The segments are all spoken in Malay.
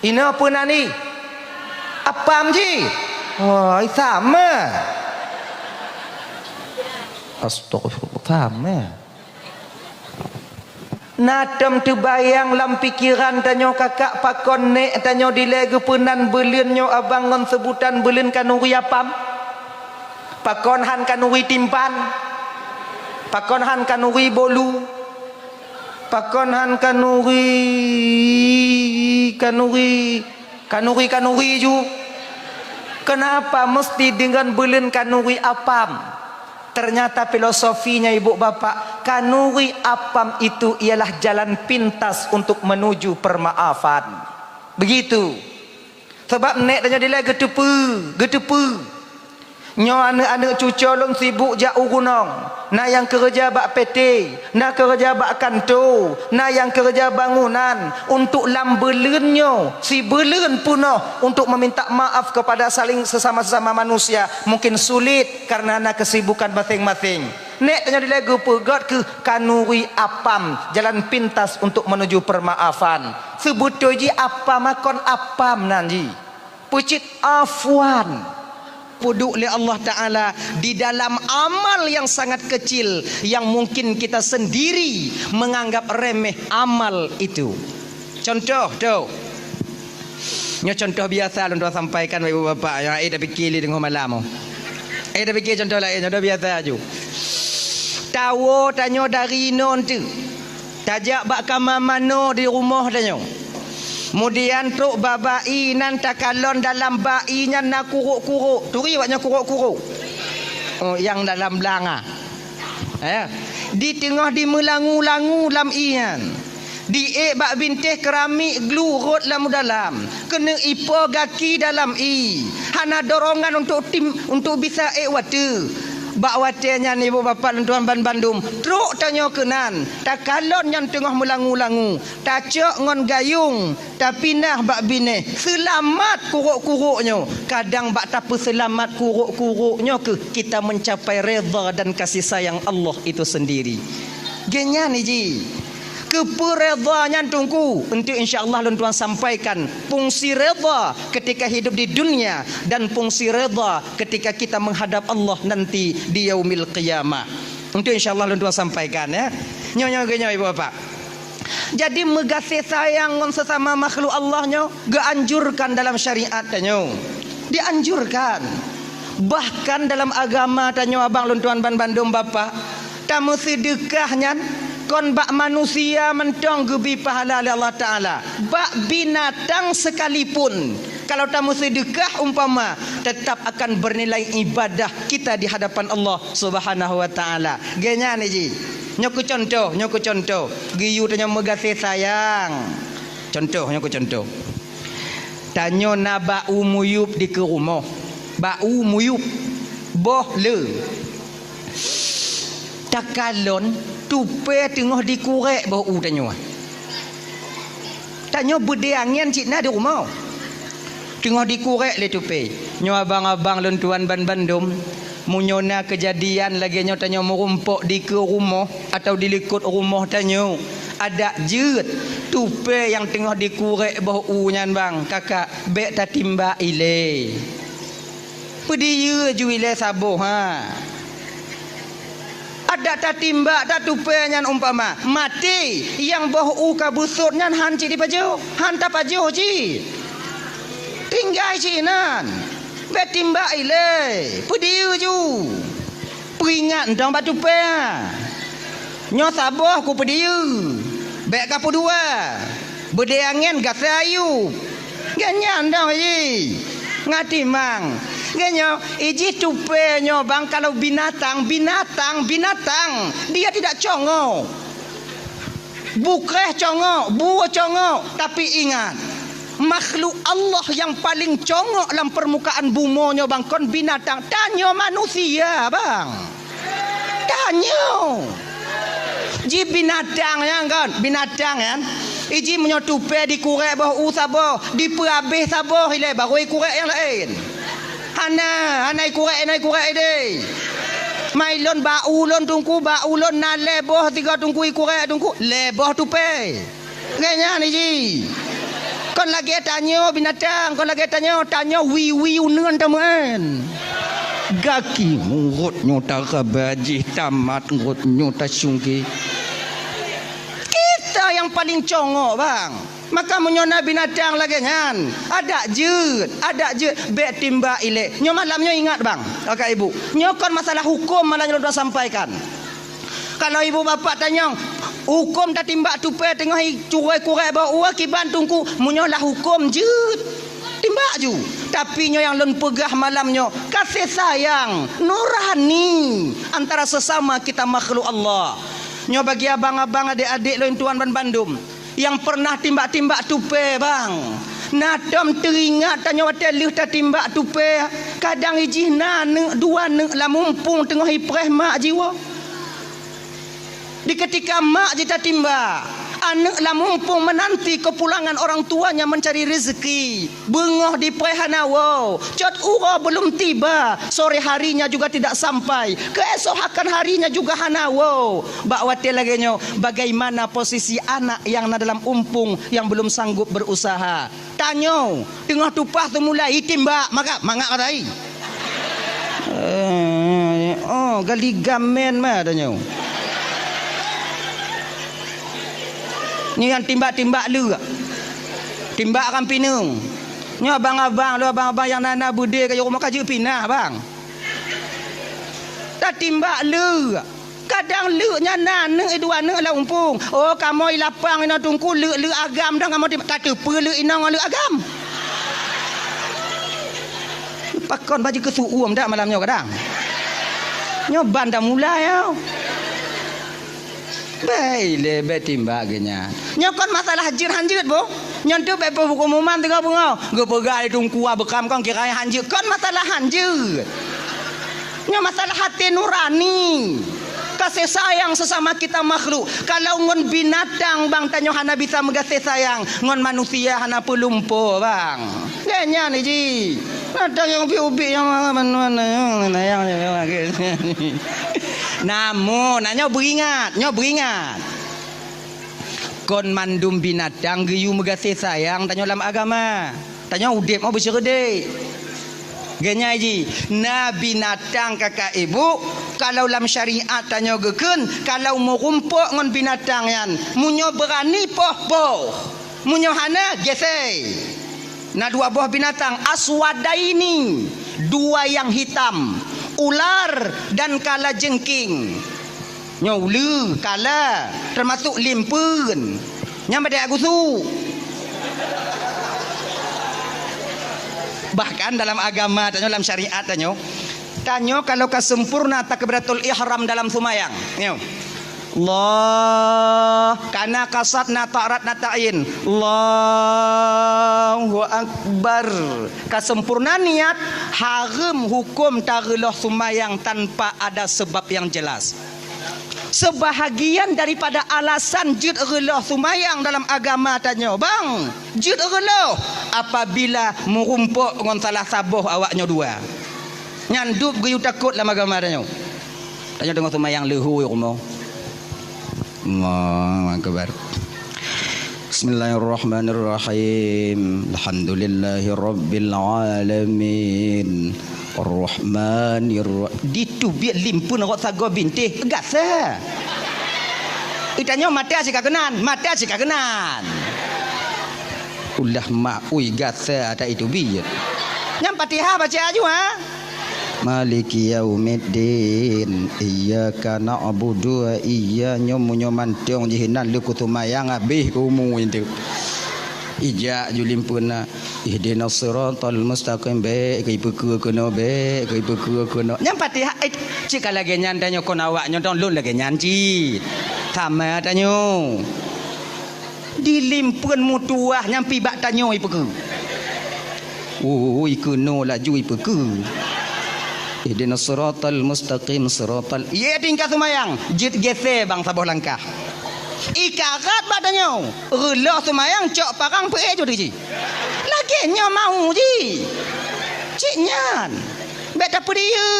Ina apa nani? Apam ji? Oh, sama. Astagfirullah, sama. Nadam tu bayang lam pikiran tanyo kakak pakon nek tanyo dilegu penan belian nyo abang ngon sebutan belian kanuri apam. Pakon han kanuri timpan. Pakon han kanuri bolu. Pakon han kanuri ju. Kenapa mesti dengan belian kanuri apam? Ternyata filosofinya ibu bapak, kanuri apam itu ialah jalan pintas untuk menuju permaafan. Begitu. Sebab nek tanya dia getepu. Nyo anak-anak cucolong sibuk jak urunong. Na yang kerja bak PT, na kerja bak kantor, na yang kerja bangunan. Untuk lambelunnya, si belun punoh untuk meminta maaf kepada sesama manusia. Mungkin sulit karena na kesibukan masing-masing. Nek tanya di lagu pegat ke kanuri apam, jalan pintas untuk menuju permaafan. Sebetulnya apam akon apam nanti. Pucit afwan. Puduk oleh Allah Ta'ala di dalam amal yang sangat kecil yang mungkin kita sendiri menganggap remeh amal itu. Contoh tu, contoh biasa untuk sampaikan ibu bapa yang ada fikir di tengah malam. Ada fikir contoh lain, contoh biasa aja. Tahu tanya dari non tu, tajak bak kamar mano di rumah tanya. Kemudian truk babai nan takalon dalam bainya nak kuruk-kuruk. Turi waknya kuruk-kuruk. Oh, yang dalam belanga. Di tengah di melangu-langu lam ian. Di bak bintih keramik glu rot dalam. Kena ipo gaki dalam i. Hana dorongan untuk bisa water. Bak watenya ni ibu bapa dan tuan Bandung. Truk tanya kenan. Tak kalon yang tengah melangu-langu. Tak cok ngon gayung. Tak pinah bak bine. Selamat kuruk-kuruknya. Kadang bak tak selamat kuruk-kuruknya ke kita mencapai redha dan kasih sayang Allah itu sendiri. Genya ni ji. Keperedanya tunggu untuk insya-Allah tuan sampaikan fungsi redha ketika hidup di dunia dan fungsi redha ketika kita menghadap Allah nanti di yaumil qiyamah. Untuk insya-Allah tuan sampaikan ya. Nyonya ibu bapak. Jadi megasih sayang dengan sesama makhluk Allahnya dianjurkan dalam syariat tanyo. Dianjurkan. Bahkan dalam agama tanyo abang luntuan Bandung bapak, tamu sedekahnya kon bak manusia mentong gebi pahala oleh Allah Ta'ala. Bak binatang sekalipun kalau tamu sedekah umpama tetap akan bernilai ibadah kita di hadapan Allah Subhanahu Wa Ta'ala. Genya ni ji. Nyoku contoh. Giyu tanya megasih sayang. Nyoku contoh. Tanyo na bau muyup di ke rumah. Bau muyup. Boh le. Takalon tupe tengah dikurek bau tanyo. Tanyo berdeangan cina di rumah. Tengah dikurek le tupe. Nyo abang-abang lentuan Bandung munyona kejadian lagi nyo tanyo merumpok di ke rumah atau di likut rumah tanyo. Ada jeut tupe yang tengah dikurek bau nyan bang. Kakak bek ta timba ile. Pediye ju ile sabuh ha. Ada tak timba tak tupenyan umpama mati yang bohu kabusutnya han ci di baju han tak baju ci tinggal ci nan betimba ile pediu ju peringat ndang batu pe nyo saboh ku pediu bek kapu dua bedeangen gasayu ganyan ndang ji ngati mang genyo iji tupe nyo bang kalau binatang dia tidak congo bukreh congo buah congo tapi ingat makhluk Allah yang paling congo dalam permukaan bumonyo bang kon binatang tanyo manusia bang tanyo ji binatang yang kan binatang kan iji menyo tupe dikurek bawah usabo diperabih sabo ile baru ikurek yang lain Hana kurek deh. Mailon baulon tungku baulon na leboh tiga tungku ikurek tungku leboh tupe. Kayaknya ni ji. Kon lagi tanya binatang, kon lagi tanya wiwi uneun teman. Gaki ngurutnya tak bajih tamat ngurutnya tak sungki. Kita yang paling congok bang. Maka menyona binatang lagi kan. Ada je bet timba ile. Nyo malamnya ingat bang, kakak ibu. Nyo kon masalah hukum malah nyo dah sampaikan. Kalau ibu bapak tanya hukum tak timbak tupe tengah curai kurai bawa kiban tungku munyolah hukum je timbak ju. Tapi nyo yang lon pegah malamnya kasih sayang nurani antara sesama kita makhluk Allah. Nyo bagi abang-abang adik-adik loin tuan ban Bandung yang pernah timbak-timbak tupe bang. Nadam teringat tanya wadah lih tak timbak tupe. Kadang ijih dua lah mumpung tengah ipreh mak jiwa. Di ketika mak jita timba, anak lah mumpung menanti kepulangan orang tuanya mencari rezeki. Bengoh di Prehanawo, cot uro belum tiba, sore harinya juga tidak sampai, keesokan harinya juga hanawo. Bakwati lagi nyo, bagaimana posisi anak yang dalam umpung yang belum sanggup berusaha. Tanyo, tengah tupah tu mulai timba, maka mangak katai. Oh, gali gamen mah tanyo. Ni yang timbak-timbak lu. Timbak akan pinung. Ni abang-abang yang nana bude ke rumah kaji pinah bang. Tak timbak lu. Kadang lu nya nana dua ne la umpung. Oh kamu lapang ina tungku lu agam dah kamu timbak kata pe lu ina lu agam. Pakon baju kesuum dak malamnya kadang. Nyoban dah mulai ya. Baik le timbak genya. Nyokon masalah hanjir bo. Nyantu be pengumuman tengah bengau. Ge pegai tungku bekam kong kira hanjir. Kon masalah hanjir. Nya masalah hati nurani. Kasih sayang sesama kita makhluk. Kalau ngon binatang bang tanyo hana bisa mengasih sayang, ngon manusia hana pelumpo bang. Genya ni ji. Ada yang ubi yang mana yang namun nyo beringat kon mandum binatang geyu megasih sayang tanyo dalam agama tanyo udip mau berserdek genya ji na binatang kakak ibu kalau dalam syariat tanyo geken kalau mau rumpuk ngon binatang yan munyo berani poh munyo hana gesei na dua buah binatang aswadaini dua yang hitam ular dan kala jengking. Nyaulu kala termasuk limpun. Nyampe dia gusu. Bahkan dalam agama tanyo dalam syariat tanyo kalau kesempurna takbiratul ihram dalam sumayang. Allah kana kasat na ta'rat na ta'in Allahu Akbar. Kesempurnaan niat haram hukum tarelah sumayang tanpa ada sebab yang jelas. Sebahagian daripada alasan jid relah sumayang dalam agama tanyo bang jid relah apabila merumpuk dengan salah sabuh awaknya dua nyandup geyu takut dalam agama tanyo dengan sumayang lehu rumah. Allahu Akbar. Bismillahirrahmanirrahim. Alhamdulillahirabbil alamin. Arrahmanirrahim. Ditu biar limpun rot sago bintih. Gasa. Itanya mati asik kagenan, Ulah mak ui gasa ada itu biar. Nyam Fatihah baca aja ha. Maliki yaumiddin iyyaka na'budu wa iyyaka nyomantiong jihinan lu kutumayang abih kumu itu ija julimpuna ihdinas siratal mustaqim be kai peku kono be kai peku kono nyam Fatihah cik lagi nyan tanyo kon awak nyonton lun lagi nyanci sama tanyo dilimpun mutuah nyampi bak tanyo ipeku ikono laju ipeku ihdinas siratal mustaqim siratal ye tingkah sumayang jit gese bang sabuh langkah ikarat badannya relah sumayang cok parang pe jo ji lagi nya mau ji cik nyan bet apa dia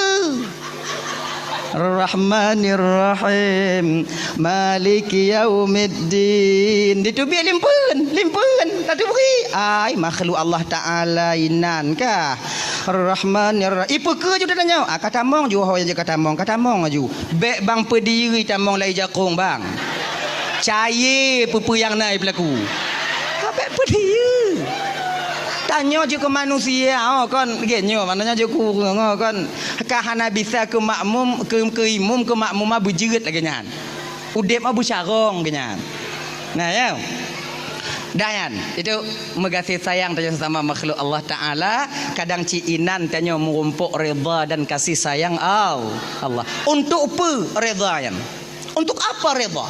Rahmanir Rahim Maliki Yaumiddin. Ditubik limpun tak beri ai makhluk Allah Taala inan kah Rahmanir Rahim ipu ke ju tanya kata mong ju hoy je kata mong ju bek bang pediri tamong lai jakung bang caye pupu yang nai pelaku kabek pediri tanya je ke manusia kan genyo maknanya je ku kan kahana bisa ke makmum ke imum ke makmum berjerit lagi nyan udep abu syarong genyan nah ya Dayan, itu mengasih sayang tanya sesama makhluk Allah Ta'ala. Kadang ciinan tanya merumpuk reda dan kasih sayang Allah. Untuk apa reda yang? Untuk apa reda?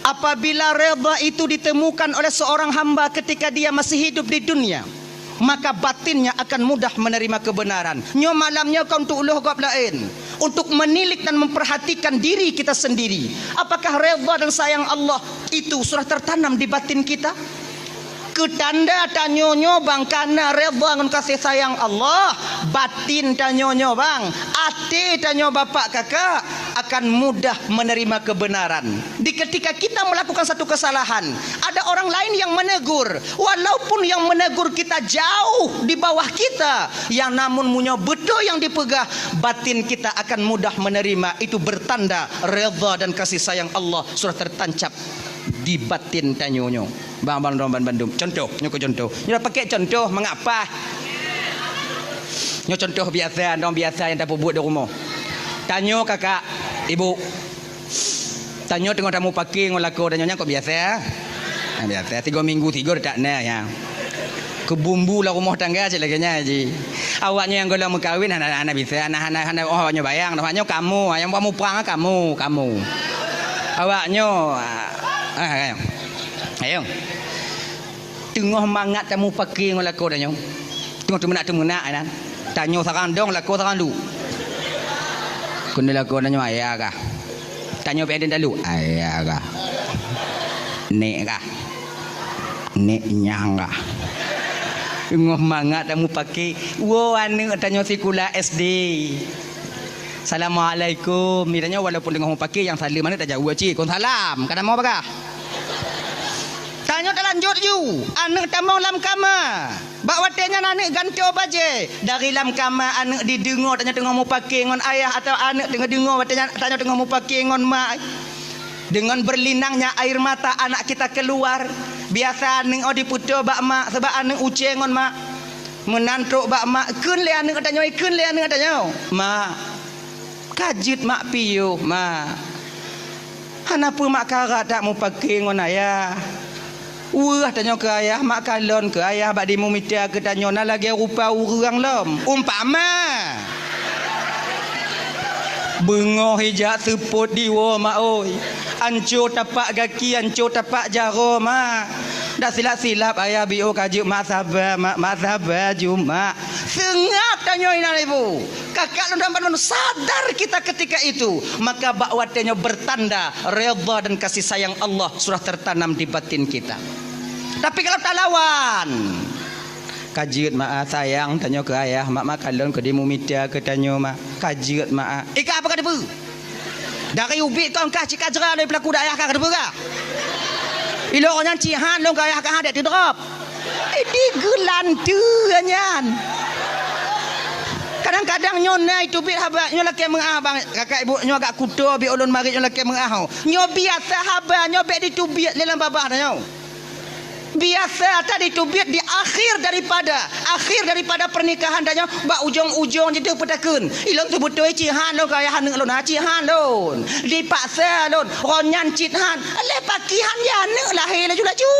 Apabila reda itu ditemukan oleh seorang hamba ketika dia masih hidup di dunia, maka batinnya akan mudah menerima kebenaran. Nyo malamnya kau untuk uluh gap lain, untuk menilik dan memperhatikan diri kita sendiri. Apakah redha dan sayang Allah itu sudah tertanam di batin kita? Ketanda tanyonyo bang karena redha dengan kasih sayang Allah, batin tanyonyo bang, ati tanyo bapak kakak akan mudah menerima kebenaran. Di ketika kita melakukan satu kesalahan, ada orang lain yang menegur, walaupun yang menegur kita jauh di bawah kita, yang namun punya betul yang dipegah, batin kita akan mudah menerima. Itu bertanda redha dan kasih sayang Allah sudah tertancap di batin tanyonyo. Bang Bandung. Contoh, nyoko contoh. Nyo pakai contoh mengapa? Nyo contoh biasa, dong biasa yang tak buat di rumah. Tanyo kakak, ibu. Tanyo tengok tamu pakai ngolako tanyonya kok biasa ya? Nah, biasa 3 minggu 3 tak nah ya. Kebumbu lah rumah tangga je lagi nya ji. Awaknya yang gola mengkawin anak-anak bisa, anak-anak ohnya bayang, awaknya kamu, yang kamu perang kamu. Awaknya ayo. Tengah mangat tamu pakai ngolako tanyo. Tengok temenak kan. Tanyo sarang dong lako sarang lu. Kena lako tanyo ayah kah? Tanyo peden dalu ayah kah? Nek kah? Nek nyang kah? Tengah mangat tamu pakai. Wo ane tanyo sekolah SD. Assalamualaikum. Miranya walaupun tengah pakai yang salam mana tak jauh cik. Kon salam. Kada mau bagah. Tanya tak lanjut you. Anak tamang lam kama. Bak watenya anak ganti baje. Dari lam kama anak didengar tanya tengah mau pakai ngon ayah atau anak tengah dengar watenya tanya tengah mau pakai ngon mak. Dengan berlinangnya air mata anak kita keluar. Biasa anak diputo bak mak sebab anak uce ngon mak. Menantuk bak mak keun le anak tanya keun le anak tanya. Mak kajit mak piyo mak. Kenapa mak karat tak mau pakai ngon ayah? Wah tanya ke ayah, mak kalon ke ayah bak dimu mitia ke tanya na lagi rupa urang lom. Umpama bengoh hijak seput diwa mak oi. Ancur tapak gaki, ancur tapak jaro mak. Dah silap-silap ayah bio kajuk mak sabar juma. Sengap tanya ina ibu. Kakak dan sadar kita ketika itu, maka bakwatnya bertanda redha dan kasih sayang Allah sudah tertanam di batin kita. Tapi kalau tak lawan, kajiut mak sayang tanya ke ayah, mak kalon ke dimu mitia ke tanya mak kajiut mak. Ika apa kata bu? Dari ubi kau kah cik ajra dari pelaku ayah kah kata bu kah? Ilo orang cihan lo kah ayah kah ada drop. Ini gelantu nyan. Kadang-kadang nyona itu bi haba nyo laki mengah bang kakak ibu nyo agak kuto bi ulun mari nyo laki mengah. Nyo biasa haba nyo be ditubit dalam babah nyo. Biasa tadi tubit di akhir daripada pernikahan dan bak ujung-ujung jadi petakun. Ilong tu betul cihan lo kaya han lo na cihan lo. Dipaksa lo ronyan cihan. Le pakihan ya ne lahir laju.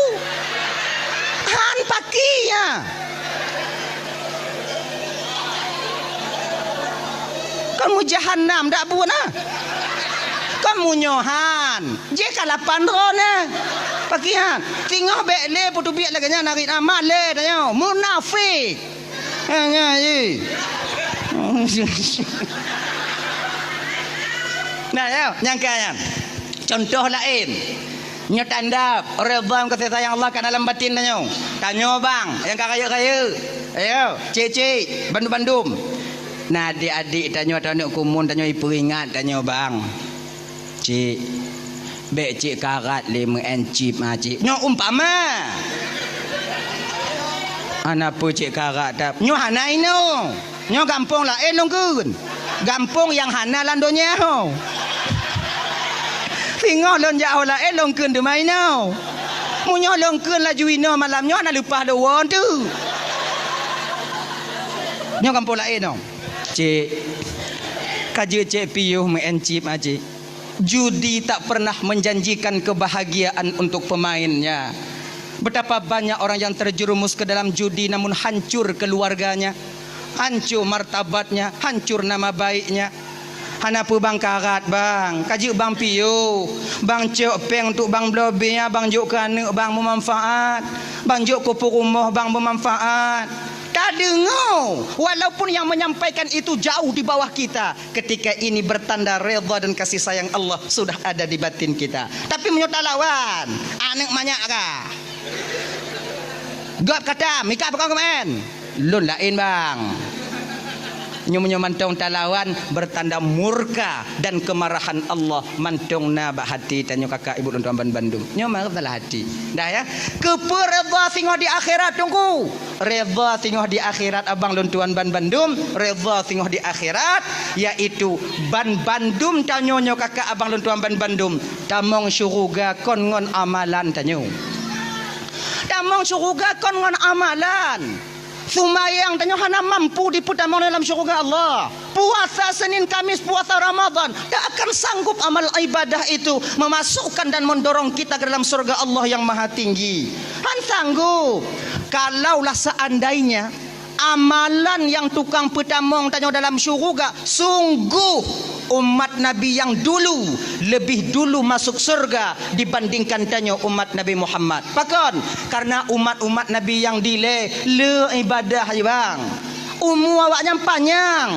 Han pakinya. Kamu jahannam dak buat nah. Kamu nyohan. Je kalapan rona. Pakihan. Tengah bek le putu biak lagi nya narik amal le tanya. Munafik. Nya ye. Nah ya, nyangka. Contoh lain. Nyo tanda redha kasih sayang Allah kan dalam batin tanya bang yang kaya-kaya. Ayo, cik-cik, bandum-bandum. Nah adik-adik tanya anak kumun tanya peringat tanya bang. Cik, bek cik karat 5 encip cik. Nyo umpama. Ana apa cik karat tak? Nyo hanai no. Nyo gampang lah nongkun. Gampang yang hana landonya ho. Tengok lon jauh lah longkun de mai no. Munyo longkun la juino malam nyo ana lupa do won tu. Nyo gampang lah no. Cik, kaje cik piuh mencip cik. Judi tak pernah menjanjikan kebahagiaan untuk pemainnya. Betapa banyak orang yang terjerumus ke dalam judi namun hancur keluarganya, hancur martabatnya, hancur nama baiknya. Hanapu bang karat bang, kaji bang piuh, bang cok peng untuk bang blobinya, bang jok kerana bang bermanfaat, bang jok kupu rumah bang bermanfaat. Tak dengar, walaupun yang menyampaikan itu jauh di bawah kita. Ketika ini bertanda redha dan kasih sayang Allah sudah ada di batin kita. Tapi menyota lawan, anak banyak kah? Gap kata, mika apa kau kemen? Lun lain bang. Nyo mantong talawan bertanda murka dan kemarahan Allah mantong na bak hati tanyo kakak ibu dan tuan Bandung. Nyo marah dalam hati. Dah ya. Keper redha singoh di akhirat tunggu. Redha singoh di akhirat abang dan tuan Bandung, redha singoh di akhirat yaitu Bandung tanyo nyo kakak abang dan tuan Bandung. Tamong syurga kon ngon amalan tanyo. Tamong syurga kon ngon amalan. Sumayang tanya hana mampu diputamang dalam syurga Allah. Puasa Senin Kamis, puasa Ramadan, tak akan sanggup amal ibadah itu memasukkan dan mendorong kita ke dalam surga Allah yang maha tinggi. Han sanggup. Kalaulah seandainya amalan yang tukang petamong tanya dalam syurga, sungguh umat Nabi yang dulu lebih dulu masuk surga dibandingkan tanya umat Nabi Muhammad. Pakon karena umat-umat Nabi yang dile le ibadah je bang. Umur awaknya panjang.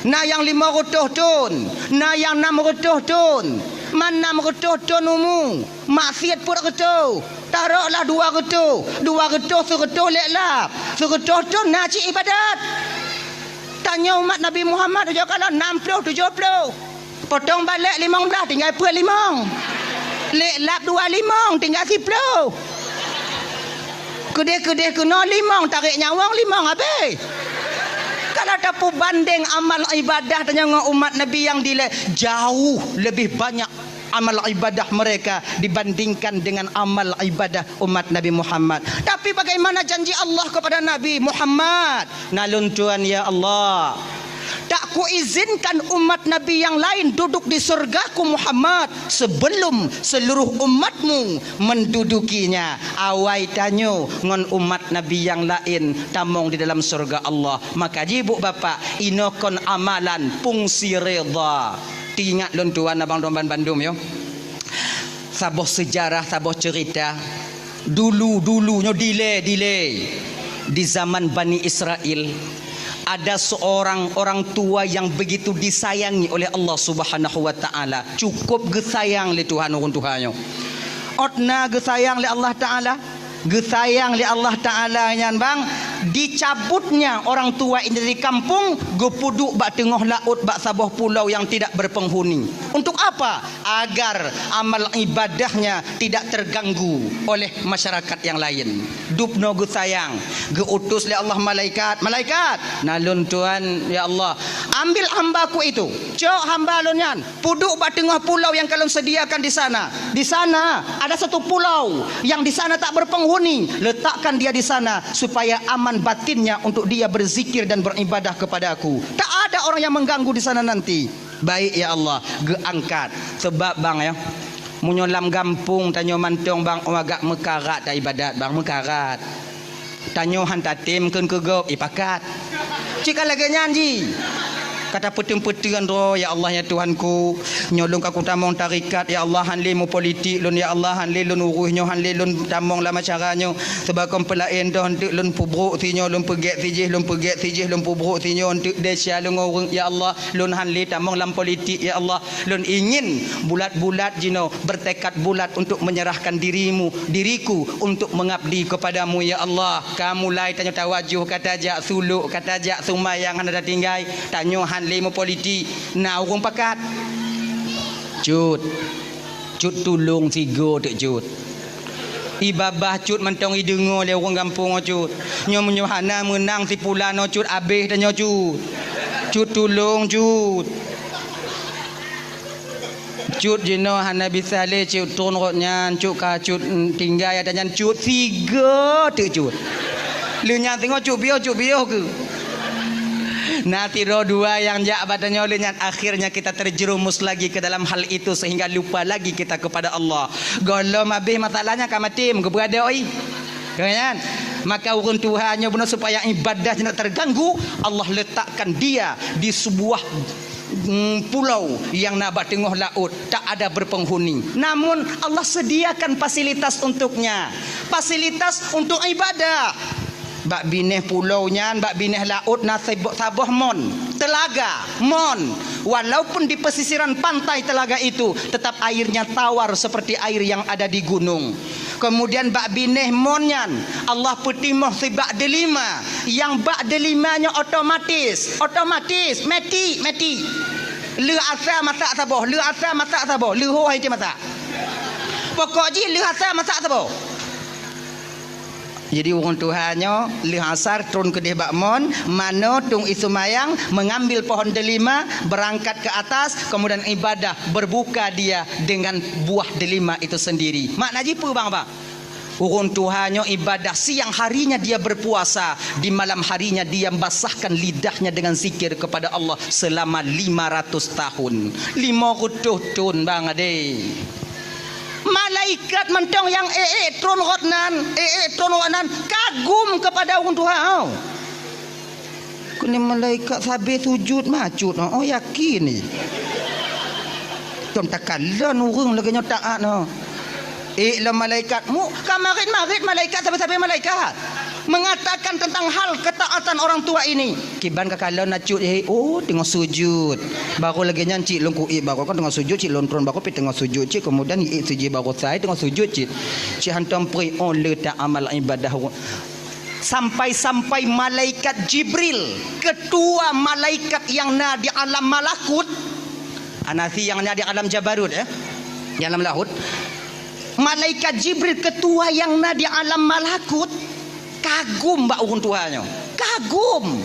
Na yang 500 tahun, na yang 600 tahun. Mana 600 tahun umur? Maksiat pun ketu. Taruhlah 200. 200 seretuh leklap. Seretuh tahun nak cik ibadat. Tanya umat Nabi Muhammad dia kalau 60 70. Potong balik 15 tinggal per 5. Leklap 25 tinggal 10. Kedai-kedai kena 5 tarik nyawang 5 habis. Kalau tapu banding amal ibadah dengan umat Nabi yang dile jauh lebih banyak amal ibadah mereka dibandingkan dengan amal ibadah umat Nabi Muhammad. Tapi bagaimana janji Allah kepada Nabi Muhammad? Nalun Tuhan ya Allah, tak kuizinkan umat Nabi yang lain duduk di surgaku Muhammad sebelum seluruh umatmu mendudukinya. Awai tanyo ngon umat Nabi yang lain tamong di dalam surga Allah. Maka ibu bapa inokon amalan fungsi redha. Ingat lon tuan abang domban Bandung yo. Saboh sejarah, saboh cerita. Dulu-dulunya delay. Di zaman Bani Israel ada seorang orang tua yang begitu disayangi oleh Allah Subhanahu wa taala. Cukup gesayang le Tuhan urun Tuhannya. Otna gesayang le Allah taala. Gesayang le Allah taala nyan bang. Dicabutnya orang tua ini dari kampung, gepuduk bak tengah laut bak sabah pulau yang tidak berpenghuni. Untuk apa? Agar amal ibadahnya tidak terganggu oleh masyarakat yang lain. Dupno gu sayang, geutus oleh Allah malaikat. Nalun Tuhan ya Allah, ambil hambaku itu. Cok hamba lonyan, puduk bak tengah pulau yang kalian sediakan di sana. Di sana ada satu pulau yang di sana tak berpenghuni. Letakkan dia di sana supaya aman batinnya untuk dia berzikir dan beribadah kepada aku. Tak ada orang yang mengganggu di sana nanti. Baik ya Allah, geangkat. Sebab bang ya, munyolam gampung tanyo mantong bang agak mekarat dah ibadat bang mekarat. Tanyo hantatim keun kegop ipakat. Cika lagi nyanyi. kata peteng-peteng ro ya Allah ya Tuhanku nyolong aku tamong tarikat ya Allah hanle mu politik lun ya Allah hanle lun uruhnyo hanle lun tamong lama caranya sebab pelain dah untuk lun pubruk tinyo lun pegek tijih lun pubruk tinyo untuk desya lun orang ya Allah lun hanle tamong lam politik ya Allah lun ingin bulat-bulat jino bertekad bulat untuk menyerahkan diriku untuk mengabdi kepadamu ya Allah. Kamu lai tanya tawajuh kata jak suluk kata jak sumayang anda tinggai tanya hanle mu politik na urung pakat cut tulung tiga tek cut ibabah cut mentong idengo le orang kampung cut nyo menyohana menang si pulan cut habis tanya cut tulung cut jeno hana bisa le cut ton rotnya cut ka cut tinggal ada nyan cut tiga tek cut lu nyan tengok cut bio ke nanti roh dua yang jak badannya olehnya akhirnya kita terjerumus lagi ke dalam hal itu sehingga lupa lagi kita kepada Allah. Golom habis masalahnya kamatim keberada oi. Kan? Maka urun Tuhannya benar supaya ibadah tidak terganggu, Allah letakkan dia di sebuah pulau yang nabat tengah laut, tak ada berpenghuni. Namun Allah sediakan fasilitas untuknya. Fasilitas untuk ibadah. Bak bineh pulaunya, bak bineh laut na sabah mon, telaga mon. Walaupun di pesisiran pantai telaga itu, tetap airnya tawar seperti air yang ada di gunung. Kemudian bak bineh monyan, Allah putih moh si bak delima, yang bak delimanya otomatis, meti. Le asa masak sabah, le ho hai masak. Pokok ji le asa masak sabah. Jadi orang Tuhannya lih asar turun ke Debakmon, mano tung isumayang mengambil pohon delima, berangkat ke atas, kemudian ibadah berbuka dia dengan buah delima itu sendiri. Makna jipu bang. Orang Tuhannya ibadah siang harinya dia berpuasa, di malam harinya dia basahkan lidahnya dengan zikir kepada Allah selama 500 tahun. 500 tahun bang ade. Malaikat mentong yang tron rotnan kagum kepada orang Tuhan. Kini malaikat sabi sujud macut. Oh yakin ni. Tom takalan urang lagi taat no. Lah malaikatmu kamarit malaikat sampai malaikat mengatakan tentang hal ketaatan orang tua ini. Kiban kakalau nacut tengah sujud. Baru lagi nyanci long kuit baru kan tengah sujud cik lontron baru pi tengah sujud cik kemudian siji baru saya tengah sujud cik hantam pri le tak amal ibadah. Sampai malaikat Jibril, ketua malaikat yang na di alam malakut, anasi yang na di alam Jabarut di alam laut. Malaikat Jibril ketua yang na di alam malakut kagum mbak urun Tuhannya, kagum.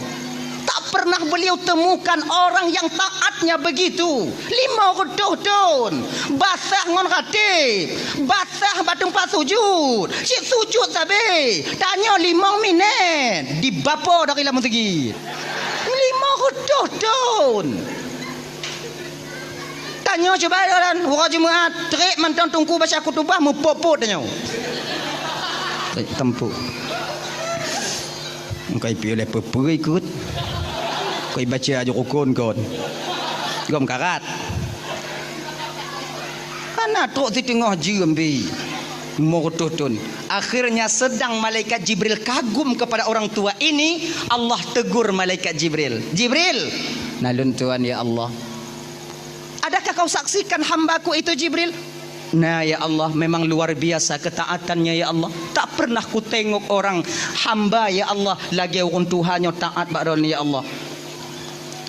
Tak pernah beliau temukan orang yang taatnya begitu. 500 tahun basah ngon khatib, basah batung pas sujud, si sujud sabe tanya 5 minit di bapa dari lamun segi 500 tahun. Tanya coba orang Jumaat terik mantang tunggu baca kutubah mupopot tanya tempuk kau pilih peper ikut kau baca aja rukun kon gom karat anak truk di tengah jembi murtutun. Akhirnya sedang malaikat Jibril kagum kepada orang tua ini, Allah tegur malaikat Jibril, nalun Tuhan ya Allah, adakah kau saksikan hambaku itu Jibril? Nah ya Allah, memang luar biasa ketaatannya ya Allah. Tak pernah ku tengok orang hamba ya Allah lagi orang Tuhannya taat bakron ya Allah.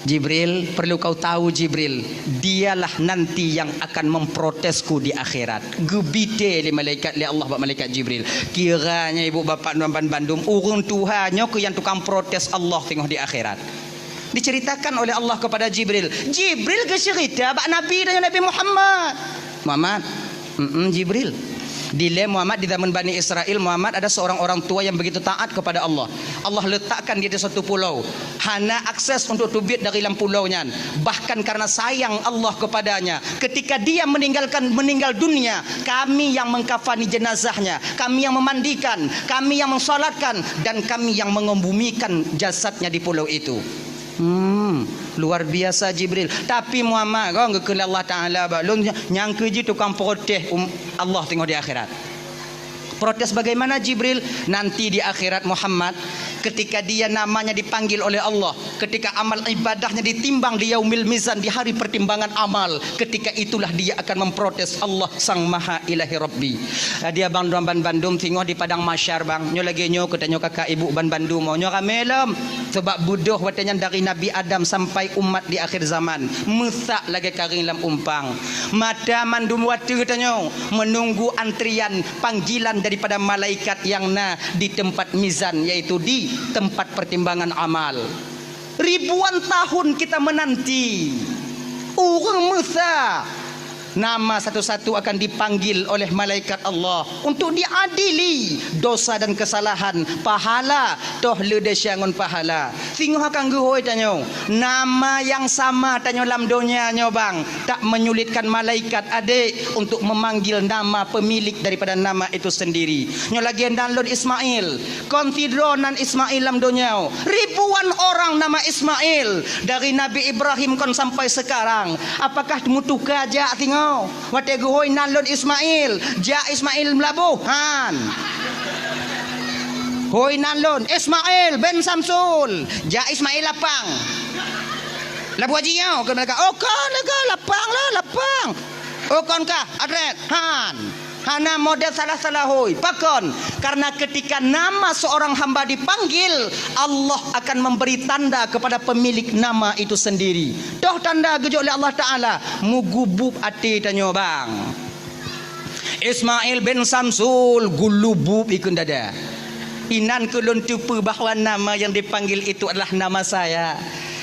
Jibril, perlu kau tahu Jibril, dialah nanti yang akan memprotesku di akhirat. Gebite li malaikat li Allah bak malaikat Jibril. Kiranya ibu bapa nuan Bandung urang Tuhannya ku yang tukang protes Allah tengok di akhirat. Diceritakan oleh Allah kepada Jibril. Jibril ke cerita bak Nabi dan Nabi Muhammad. Jibril. Dile Muhammad di zaman Bani Israel, Muhammad ada seorang orang tua yang begitu taat kepada Allah. Allah letakkan dia di satu pulau, hana akses untuk tubit dari dalam pulaunya. Bahkan karena sayang Allah kepadanya, ketika dia meninggal dunia, kami yang mengkafani jenazahnya, kami yang memandikan, kami yang mensolatkan, dan kami yang mengembumikan jasadnya di pulau itu. Luar biasa Jibril. Tapi Muhammad kau ngekele Allah Ta'ala ba lon nyangke je tukang protes Allah tengok di akhirat. Protes bagaimana Jibril? Nanti di akhirat Muhammad, ketika dia namanya dipanggil oleh Allah, ketika amal ibadahnya ditimbang di yaumil mizan, di hari pertimbangan amal, ketika itulah dia akan memprotes Allah Sang Maha Ilahi Rabbi. Dia bang ban bandum tengok di padang masyar bang. Nyo lagi nyo katanya kakak ibu ban bandum mau nyo kamelam sebab budoh watanya dari Nabi Adam sampai umat di akhir zaman. Mesak lagi karing lam umpang. Mata mandum watu katanya menunggu antrian panggilan daripada malaikat yang di tempat mizan, yaitu di tempat pertimbangan amal. Ribuan tahun kita menanti orang Musa, nama satu-satu akan dipanggil oleh malaikat Allah untuk diadili dosa dan kesalahan, pahala toh ledesyangon pahala. Singho akan guhoi tanyo nama yang sama tanyo lam dunia nyo bang, tak menyulitkan malaikat adik untuk memanggil nama pemilik daripada nama itu sendiri. Nyo lagi download Ismail, konsidronan Ismail lam dunia, ribuan orang nama Ismail dari Nabi Ibrahim kon sampai sekarang. Apakah mutuka aja tengok wate guhoi nalon Ismail ja Ismail melabuhan hoi nalon Ismail ben Samsul ja Ismail lapang labu ajinya kan mereka kan lega lapang kan kah adret hana model salah hoi pakon, karena ketika nama seorang hamba dipanggil, Allah akan memberi tanda kepada pemilik nama itu sendiri. Toh tanda gejok oleh Allah Ta'ala mugubub ati tanyo bang Ismail bin Samsul gulubub ikun dada inan kulun tupu bahawa nama yang dipanggil itu adalah nama saya.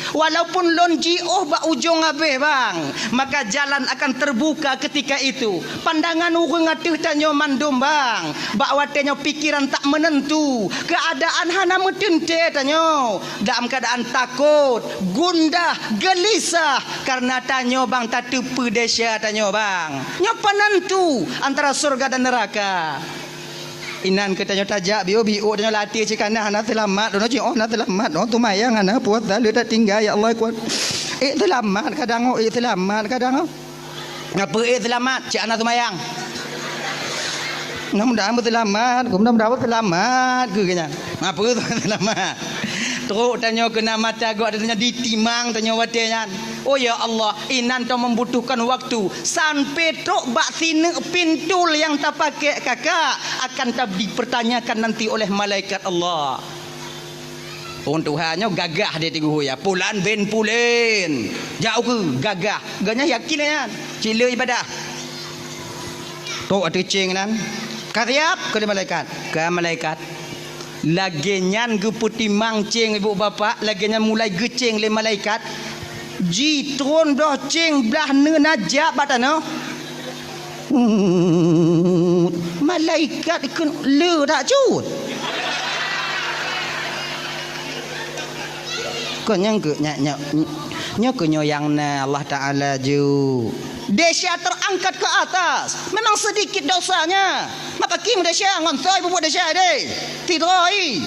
Walaupun lon jioh ba ujung abe bang, maka jalan akan terbuka ketika itu. Pandangan urang atuh tanyo mandum bang, bak watenya pikiran tak menentu, keadaan hana metente tanyo, dalam keadaan takut, gundah, gelisah karena tanyo bang tatupu desya tanyo bang. Nyo penentu antara surga dan neraka. Inan katanya tajak bio tanyo latih cikana hana selamat dono cing na selamat no tumayang hana puat dah tak tinggal ya Allah kuat selamat kadang selamat kadang ngapa selamat cik ana tumayang mudah-mudahan selamat mudah-mudahan selamat ke kanya ngapa selamat teruk tanyo kena mata gua tanya ditimang tanyo watenya. Oh ya Allah, inan tu membutuhkan waktu sampai tok bak sini pintul yang tak pakai kakak akan tak dipertanyakan nanti oleh malaikat Allah. Tuhannya gagah dia tigu ya. Pulan ben pulen. Jauh ke gagah. Ganya yakin ya. Cila ibadah. Tok ada cing nan. Kariap ke malaikat. Ke malaikat. Lagian ge putih mangcing ibu bapa, lagian mulai gecing le malaikat. Jitron dah cing belah najak batano. Malaikat ikut le tak cut. Kau nyangke nyo yang na Allah Ta'ala ju. Desya terangkat ke atas. Memang sedikit dosanya. Maka kim desya ngonsoy buat desya deh. Tidroi.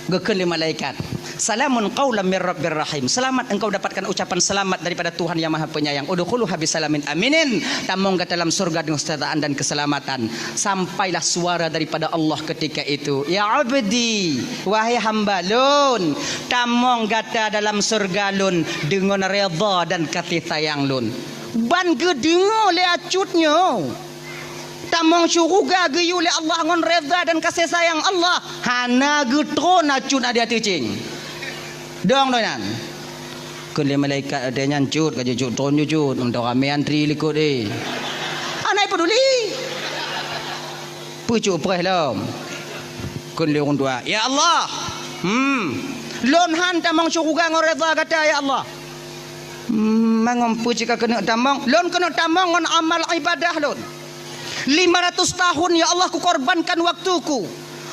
Gekeli malaikat. Salamun qaulam mir rabbir rahim. Selamat engkau dapatkan ucapan selamat daripada Tuhan yang Maha Penyayang. Udkhulu habisalamin aminin. Tamong ke dalam surga dengan kesejahteraan dan keselamatan. Sampailah suara daripada Allah ketika itu. Ya abdi, wahai hamba lun, tamong gata dalam surga lun dengan redha dan kasih sayang lun. Ban gedengo le acutnya. Tamong syuruga geyu le Allah ngon redha dan kasih sayang Allah. Hana getron acut ada tecing. Dong doyan. Kele malaikat ada nyancut ka jujuk ton jujuk untuk rame antri likut eh. Anai peduli. Pucuk preh lom. Kele orang tua. Ya Allah. Lon han tamong syuruga ngon redha kata ya Allah. Mangompu jika kena tamong, lon kena tamong ngon amal ibadah lon. 500 tahun ya Allah ku korbankan waktuku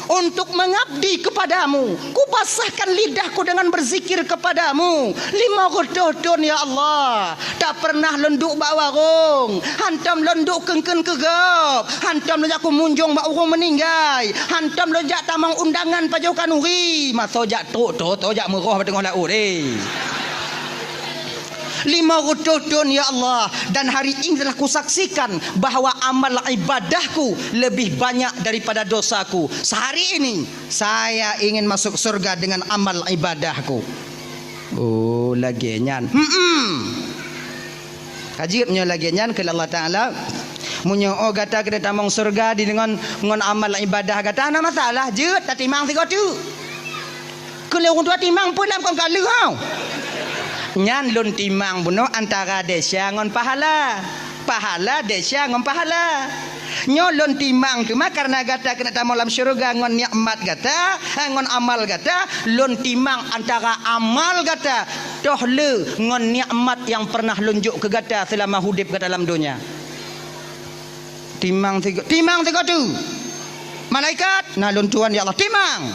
untuk mengabdi kepadamu. Kupasahkan lidahku dengan berzikir kepadamu. 500 tahun ya Allah. Tak pernah lenduk bak warung. Hantam lenduk kengken kegap. Hantam lejak aku munjung bak urung meninggal. Hantam lejak tamang undangan pajau kanuri. Masa jak tok jak merah tengah laut 500 tahun ya Allah. Dan hari ini telah kusaksikan bahawa amal ibadahku lebih banyak daripada dosaku. Sehari ini saya ingin masuk surga dengan amal ibadahku. Oh lagi nyan. Kajibnya lagi nyan ke Allah Taala. Munyo oh gata kita tamang surga di dengan amal ibadah gata ana masalah je tak timang tiga tu. Kalau orang tua timang pun dalam kau kalau nyan lun timang buno antara desya ngon pahala desya ngon pahala nyolon timang tu mah karena gata kena tamu dalam syurga ngon nikmat gata ngon amal gata lun timang antara amal gata toh le ngon nikmat yang pernah lunjuk ke gata selama hidup gata dalam dunia. Timang tiga tu malaikat nah lun tuan ya Allah timang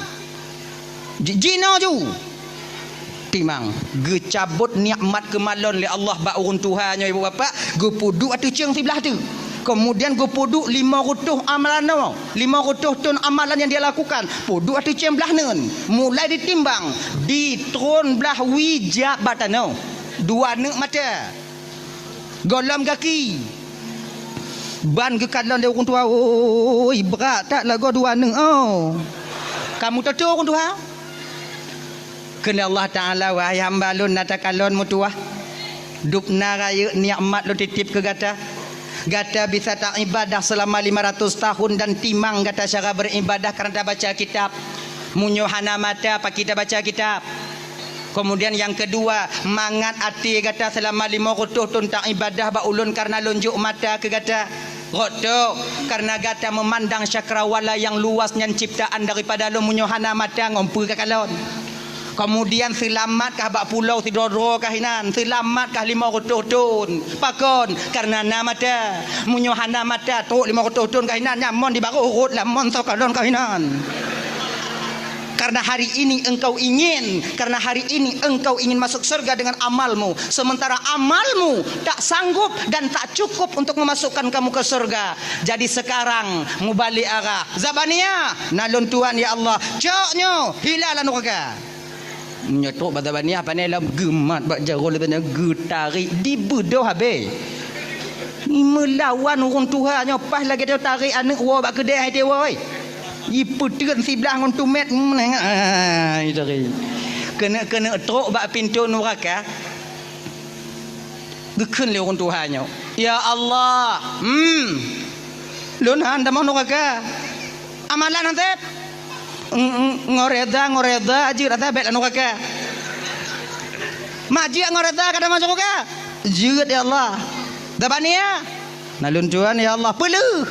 jino ju timang gecabut nikmat kemalon li Allah ba urun Tuhannya ibu bapa go puduk atu ceng sebelah tu. Kemudian go puduk 500 amalan no 500 ton amalan yang dia lakukan puduk atu ceng belah nun mulai ditimbang di tron belah wijak batano 2 nek mata golam kaki ban ke kadlan dia urun tua oi berat tak lagu 2 nek oh kamu tahu urun tua kena Allah Ta'ala wahai hamba lun natakalon mutuah dupna raya nikmat lu titip ke gata bisa tak ibadah selama 500 tahun dan timang gata cara beribadah kerana baca kitab munyohana mata pak kita baca kitab. Kemudian yang kedua mangat hati gata selama 500 tahun tak ibadah ba ulun karena lunjuk mata ke gata rotok karena gata memandang cakrawala yang luasnya ciptaan daripada lu munyohana mata ngompu ke kalon. Kemudian selamat kah bak pulau Tidoro kahinan, selamat kah 500 tahun pakon karena nama mata munyohana mata tok 500 tahun kahinan nyamon di baru urut lamon sokalon kahinan. Karena hari ini engkau ingin masuk surga dengan amalmu, sementara amalmu tak sanggup dan tak cukup untuk memasukkan kamu ke surga. Jadi sekarang mubalik arah Zabaniyah nalun Tuhan ya Allah coknyo hilalan neraka nyetok Zabaniyah panel gemat bak jarul lebih getarik di bedoh habe ni melawan orang Tuhannya pas lagi dia tarik anak wa bak kedai dia woi iputeun sebelah ngon tumet itu kena trok bak pintu neraka gekun le orang Tuhannya ya Allah lun handa mau neraka amalan nanti ngoreda aji rata bet neraka maji ngoreda kada masuk neraka jeut ya Allah Zabaniyah nalun Tuhan ya Allah peluh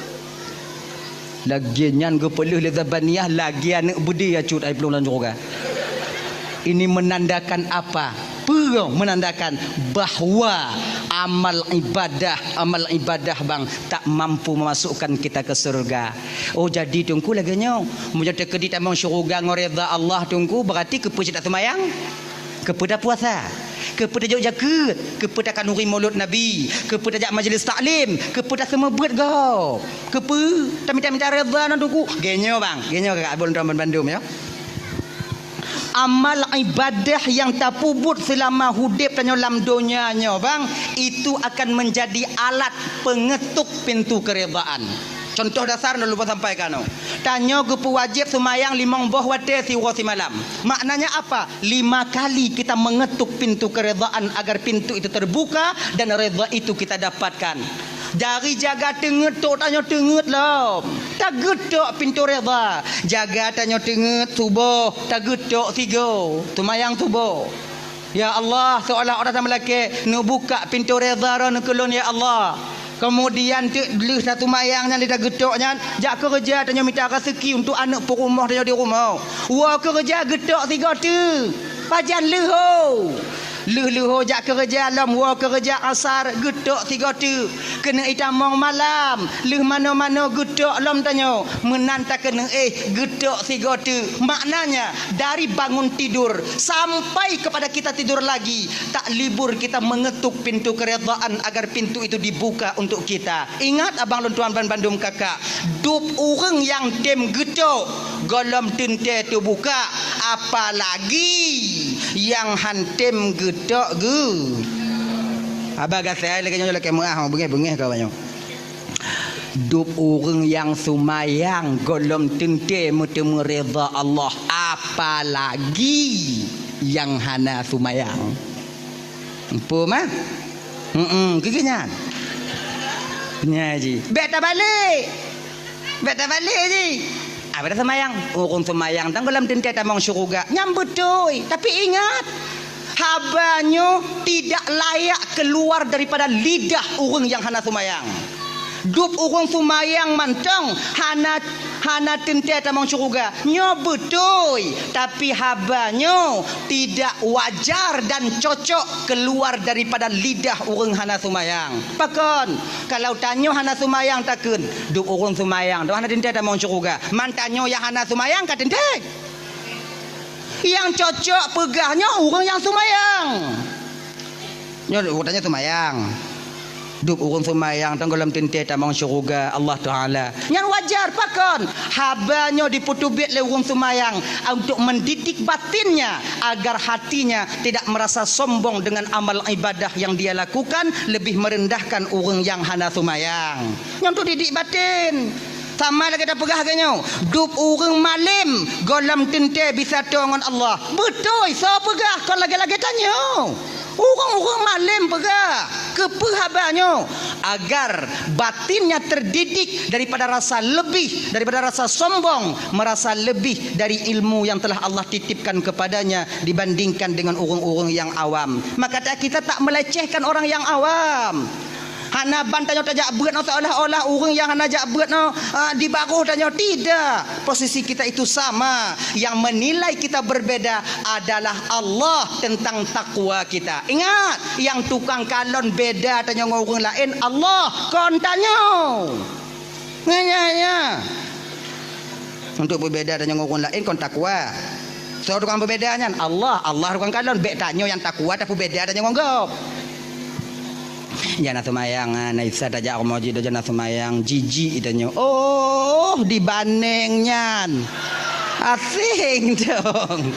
lagi nyan go peluh le Zabaniyah lagi anak budi acut ai belum lanjut neraka. Ini menandakan apa? Menandakan bahawa amal ibadah bang tak mampu memasukkan kita ke surga. Oh jadi tunggu lagi nyo menjadi kedit among syurga ngoreda Allah tunggu berarti kepada semayang kepada puasa kepada jauh jaket kepada kanuri maulud Nabi kepada jak majlis taklim kepada semua buat kau kepada minta reda nan tunggu genyo bang genyo kakak abang Bandung ya. Amal ibadah yang tak puput selama hidup dan dalam dunianya bang itu akan menjadi alat pengetuk pintu keredaan. Contoh dasar nak lupa sampaikan. Tanya ke wajib semayang 5 buah waktu si malam. Maknanya apa? 5 kali kita mengetuk pintu keredaan agar pintu itu terbuka dan reda itu kita dapatkan. Dari jaga tenget tok tanya tenget lah. Tak getok pintu reda. Jaga tanya tenget subuh. Tak getok 3. Tumayang subuh. Ya Allah, seolah orang sama lelaki nu buka pintu reda ran kelon ya Allah. Kemudian dulu satu mayangnya dia getoknya jak kerja tanya minta rezeki untuk anak perumah dia di rumah. Wah kerja getok 3 tu. Pajan leho. Luh jak kerja lam wa kerja asar getok 3 tu. Kena itamong malam. Luh mana-mana getok lam tanya. Menanta kena getok 3 tu. Maknanya dari bangun tidur sampai kepada kita tidur lagi, tak libur kita mengetuk pintu keredaan agar pintu itu dibuka untuk kita. Ingat abang lon tuan bandum kakak, dup orang yang dem getok golom tente tu buka, apalagi yang hantem getok ge. Abang kata lagi nyolah kemuah bengeh-bengeh kau banyak. Dup orang yang sumayang golom tente mutemu reda Allah, apalagi yang hana sumayang. Empu mah? Kegenyan. Nyaji. Beta balik ji. Apa dah semayang? Orang semayang tang dalam tente tamang syurga. Nyambut tuh. Tapi ingat, habanyo tidak layak keluar daripada lidah orang yang hana semayang. Dup orang semayang mantang hana tente tamang syurga. Nyo betul. Tapi habanyo tidak wajar dan cocok keluar daripada lidah orang hana semayang. Pakon, kalau tanyo hana semayang takun, dup orang semayang, do hana tente tamang syurga. Mantanyo yang hana semayang kat tente. Yang cocok pegahnya orang yang semayang. Nyo tanya semayang. Dup orang semayang tenggelam tente tamang syurga Allah Ta'ala. Yang wajar pakon habanyo diputubit le orang semayang untuk mendidik batinnya agar hatinya tidak merasa sombong dengan amal ibadah yang dia lakukan, lebih merendahkan orang yang hana semayang. Yang tu didik batin. Sama lagi dah pegah ganyo. Dup orang malim golam tente bisa dengan Allah. Betul, so pegah kau lagi-lagi tanya. Orang-orang malim pegah kepehabanyo agar batinnya terdidik daripada rasa lebih, daripada rasa sombong, merasa lebih dari ilmu yang telah Allah titipkan kepadanya dibandingkan dengan orang-orang yang awam. Maka kita tak melecehkan orang yang awam. Hana bantanyo tajak berat no, seolah-olah orang yang hana jak berat no di baruh tanyo. Tidak. Posisi kita itu sama. Yang menilai kita berbeda adalah Allah tentang takwa kita. Ingat, yang tukang kalon beda tanyo dengan orang lain Allah kon tanyo. Nganya. Untuk berbeda tanyo dengan orang lain kon takwa. So tukang berbedanya Allah tukang kalon bek tanyo yang takwa tapi beda tanyo ngogop. Jana semayang naisa tajak moji do jana semayang jiji itanyo. Oh, dibandingnya asing dong.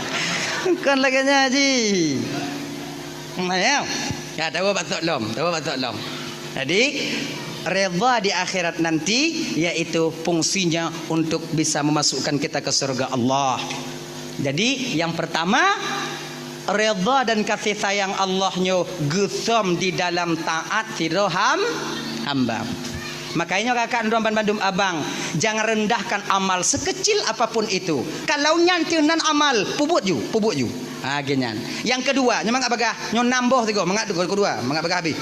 Kan lagi ngaji. Ayo. Ya tahu batuk lom. Jadi redha di akhirat nanti yaitu fungsinya untuk bisa memasukkan kita ke surga Allah. Jadi yang pertama, redha dan kasih sayang Allahnya gesam di dalam taat siroham hamba. Makanya kakak Nduan Bandum abang, jangan rendahkan amal sekecil apapun itu. Kalau nyantinan amal pubut ju. Genyan. Yang kedua, nyamang abagah nyon nambah tiga, mangak kedua, mangak abagah habis.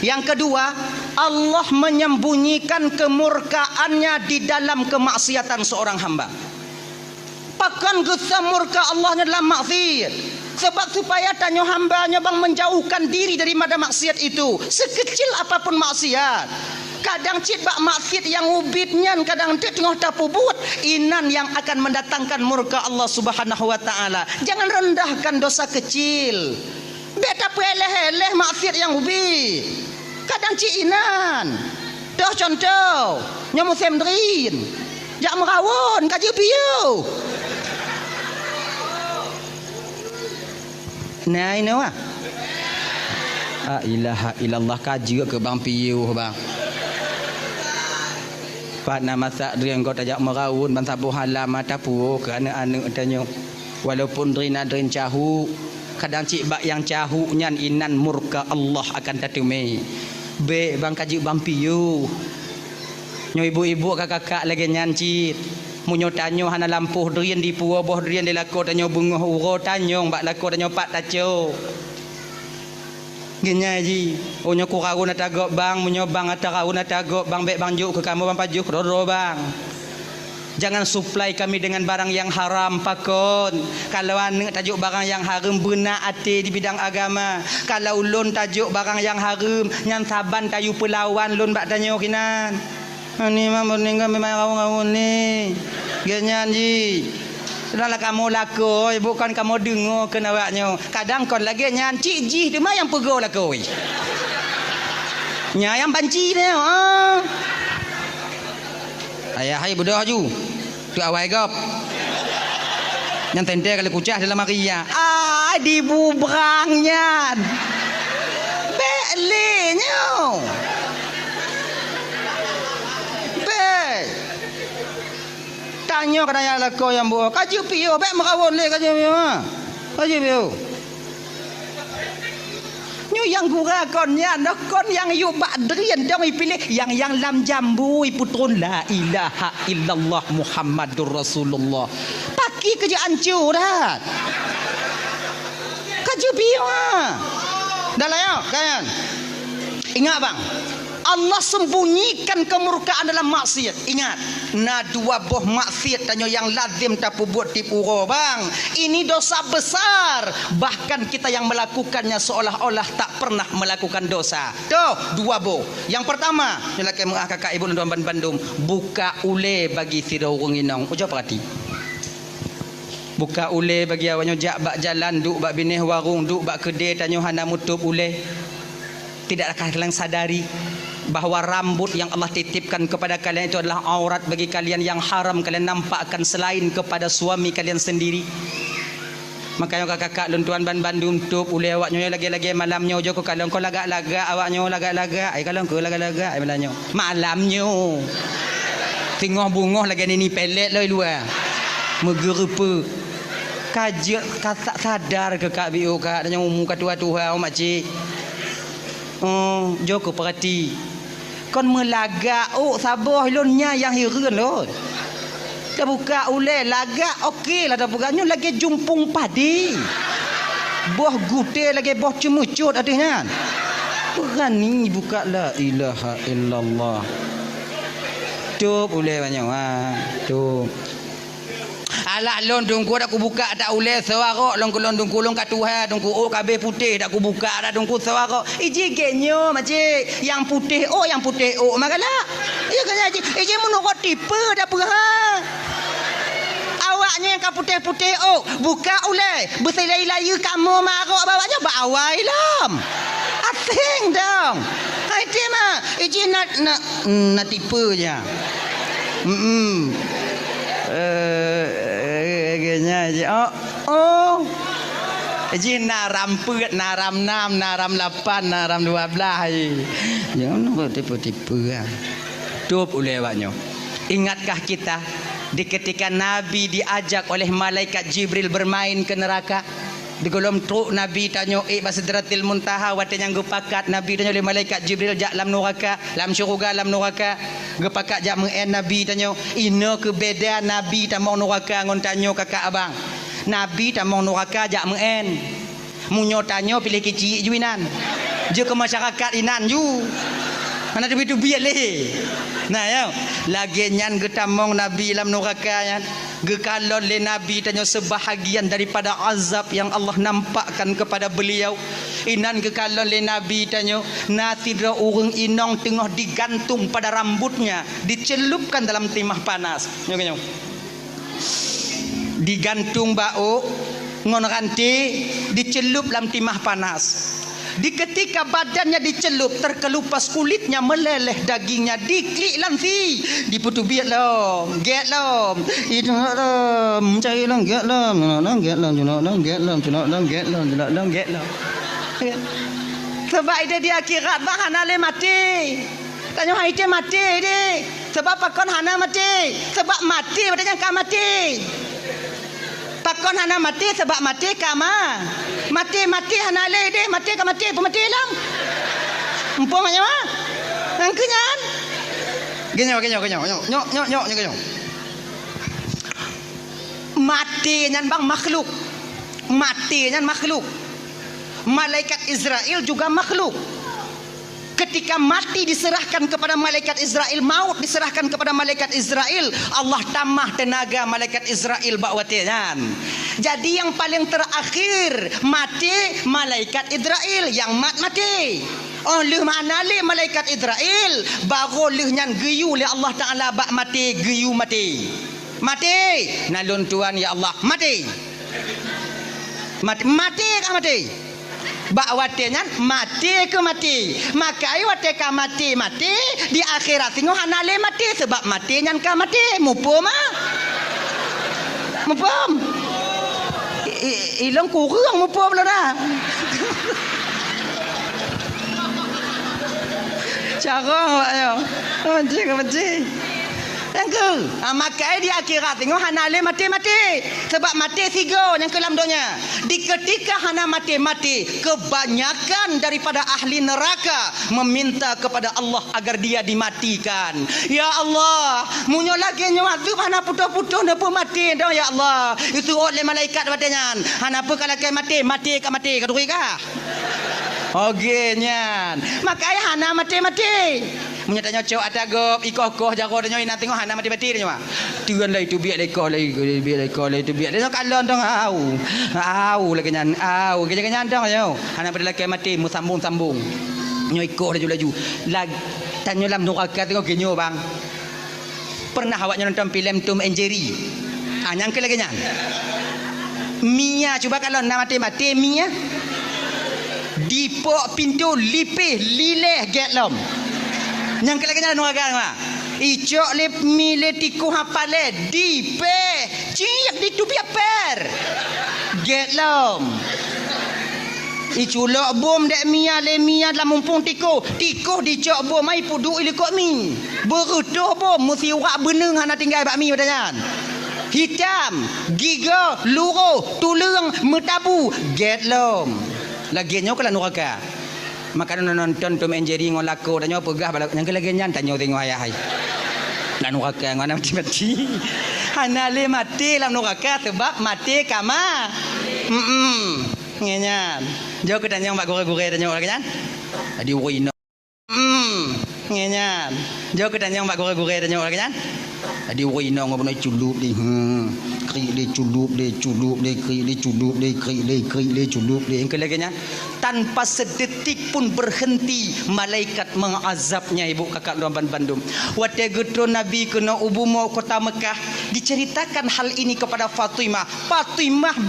Yang kedua, Allah menyembunyikan kemurkaannya di dalam kemaksiatan seorang hamba. Pakan gesam murka Allahnya dalam maksiat. Sebab supaya tanyo hambanya bang menjauhkan diri daripada maksiat itu. Sekecil apapun maksiat. Kadang cit bak maksiat yang ubitnya, kadang cit tengah tapubut. Inan yang akan mendatangkan murka Allah Subhanahu wa taala. Jangan rendahkan dosa kecil. Beta peleh-eleh maksiat yang ubit. Kadang cit inan. Dah contoh, nyamu semdrin. Jak merawon kaji piu. Nah ini wah. Ilaha illallah kaji ke bang piu bang. Pak nama sak drin kau tajak merawon ban sabu halam mata pu kerana anu tanya. Walaupun drin cahu, kadang cik bak yang cahu nyan inan murka Allah akan tatume. Be bang kaji bang piu. Nyo ibu-ibu kakak lagi nyancit. Munyo tanyo hana lampuh durian di puo boh durian di lako tanyo bungoh uro tanyo mbak lako tanyo pak taco. Genya ji. Onyo ku kau nak tagok bang, munyo bang atau kau nak tagok bang bek bang juk ke kamu bang pajuk roro bang. Jangan supply kami dengan barang yang haram pakon. Kalau anak tajuk barang yang haram benar hati di bidang agama. Kalau lon tajuk barang yang haram yang saban tayu pelawan lon bak tanya kinan. Ni mah meninggal memang ngawun ni. Ganyan ji. Sudahlah kamu laku, bukan kamu dengar ke nawaknya. Kadang kon lagi nyan cik ji dia mah yang pegau laku. Nya yang banci dia. Ayah hai budak ju. Tu awai gop. Yang tente kali kucah dalam Maria. Dibubrangnya. Belenya. Tanya kena yang lako yang buat. Kaji piyo, baik merawon le kaji piyo. Kaji piyo. Nyu yang gura konnya, nak kon yang yuk badrian dong pilih yang lam jambu putun la ilaha illallah Muhammadur Rasulullah. Paki kerja ancur dah. Kaji piyo. Dah lah ya, kan. Ingat bang. Allah sembunyikan kemurkaan dalam maksiat. Ingat, na dua boh maksiat tanya yang lazim tak buat tipu bang. Ini dosa besar. Bahkan kita yang melakukannya seolah-olah tak pernah melakukan dosa. Tuh, dua boh. Yang pertama, lelaki mengah kakak ibu dan tuan Bandung, buka ule bagi sira urang inong. Ujar perhati. Buka ule bagi awaknya jak bak jalan, duk bak bineh warung, duk bak kedai tanya hana mutup ule. Tidakkah kalian sadari bahawa rambut yang Allah titipkan kepada kalian itu adalah aurat bagi kalian yang haram kalian nampakkan selain kepada suami kalian sendiri. Makanya kakak luntuan Bandung tup ule awaknya lagi-lagi malamnya jo kalau kau lagak-lagak awaknya lagak-lagak ai kalau kau lagak-lagak ai malamnya tengah bungoh lagi ni pelet loi luar megerupa kaji kata sadar ke kak biu kak tanya muka tua-tua mak cik. Joko perhati. Kon melagak sabar lonnya yang hiran lon. Dah buka ule lagak okeylah dah bukanya lagi jumpung padi. Buah gute lagi buah cemucut adanya. Berani buka la ilaha illallah. Tup ule banyak tup. Alah lon dungku dak ku buka tak ule sewarok lon dungku lon kat Tuhan dungku kabeh putih dak ku buka dak dungku sewarok iji genyo macik yang putih magalah ya kan aji iji menurut tipe dak perah awaknya yang putih-putih buka ule berselai-lai kamu marok bawanya bawai lam asing dong itu mah iji nak tipenya Ji naram pet, naram 6, naram 8, naram 12. Jangan buat tipu-tipu ah. Tup oleh awaknya. Ingatkah kita di ketika Nabi diajak oleh malaikat Jibril bermain ke neraka? Di kolom truk Nabi tanya Sidratil Muntaha wate yang gepakat Nabi tanya oleh malaikat Jibril jak lam neraka, lam syurga lam neraka. Gepakat jak mengen Nabi tanya ina ke beda Nabi tamong neraka ngon tanya kakak abang. Nabi tamong neraka jak mengen. Munyo tanya pilih kecil juinan. Je ke masyarakat inan ju. Mana tu biar leh. Nah ya, lagi nyan getamong Nabi lam neraka yan. Gekalon le Nabi tanya sebahagian daripada azab yang Allah nampakkan kepada beliau. Inan gekalon le Nabi tanya natidra urang inong tengah digantung pada rambutnya, dicelupkan dalam timah panas. Nyok. Digantung bau ngon ranti dicelup dalam timah panas. Di ketika badannya dicelup terkelupas kulitnya meleleh dagingnya diklik lansi diputu biat lom get lom itu lom cai lom get lom get lom get lom get lom get lom sebab ide di akhirat bah hana le mati tanya hai dia mati dia sebab pakon hana mati sebab mati badannya ka mati pakon hana mati sebab mati kama mati hana le de mati ka mati pemati lang empong nya mah angkenyan genyo mati nyan bang makhluk malaikat Israel juga makhluk Ketika mati diserahkan kepada malaikat Israel, maut diserahkan kepada malaikat Israel, Allah tambah tenaga malaikat Israel bakwatian. Jadi yang paling terakhir mati malaikat Israel, yang mati. Oleh mana le malaikat Israel baru leh nyan geyu le Allah Taala bak mati, geyu mati. Mati. Nalun Tuhan ya Allah, mati. Mati ke mati? Bak watinya mati ke mati. Maka ai wate ka mati di akhirat tengok hanale mati sebab mati nyan ka mati. Mupum ah. Mupum. Ilang kurang mupum lah dah. Cara ayo. Mati. Tengok. Maka di akhirat tengok hanale mati. Sebab mati tiga yang kelam dunia. Di ketika hana mati, kebanyakan daripada ahli neraka meminta kepada Allah agar dia dimatikan. Ya Allah, munyo lagi nyuatu hana putus-putus napa mati dah ya Allah. Itu oleh malaikat batanya. Hana apa kalau kai mati kadui kah? Okey nyan. Maka hana mati. Munya tanya cok atagop ikoh jago tanya ina tengok hana mati dia mah. Tuan lah itu biar lekor lah itu biar. Dia kalon dong au lagi nyan au kenyan dong yo. Hana pada laki mati mu sambung. Nyo ikoh laju. Lag tanya lam neraka tengok genyo bang. Pernah awaknya nonton filem Tom and Jerry? Nyang ke lagi nyan. Mia cuba kalau nak mati Mia. Dipok pintu lipih lileh getlom. Yang kelakanya nuagan mah. Icok le mile tiku hapale dipe ciak di tubi per. Getlom. Iculok bom dek mia dalam mumpung tiko dicok bom mai pudu ilikok mi. Berutuh bom mesti urak beneng hana tinggal bak mi badangan. Hitam, giga, luruh, tulung, metabu, getlom. Laginya kalau neraka. Maka nonton Tom and Jerry ngolako tanya pegah balak yang kelagian tanya tengok ayah hai. Lah neraka ngana mati. Hana le mati lam neraka sebab mati kama. Ngenyan. Jauh ke tanya mbak gore-gore tanya lagi kan? Tadi uino. Ngenyan. Jauh ke tanya mbak gore-gore tanya lagi kan? Tadi uino ngobrol culup di. Kri culup yang kelaginya tanpa sedetik pun berhenti malaikat mengazabnya ibu kakak Ramban Bandung. Wate geto Nabi kena ubumo kota Mekah diceritakan hal ini kepada Fatimah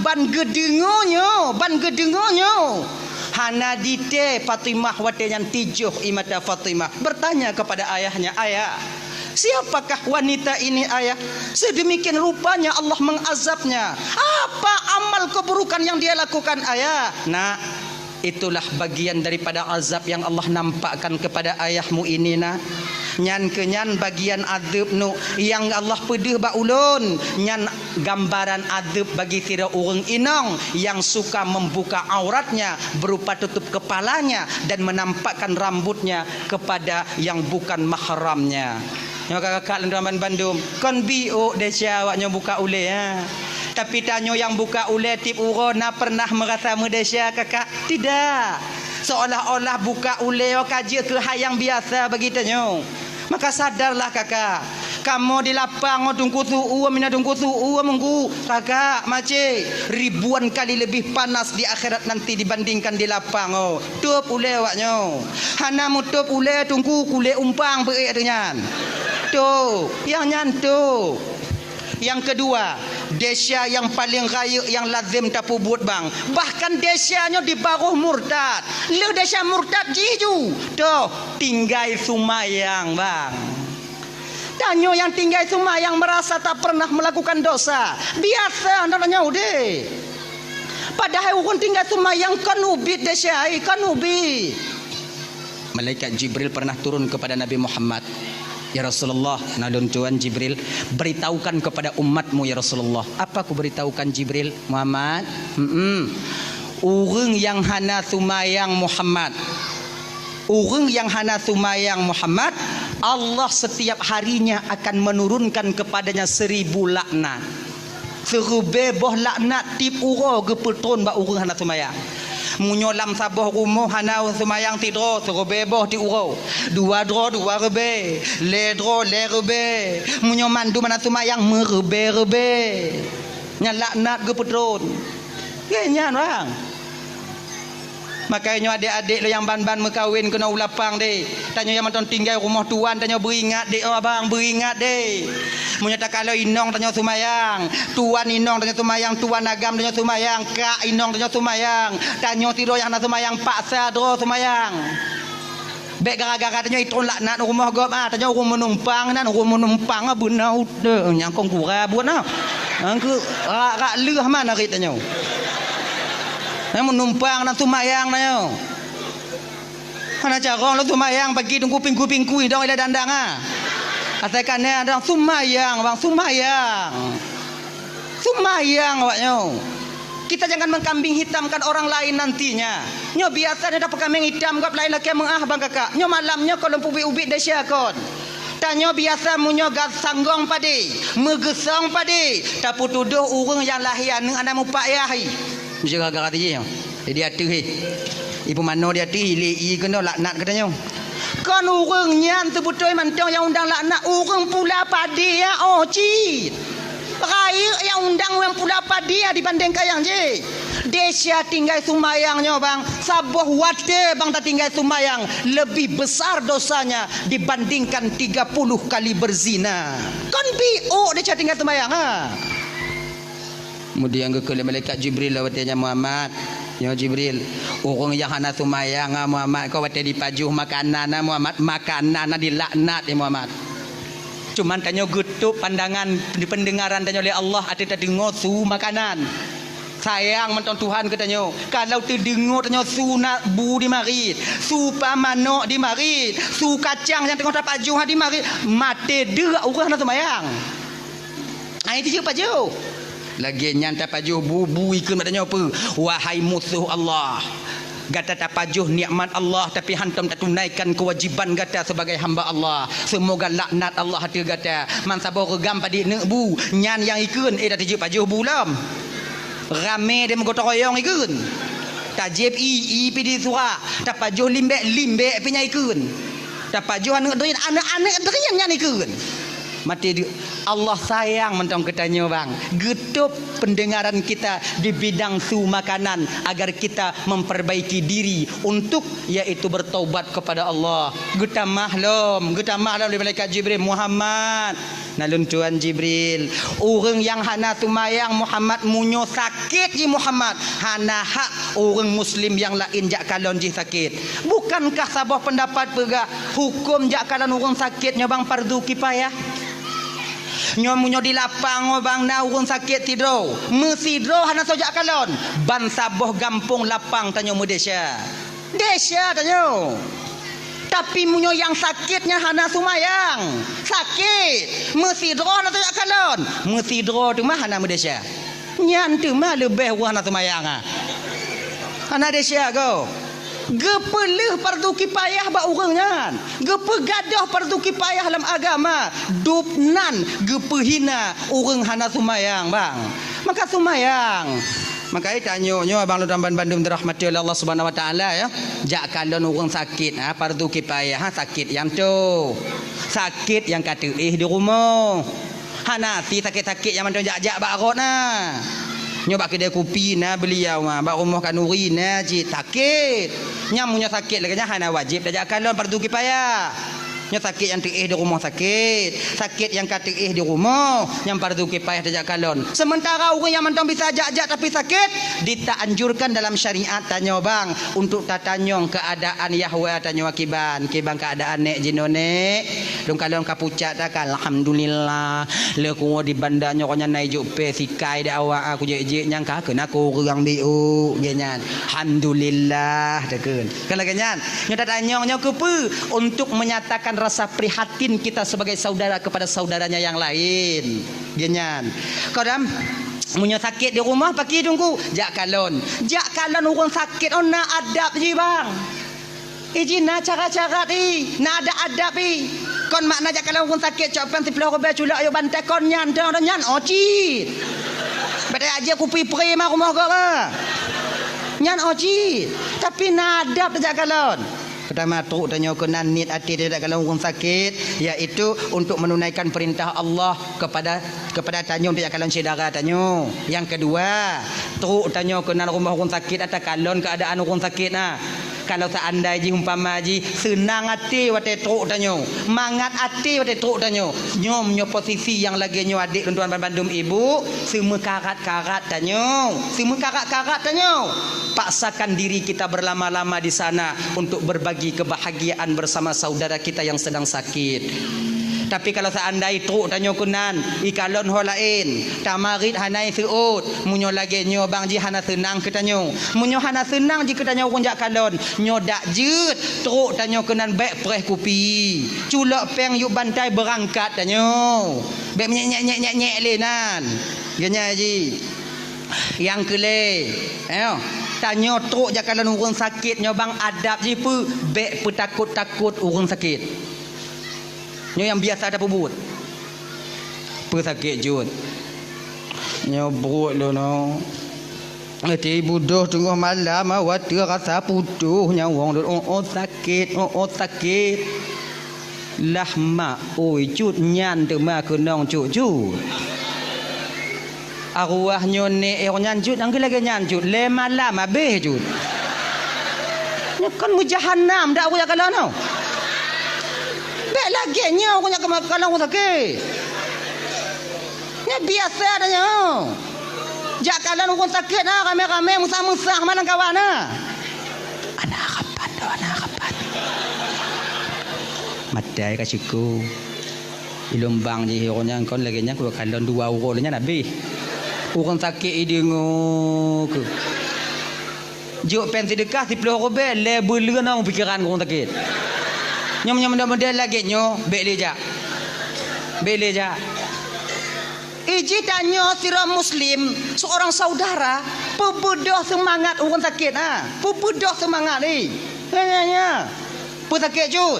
ban gedengonyo hana dite Fatimah wate yang tijuh imata Fatimah bertanya kepada ayahnya, ayah siapakah wanita ini ayah? Sedemikian rupanya Allah mengazabnya. Apa amal keburukan yang dia lakukan ayah? Nak, itulah bagian daripada azab yang Allah nampakkan kepada ayahmu ini nak. Nyan kenyan bagian azab nu yang Allah pedih ba ulun. Nyan gambaran azab bagi tira urang inong yang suka membuka auratnya berupa tutup kepalanya dan menampakkan rambutnya kepada yang bukan mahramnya. Yang kakak Ramban Bandung kon bio desya awaknya buka ule ya. Tapi tanyo yang buka ule tip urona pernah merasa mudesya kakak? Tidak. Seolah-olah buka ule kaji ke hayang biasa bagi tanyo. Maka sadarlah kakak. Kamu di lapang tungku tu mina tungku tu menggu kakak mace ribuan kali lebih panas di akhirat nanti dibandingkan di lapang tup ule awaknya. Hana mutup ule tungku kule umpang beik dengan. Tu yang nyantu. Yang kedua, desya yang paling raya yang lazim tapu buat bang. Bahkan desyanya di baruh murtad. Lu desya murtad jiju. Tu tinggal sumayang bang. Tanyo yang tinggal sumayang merasa tak pernah melakukan dosa. Biasa namanya udah. Padahal orang tinggal sumayang kanubit desya kanubi. Malaikat Jibril pernah turun kepada Nabi Muhammad. Ya Rasulullah, nalun Tuhan Jibril, beritahukan kepada umatmu ya Rasulullah. Apa aku beritahukan Jibril? Muhammad, orang yang hana sumayang Muhammad, orang yang hana sumayang Muhammad, Allah setiap harinya akan menurunkan kepadanya 1000 laknat. 1000 laknat tip uro gepetron ba orang hana sumayang. Munyo lam saboh rumah hanau semayang tidro suruh beboh ti urau. Dua rebe. Le rebe. Munyo mandu mana semayang merebe. Nya laknat ke petron. Genyan bang. Makanya adik-adik lo yang ban-ban berkahwin kena ulapang deh. Tanya yang mantan tinggal rumah tuan tanya beringat deh abang beringat deh. Menyata kalau inong tanya sumayang, tuan inong tanya sumayang, tuan agam tanya sumayang, kak inong tanya sumayang, tanya tiro yang nak sumayang paksa dro sumayang. Bek gara-gara tanya itu laknat rumah gop tanya rumah menumpang benau deh yang kong kura buat angku rak leh mana rit tanya. Menumpang dan sumayang na yo. Hana carong lo sumayang bagi tunggu pingku-pingku dong ila dandang Asalkan ada sumayang bang sumayang awak yo. Kita jangan mengkambing hitamkan orang lain nantinya. Nyo biasanya dapat kambing hitam gap lain laki mengah bang kakak. Nyo malamnya kalau ubi-ubi desya kon. Tanyo biasa munyo gas sanggong padi, megesong padi. Tapi tuduh urang yang lahian nang ana mupak yahi. Jaga gara dia. Dia tu ibu mano dia tu li kena laknat katanya. Kan urang nyan sebutoi mantong yang undang laknat urang pula padi ya ci. Rair yang undang yang pula padi ya dibanding kayang je. Desya tinggal sumayangnya bang, sabuh wate bang tak tinggal sumayang lebih besar dosanya dibandingkan 30 kali berzina. Kan bio desya tinggal sumayang Kemudian ke malaikat Jibril lawatnya Muhammad. Ya Jibril, orang yang hana sumayang Muhammad kau wate dipajuh makanan Muhammad, makanan dilaknat ya Muhammad. Cuman tanya getuk pandangan di pendengaran tanya oleh Allah ada tak dengar su makanan. Sayang menton Tuhan katanya. Kalau terdengar tanya su nak bu di marit, su pamanok di marit, su kacang yang tengah tapajuh di marit, mate derak orang nak sumayang. Itu je pajuh. Lagi nyanta pajuh bubu ikut katanya apa? Wahai musuh Allah, gata tak pajuh nikmat Allah tapi hantam tak tunaikan kewajiban gata sebagai hamba Allah. Semoga laknat Allah hati gata. Man sabar regam padi nek bu nyan yang ikun dah tiji pajuh bulam. Rame dia menggotong royong ikun. Tajib pidi surah. Tak pajuh limbek pinya ikun. Tak pajuh anak-anak derian nyan ikun. Mati Allah sayang mentong katanya bang. Getup pendengaran kita di bidang su makanan agar kita memperbaiki diri untuk yaitu bertaubat kepada Allah. Getamah lom di malaikat Jibril Muhammad. Nalun Tuan Jibril, orang yang hana tumayang Muhammad munyo sakit ji Muhammad. Hana hak orang muslim yang lain jak kalon ji sakit. Bukankah sabah pendapat pega hukum jak kalon orang sakitnya bang fardu kifayah? Nyomunyo di lapang bang na urun sakit tidro mesidro hana sojak kalon ban saboh gampung lapang tanyo Desya tanyo. Tapi munyo yang sakitnya hana sumayang sakit mesidro hana sojak kalon mesidro tu mah hana Desya nyan tu mah lebih hana sumayang hana Desya go. Gepelih fardu kifayah ba urangnya. Gepe gadah fardu kifayah dalam agama. Dupnan gepehina urang hana sumayang bang. Maka sumayang. Maka tanyo abang lu damban bandung dirahmati oleh Allah Subhanahu wa taala ya. Jak kalon urang sakit fardu kifayah sakit yang tu. Sakit yang kata di rumah. Hana ti sakit-sakit yang mantu jak barot Nyoba kedai kopi beliau bak rumah kanuri ji sakit. Nyamunya sakit lagi hana wajib dah kalon fardu kifayah. Nya sakit yang di rumah sakit yang kata di rumah yang fardu kifayah dah kalon. Sementara orang yang mentang bisa ajak tapi sakit ditaanjurkan dalam syariat tanya bang untuk tatanyong keadaan Yahwa tanya kiban keadaan nek jinone dong kalon kapucat kan alhamdulillah le ku di bandanya konya nai jupe sikai da awak aku je nyang ka kena ku rang diu genyan alhamdulillah dekeun kan laganyan nya tatanyong nya kepe untuk menyatakan rasa prihatin kita sebagai saudara kepada saudaranya yang lain genyan kodam munyo sakit di rumah pagi tunggu jak kalon orang sakit na adab je bang izin cara-cara na ada adab kon makna jak kalon orang sakit copan 10 rupiah culak ayo bantai kon nyan oci badai aja ku pi pre mah rumah kau Nyan oji. Tapi nadab tak kalon. Pertama tu tanya kena nit hati tidak kalau orang sakit, iaitu untuk menunaikan perintah Allah kepada tanya tidak kalau saudara tanya. Yang kedua, tu tanya kena rumah orang sakit atau kalon keadaan orang sakit nah. Kalau seandainya umpama ji senang hati wate truk tanyo, mangat hati wate truk tanyo, nyom nyo posisi yang lagi nyo adik tuan bandum ibu, semua karat-karat tanyo, semua karat-karat tanyo. Paksakan diri kita berlama-lama di sana untuk berbagi kebahagiaan bersama saudara kita yang sedang sakit. Tapi kalau seandainya truk tanyo kunan, ikalon ho lain, tamarit hanai seut, munyo lagi nyo bang ji hana senang ke tanyo. Munyo hana senang ji ke tanyo kunjak kalon, nyo dak jeut, truk tanyo kunan baik preh kupi. Culak peng yuk bantai berangkat tanyo. Baik nyek-nyek-nyek lenan. Genya ji. Yang kele, tanyo truk jakalan orang sakit nyo bang adab ji pu, baik petakut-takut orang sakit. Nyo yang biasa ada pebut. Pesakit jut. Nyo buruk lo no. Hati budoh tengah malam awak rasa putuh nyawang oh sakit, oh sakit. Lah mak oi jut nyan tu mak kenong jut. Arwah nyo ne nyan jut angge lagi nyan jut le malam habis jut. Nyo kan mujahannam dak aku ya kalau no. Bek lagi nyo aku nak kalau aku sakit. Ni biasa dah nyo. Jak kalau aku sakit nah rame-rame musah-musah mana kawan nah. Anak kapan. Matai kasiku. Ilombang je hero-nya kon lagi nya ku kalon 2 euro nya nabi. Orang sakit idengok. Juk pen sedekah 10 euro be lebel nang pikiran orang sakit. Nyom model lagi nyo beleja iji tanyo sira muslim seorang saudara pebudoh semangat orang sakit pebudoh semangat ni nya sakit jut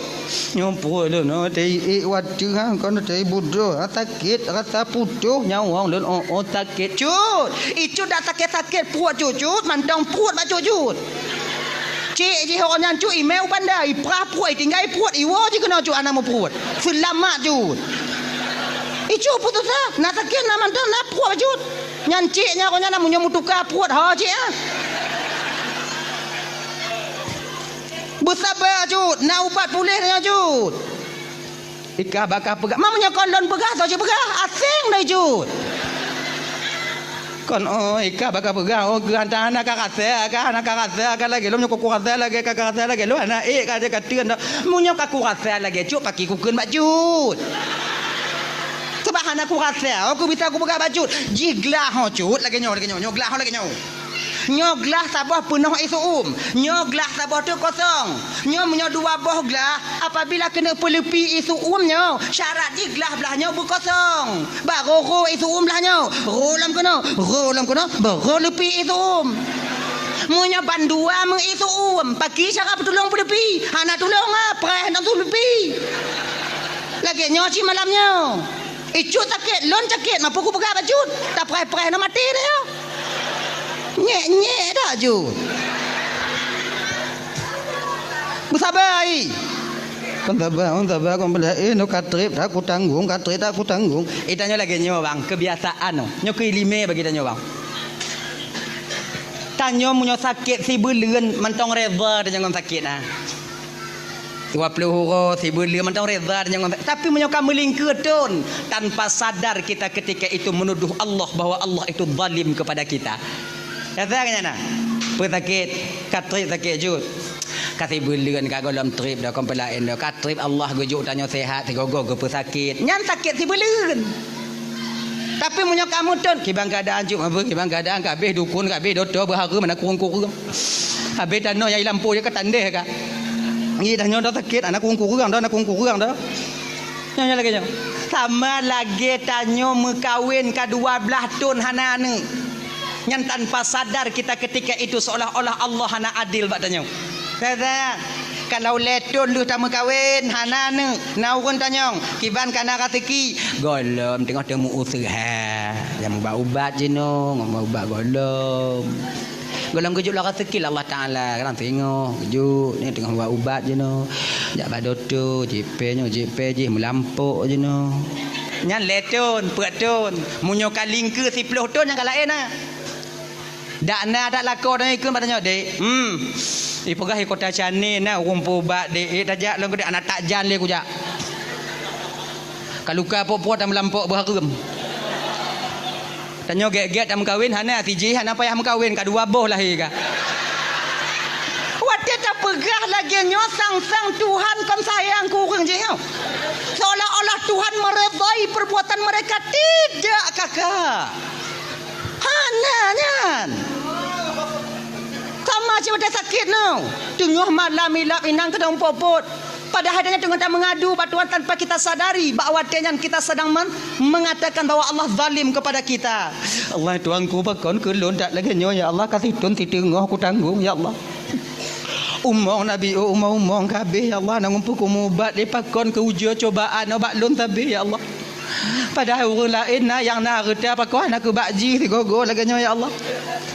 nyompo lo no tei wadu kon tei budoh sakit rasa putuh nyawang lon sakit jut itu dak sakit puat jut mantong puat ba jut cik je orang yang cu email pandai pra puai tinggal puat iwo je kena cu anak mau puat selamat jut icu putus lah nak sakit nak mantan nak puat jut nyan ciknya orang yang nak mutukar puat ha cik bersabar jut nak ubat pulih dia jut ikah bakal pegah mamanya kondon pegah saja pegah asing dah jut kon ikah bakal pegang hantar anak kakak kan lagi lo nyok kakak lagi kakak lagi lo anak ka dia katian munyo kakak lagi cuk paki kukeun bajut sebab anak aku bisa aku pegang bajut jiglah ho cut lagi nyo glah lagi nyo glah sabah penuh isu glah sabah tu kosong munyo 2 boh glah apabila kena pelepi isu nyo syarat di glah belahnya berkosong baru isu belahnya rolam kena baru lepi isu munyo bandua meng isu pagi syarat tolong pelepi hana tolong preh nak pelepi lagi nyo ci malamnya icu sakit lon sakit mampu ku pegang bajut tak preh nak mati dia nyek dah jut bersabar kon sabar kon belain no katrip aku tanggung itanya lagi nyo bang kebiasaan nyo kelime bagi tanyo bang tanyo munyo sakit si beleun mantong reza tanyo sakit 20 euro si beleun mantong reza tanyo tapi munyo kameling kedon tanpa sadar kita ketika itu menuduh Allah bahwa Allah itu zalim kepada kita. Katanya nak pesakit katrip sakit jut kasih beleun ka golom trip dah kompelain dah katrip Allah gujuk tanya sehat tigogo ke pesakit nyan sakit si beleun tapi munyo kamu ton kibang keadaan jut apa kibang keadaan kabeh dukun kabeh doktor berhara mana kurang habis tano yai lampu je ketandeh ka ni dah nyo dah sakit anak kurang dah nyo lagi nyo sama lagi tanyo mekawin ka 12 tahun hana ni yang tanpa sadar kita ketika itu seolah-olah Allah hana adil batanya. Kata kalau letun lu tak kawin hana ne naurun tanyong kiban kana ratiki golom tengok temu usaha yang ubat-ubat je no ngomong ubat golom Golong gejuk lah rezeki Allah Taala. Kadang tengok gejuk ni tengah buat ubat je no. Jak badoto, JP je melampuk je no. Nyan letun, peratun. Munyo kaling ke 10 ton yang kalain nah. Dak na dak lako dah ikut patanya dek. Ipegah kota Canin nah rumpu ubat dek tajak long anak tak jan le ku jak. Kalau luka apa-apa tak melampuk berharum. Tanya get-get tak mengkawin hana tiji hana payah mengkawin ka dua boh lahir ka. Wate tak pegah lagi nyo sang Tuhan kan sayang kurang je kau. Seolah-olah Tuhan meredai perbuatan mereka, tidak kakak. Hana nyan. Sama macam sakit no. Tengah malam ilap inang kedong popot. Padahal dengan tengah tak mengadu batuan tanpa kita sadari bahawa dengan kita sedang mengatakan bahawa Allah zalim kepada kita. Allah tuanku bakon kelon tak lagi nyo ya Allah kasih tun titengah aku tanggung ya Allah. Umong Nabi umong kabeh ya Allah nang ngumpul kumubat lepakon ke ujian cobaan obat lon tabe ya Allah. Padahal orang lain na yang nak reda pakon aku bakji gogo lagi nyo ya Allah.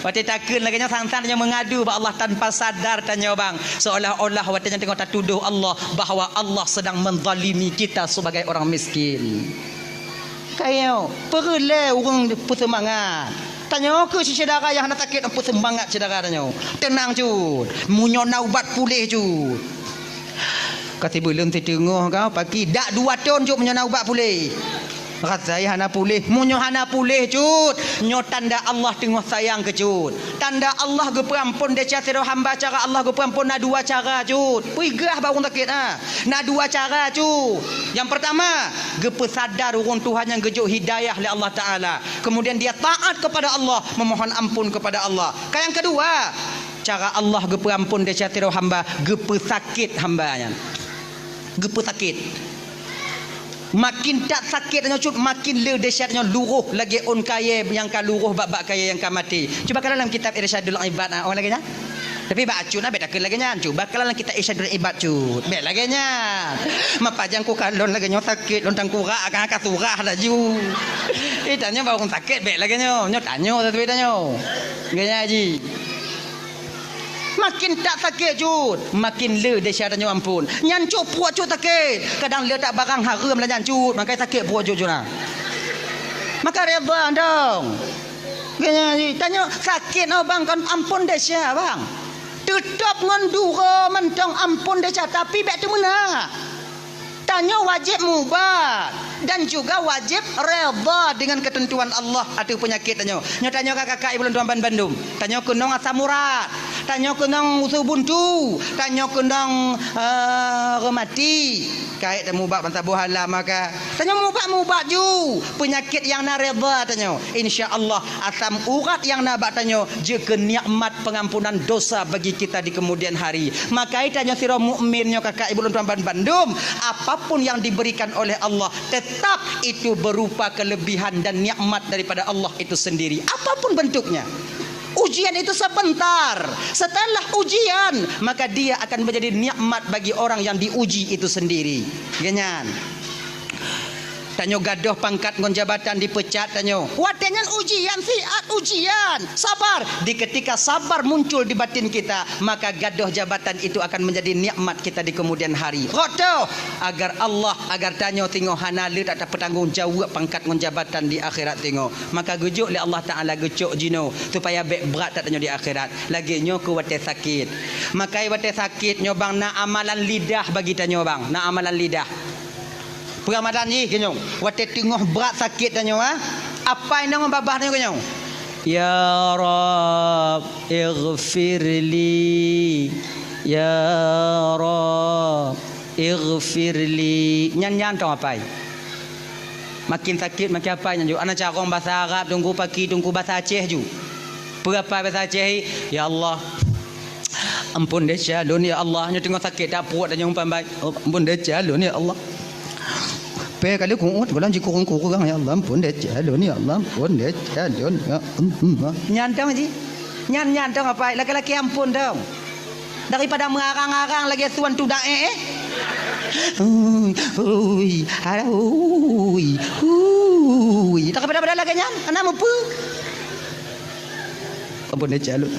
Wate takun lagi nyo sang-sang yang mengadu bahawa Allah tanpa sadar tanya bang seolah-olah wate yang tengok tak tuduh Allah bahawa Allah sedang menzalimi kita sebagai orang miskin. Kayo perle orang bersemangat. Tanya ke si saudara yang nak sakit apa semangat saudara tanya. Tenang cut. Munyo nak ubat pulih cut. Kata belum tertengah kau pagi dak 2 tahun cut munyo nak ubat pulih. Rasai hana pulih, munyo hana pulih cut. Nyo tanda Allah tengah sayang ke cut. Tanda Allah ge perampun dia cara hamba cara Allah ge perampun na 2 cara cut. Pigah baru sakit ah. Na 2 cara cut. Yang pertama, ge pesadar urang Tuhan yang gejuk hidayah oleh Allah Taala. Kemudian dia taat kepada Allah, memohon ampun kepada Allah. Yang kedua, cara Allah ge perampun dia cara hamba, ge pesakit hambanya. Ge pesakit. Makin tak sakit tanya cut makin le dahsyatnya luruh lagi on kaya yang ka luruh bab kaya yang ka mati. Cuba kalau dalam kitab Irsyadul Ibad orang lagi nya. Tapi bak cut nak bedak lagi nya. Cuba kalau dalam kitab Irsyadul Ibad cut. Bet lagi nya. Mapajang ku kalon lagi nya sakit lontang kurak akan surah dah ju. Tanya baru sakit bet lagi nya. Nyo tanya tapi tanya. Ganya haji. Makin tak sakit cut makin le dahsyatnya ampun. Nyan cut puak cut sakit. Kadang le tak barang haram lah nyan cut makai sakit puak cut nah. Maka reda dong. Tanya sakit no bang kan ampun dahsyat bang. Tetap ngandura mentang ampun dahsyat tapi bek tu mana? Tanya wajib mubat dan juga wajib reda dengan ketentuan Allah atau penyakit tanya. Tanya kakak ibu tuan Bandung. Tanya kunong asam urat. Tanya kunong usul buntu. Tanya kunong remati. Kait mubat bantah buhala maka. Tanya mubat ju. Penyakit yang na reda tanya. Insya-Allah asam urat yang na bak tanya jika nikmat pengampunan dosa bagi kita di kemudian hari. Maka tanya sira mukminnya kakak ibu tuan Bandung, apapun yang diberikan oleh Allah tetap itu berupa kelebihan dan nikmat daripada Allah itu sendiri apapun bentuknya. Ujian itu sebentar. Setelah ujian maka dia akan menjadi nikmat bagi orang yang diuji itu sendiri. Ganyan. Tanya gaduh pangkat ngon jabatan dipecat tanya. Watengan ujian siat ujian. Sabar. Di ketika sabar muncul di batin kita, maka gaduh jabatan itu akan menjadi nikmat kita di kemudian hari. Rodoh agar Allah agar tanya tengok hana le tak ada bertanggung jawab pangkat ngon jabatan di akhirat tengok. Maka gejuk le Allah Taala gejuk jino supaya bek berat tak tanya di akhirat. Lagi nyo ku wate sakit. Maka wate sakit nyo bang na amalan lidah bagi tanya bang. Na amalan lidah. Peramadan ni kenyong. Wate tengah berat sakit tanya ah. Apa yang babah tanya kenyong? Ya Rab ighfirli. Ya Rab ighfirli. Nyan-nyan tong apa? Makin sakit makin apa nyan ju. Ana carong bahasa Arab tunggu pagi tunggu bahasa Aceh ju. Berapa bahasa Aceh? Ya Allah ampun dia calon ya Allah. Nya tengah sakit tak puat tanya umpan baik. Ampun dia calon ya Allah. Pe kali kuut bulan jikurung ya Allah ampun dia calon ya Allah ampun dia calon ya nyantang ji nyantang apa laki-laki ampun dong daripada mengarang-arang lagi tuan tu dae tak pada lagi nyan anak mampu ampun dia calon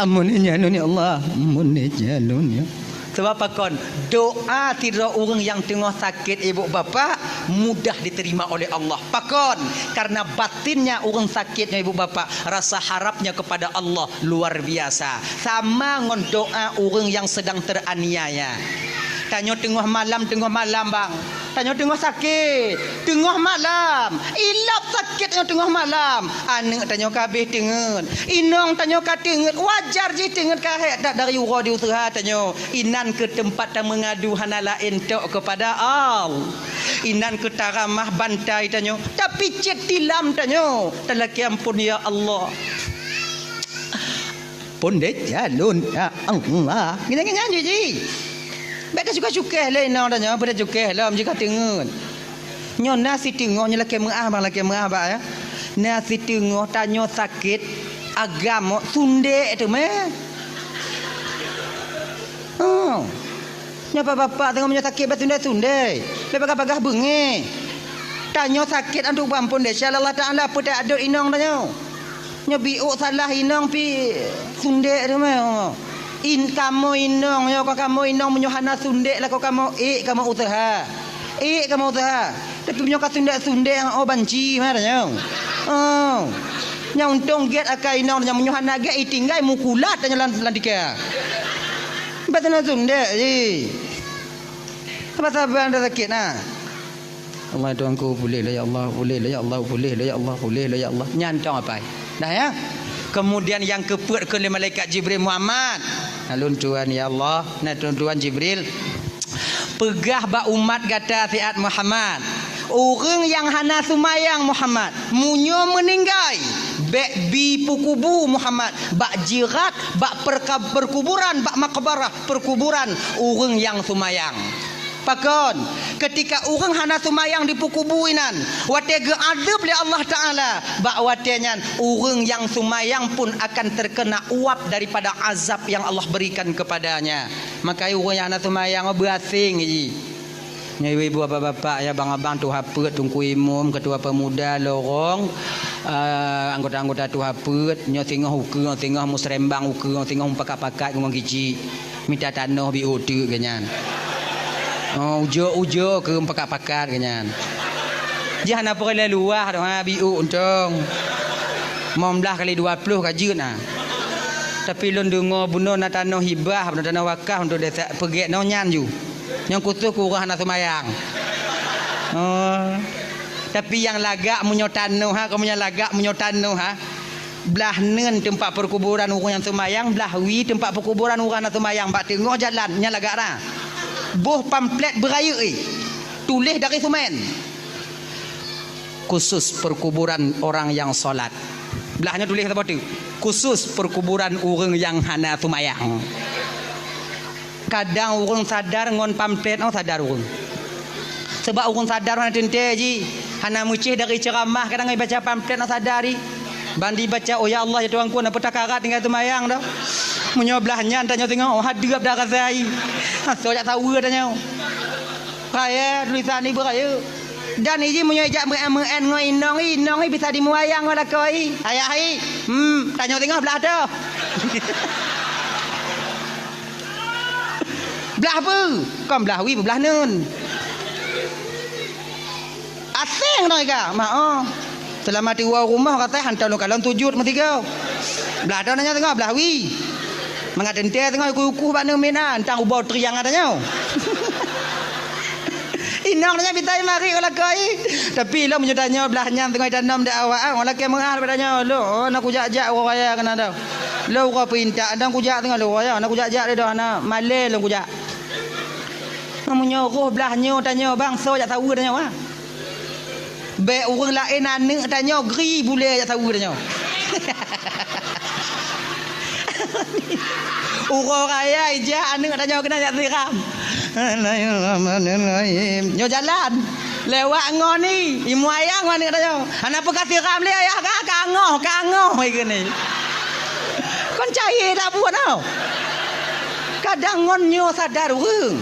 Amuninya nun ya Allah. Amuninya nun ya. Sebab apa kon? Doa tidak orang yang tengah sakit ibu bapa mudah diterima oleh Allah. Pakon karena batinnya orang sakitnya ibu bapa rasa harapnya kepada Allah luar biasa. Sama ngon doa orang yang sedang teraniaya. Tanya tengah malam bang. Tanya tengah sakit, tengah malam. Ilap sakitnya tengah malam. Anak tanya kabeh tengen. Inong tanya katengen. Wajar je tengen kahek tak dari ura di usaha tanya. Inan ke tempat yang mengadu hana lain tok kepada Allah. Inan ke taramah bantai tanya. Tapi cet tilam tanya. Telaki ampun ya Allah. Pondek jalun ya Allah. Gini-gini je. Mereka suka-suka lah inang tanya. Pada suka lah jika tengen. Nyo nasi tengok laki mengah bang laki mengah bang ya. Nasi tengok tanya sakit agama sunde tu meh. Oh. Nyapa bapak tengok punya sakit bat sunde. Lepas pagah bengi. Tanya sakit antuk bampun deh. Allah Taala pun tak ada inang tanya. Nya biuk salah inang pi sunde tu meh. In kamu inong yo kamu inong menyohana sundek lah kamu kamu usaha kamu usaha tapi punya sundek yang banci mana nyo yang untung get akai inong yang menyohana get tinggal mukulat tanya landika batana sundek ji apa sabar anda sakit nah Allah tuanku boleh lah ya Allah boleh lah ya Allah boleh lah ya Allah boleh lah ya Allah nyantong apa dah ya. Kemudian yang keput ke malaikat Jibril Muhammad. Alun tuan ya Allah, nah tuan Jibril. Pegah ba umat kata fiat Muhammad. Orang yang hana sumayang Muhammad, munyo meninggai. Bek bi pukubu Muhammad, bak jirat, bak perkuburan, bak makbarah perkuburan orang yang sumayang. Pakon ketika orang hana sumayang di pukubuinan wate ge adab li Allah Taala bak watenyan orang yang sumayang pun akan terkena uap daripada azab yang Allah berikan kepadanya. Maka orang yang hana sumayang berasing ji. Nyai ibu bapak ya bang abang tu hapet tungku imum ketua pemuda lorong anggota-anggota tu hapet nyo tengah uke tengah musrembang uke tengah pakat-pakat ngomong gici minta tanah bi odu kenyan. Oh ujo ke pakat-pakat kenyan. Jangan apa kali luar dah ha biu untung. 19 kali 20 kajut nah. Tapi lon dengar bunuh na tanah hibah, bunuh tanah wakaf untuk desa pergi nonyan ju. Yang kutuh kurang nak semayang. Oh. Tapi yang lagak munyo tanah ha, kamu yang lagak munyo tanah ha. Belah nen tempat perkuburan orang yang semayang, belah wi tempat perkuburan orang yang semayang, bak tengah jalan nya lagak dah. Boh pamflet beraya tulis dari semen khusus perkuburan orang yang solat belahnya tulis apa tu khusus perkuburan orang yang hana sumayang. Kadang orang sadar ngon pamflet sadar orang sebab orang sadar mana tente ji hana mucih dari ceramah kadang baca pamflet sadari bandi baca oh ya Allah ya Tuhanku nak petakarat tinggal sumayang dah menyobelahnya tanya tengok oh hadap dah kasai so jak tahu tanya kaya tulisan ni beraya dan ini punya ijak men ngoi bisa dimuayang wala koi ayah ai tanya tengok belah tu belah apa kau belah wi belah nun asing noi ka mak selama di rumah kata hantar lu kalon 7 3 belah tu nanya tengok belah wi mengaten teh tengok kuku bana menan tang ubau triang adanya inang nanya bitai mari kalau koi tapi lo menyedanya belahnya tengok tanam dak awak orang laki mengal padanya lo nak kujak-jak orang kaya kena dah lo kau pinta andang kujak tengok lo ya nak kujak-jak dia dah nak malai lo kujak menyuruh belahnya tanya bangsa jak tahu tanya wah be orang lain anak tanya gri boleh jak tahu tanya Urang raya ijah anak tanya kena jak siram. Nyo jalan lewat ngon ni imu ayang mana tanya. Anak apa kasih siram le ayah kangoh ikene. Kon cair tak buat tau. Kadang ngon nyo sadar urang.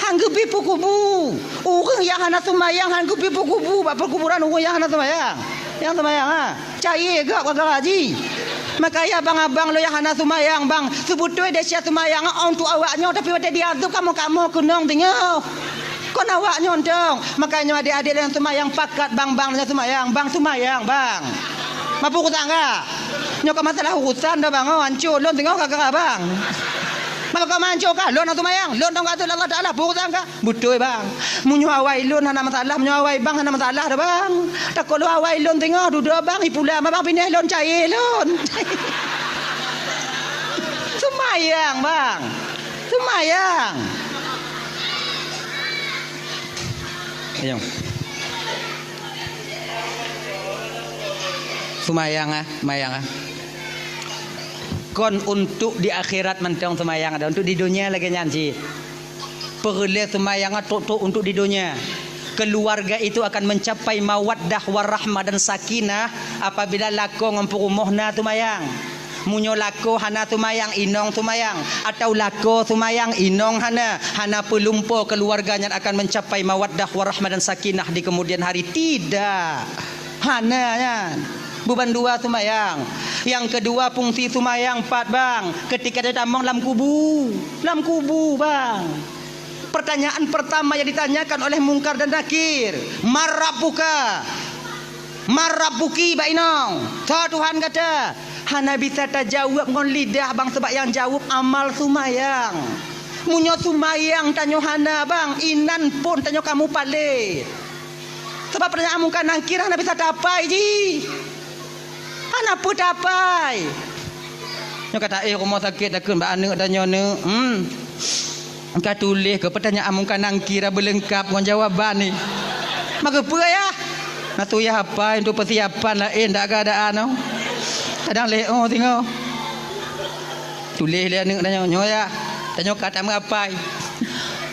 Hang gebi pukubu. Urang yang hana semayang hang gebi pukubu bab perkuburan urang yang hana semayang. Yang semayang ha. Cair gak kagak haji. Makanya bang abang lo yang hana sumayang bang. Sebutui dia sia sumayang untuk awaknya tapi wada dia tu kamu kunong tengok. Kon awaknya dong. Makanya adik-adik yang sumayang pakat bang sumayang bang. Mampu kutangga. Nyok masalah urusan dah bang. Hancur lon tengok kakak bang. Maka mancuk kah lon tu mayang lon dong kata Allah Taala bukan kah betul bang munyo awai lon hana masalah munyo awai bang hana masalah dah bang tak kalau awai lon tengok duduk bang ipula bang pindah lon cair lon semayang bang semayang ayo semayang kon untuk di akhirat mentang semayang ada untuk di dunia lagi nyanyi perlu semayang untuk di dunia keluarga itu akan mencapai mawaddah warahmah dan sakinah apabila lako ngampurumohna semayang munyo lako hana semayang inong semayang atau lako semayang inong hana pelumpo keluarganya akan mencapai mawaddah warahmah dan sakinah di kemudian hari tidak hana kan beban dua semayang. Yang kedua fungsi semayang 4 bang. Ketika dia damang dalam kubu bang. Pertanyaan pertama yang ditanyakan oleh mungkar dan nakir. Marabuki bainong. Tuhan kata, hana bisa terjawab ngon lidah bang sebab yang jawab amal semayang. Munyo semayang tanyo hana bang, inan pun tanyo kamu palit. Sebab pertanyaan mungkar nakir hana bisa tapai ji. Ana pun tapai. Nyo kata rumah sakit dah kun ba ane dah nyo ne. Engkau tulis ke pertanyaan mungkin nangkira berlengkap dengan jawaban ni. Maka apa ya? Nak tu ya apa untuk persiapan lain tak keadaan no. Kadang leo tengok. Tulis dia ane dah nyo ya. Tanya kata apa?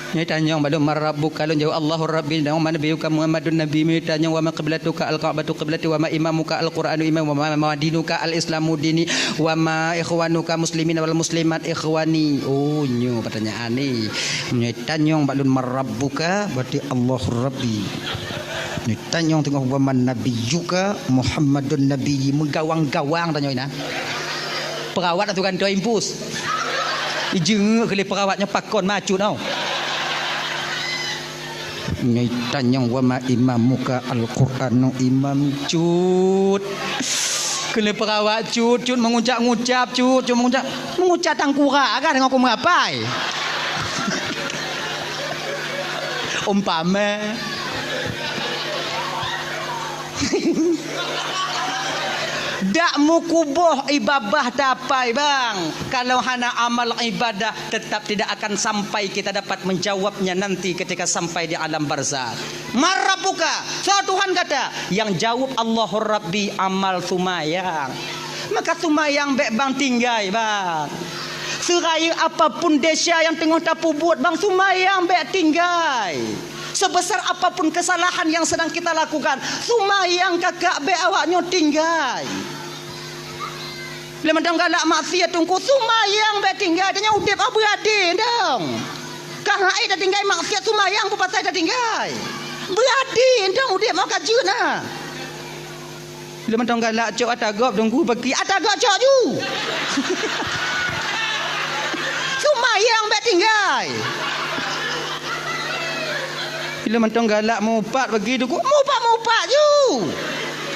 Ni tanya balum marabbuka lun jawab Allahu rabbi dan wa nabiyuka Muhammadun nabi mi tanya wa ma qiblatuka al-ka'batu qiblati wa ma imamuka al-qur'anu imam wa ma dinuka al-islamu dini wa ma ikhwanuka muslimin wal muslimat ikhwani. Oh nyo pertanyaan ni. Ni tanya balun marabbuka berarti Allahu rabbi. Ni tanya tengok wa ma nabiyuka Muhammadun nabi menggawang-gawang tanya ina. Perawat atau kan tu impus. Ijeng kali perawatnya pakon maju tau. Ni tanya wa ma imamuka al-Qur'anu imam cut. Kena perawat cut mengucap-ngucap cut mengucap tangkura kan dengan aku mengapai. Umpama dak mukubuh ibadah tapai bang. Kalau hana amal ibadah tetap tidak akan sampai kita dapat menjawabnya nanti ketika sampai di alam barzakh. Marabuka, so Tuhan kata, yang jawab Allahur Rabbi amal sumayang. Maka sumayang bek bang tinggai bang. Seraya apapun desa yang tengah tapu buat bang sumayang bek tinggai. Sebesar apapun kesalahan yang sedang kita lakukan, sumayang kakak be awaknya tinggal. Bila mandang galak maksiat tungku sumayang be tinggal dia udip apa ade ndang. Kang ai dah tinggal maksiat sumayang pun pasal dah tinggal. Berade ndang udip mak kajuna. Bila mandang galak cok atagop tunggu bagi atagop cok ju. Sumayang be tinggal. Bila mentong galak mupat bagi tu mupat ju.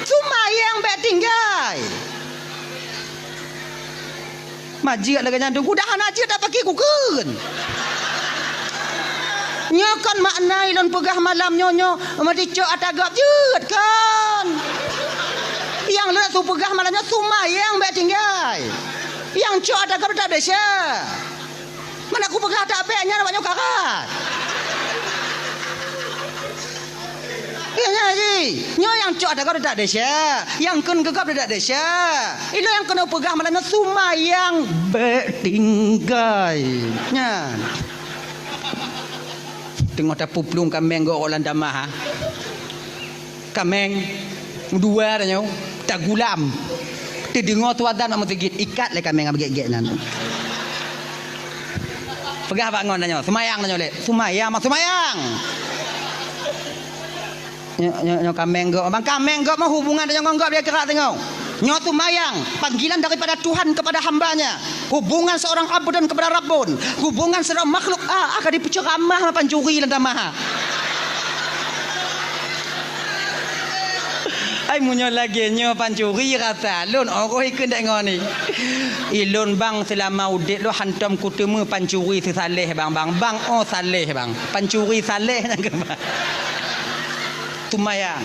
Sumayang be tinggal. Majik lagi nyandung kudahan aja dah pakai kukun. Nyokan maknai dan pegah malam nyonyo mati cok atagap jut kan. Yang lu tu pegah malamnya sumayang be tinggal. Yang cok atagap tak desa. Mana aku pegah tak beknya nak nyokarat. Ya ji, nyo yang cok ada kau tak desa, yang kun gegap tak desa. Ilo yang kena pegah malamnya sumayang betinggai. Nya. Tengok tak puplung kameng go orang damah. Kameng dua dah nyo, tak gulam. Ti dengar tuadan nak megit ikat le kameng begit-git nan. Pegah pak ngon nyo, sumayang nyo le. Sumayang mak sumayang. Nyo kameng go bang kameng go mah hubungan dengan ngonggop dia kerak tengok Nyo tumayang, panggilan daripada Tuhan kepada hambanya. Hubungan seorang abdan kepada Rabbun. Hubungan seorang makhluk akan dipenceramah pancuri dan damah. Ai munyo lagi nyo pancuri kata lun orang ikut dak ngoni. Ilun bang selama udik lo hantam kutemu pancuri si saleh bang oh saleh bang. Pancuri saleh nang kemah. Tumayang.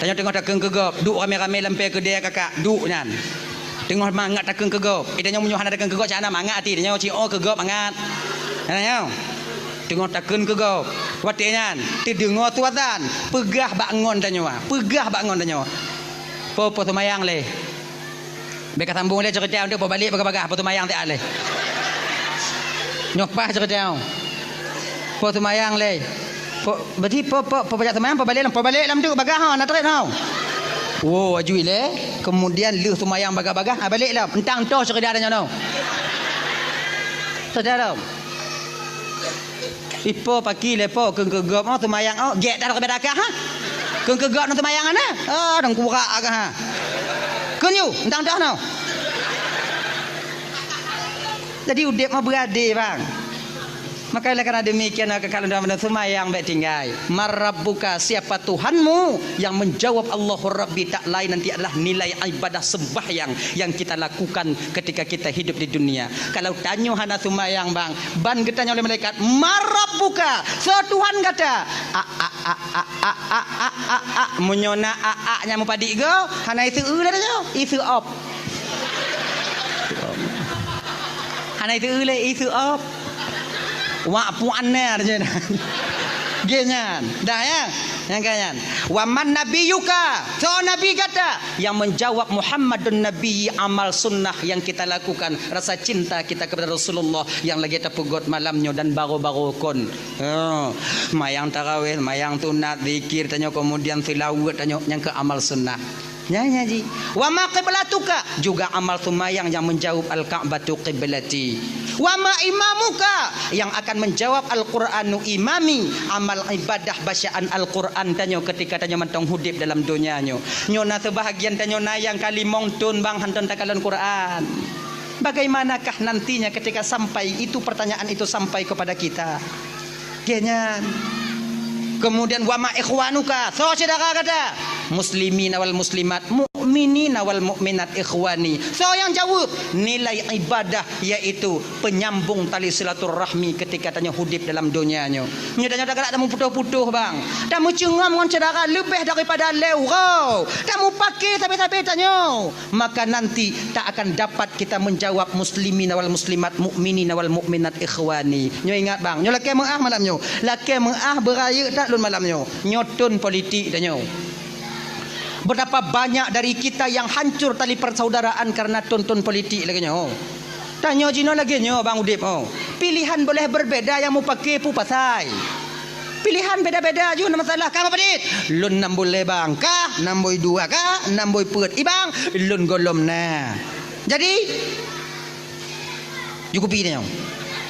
Tengok takeng kegop, duk rame-rame lempe kedai kakak, duk nyan. Tengok mangat takeng kegop. Idanya munyo hana takeng kegop cana mangat ati danya cio kegop mangat. Nanya. Tengok takun ke kau watinyan ti dengar tuatan pegah bangun danyo pegah bangun danyo po tumayang le beka sambung le cerita untuk balik bagah-bagah po tumayang ti ale nyok pah cerita po tumayang le po berarti po pajak tumayang po balik lam tu bagah na tret hau oh ajui le kemudian leuh tumayang bagah-bagah balik lam entang to cerita danyo no saudara Ipo pagi lepo keng kegop oh tumayang oh get dah ke bedakah ha keng kegop nang tumayang ana dang kurak ah ha keng yu entang dah no jadi udip mah berade bang maka oleh karena demikian kalau dalam tumayang baik tinggal marabbuka siapa Tuhanmu yang menjawab Allahur Rabbi tak lain nanti adalah nilai ibadah sembahyang yang kita lakukan ketika kita hidup di dunia. Kalau tanya hana tumayang bang ban ditanya oleh malaikat marabbuka so Tuhan kata munyona nya mu padi go hana itu dah itu op hana itu itu op wa puannya aja genyan dah ya yang kanyan wa man nabiyuka so nabi kata yang menjawab Muhammadun nabi amal sunnah yang kita lakukan rasa cinta kita kepada Rasulullah yang lagi terpegot malamnya dan baru-baru kon mayang tarawih mayang tunat zikir tanya kemudian tilawat tanya yang ke amal sunnah nyanyi wa ma qiblatuka juga amal tumayang yang menjawab al-ka'batu qiblati wa ma imamuka yang akan menjawab al-Qur'anu imami amal ibadah bacaan al-Qur'an tanyo ketika tanyo mentong hudip dalam dunianyo nyona sebahagian tanyo yang kali mongtun bang hanton takalan Qur'an bagaimanakah nantinya ketika sampai itu pertanyaan itu sampai kepada kita genyan kemudian wa ma ikhwanuka so saudara kata muslimin wal muslimat mukminin wal mukminat ikhwani so yang jawab nilai ibadah yaitu penyambung tali silaturahmi ketika tanya hudip dalam dunianya nya tanya dak tamu putuh-putuh bang tamu cengam ngon saudara lebih daripada leurau tamu pakai tapi tanya maka nanti tak akan dapat kita menjawab muslimin wal muslimat mukminin wal mukminat ikhwani nyo ingat bang nyo laki mengah malam nyo laki mengah beraya tak lun malam nyo nyotun politik tanya betapa banyak dari kita yang hancur tali persaudaraan karena tonton politik lagi nyo. Tanya jino lagi nyo bang Udip pilihan boleh berbeza yang mau pakai pu pasai. Pilihan beda-beda juga masalah kamu pedit. Lun 6 boleh bang kah 6 boy 2 kah 6 boy put ibang lun golom na. Jadi cukup ini nyo.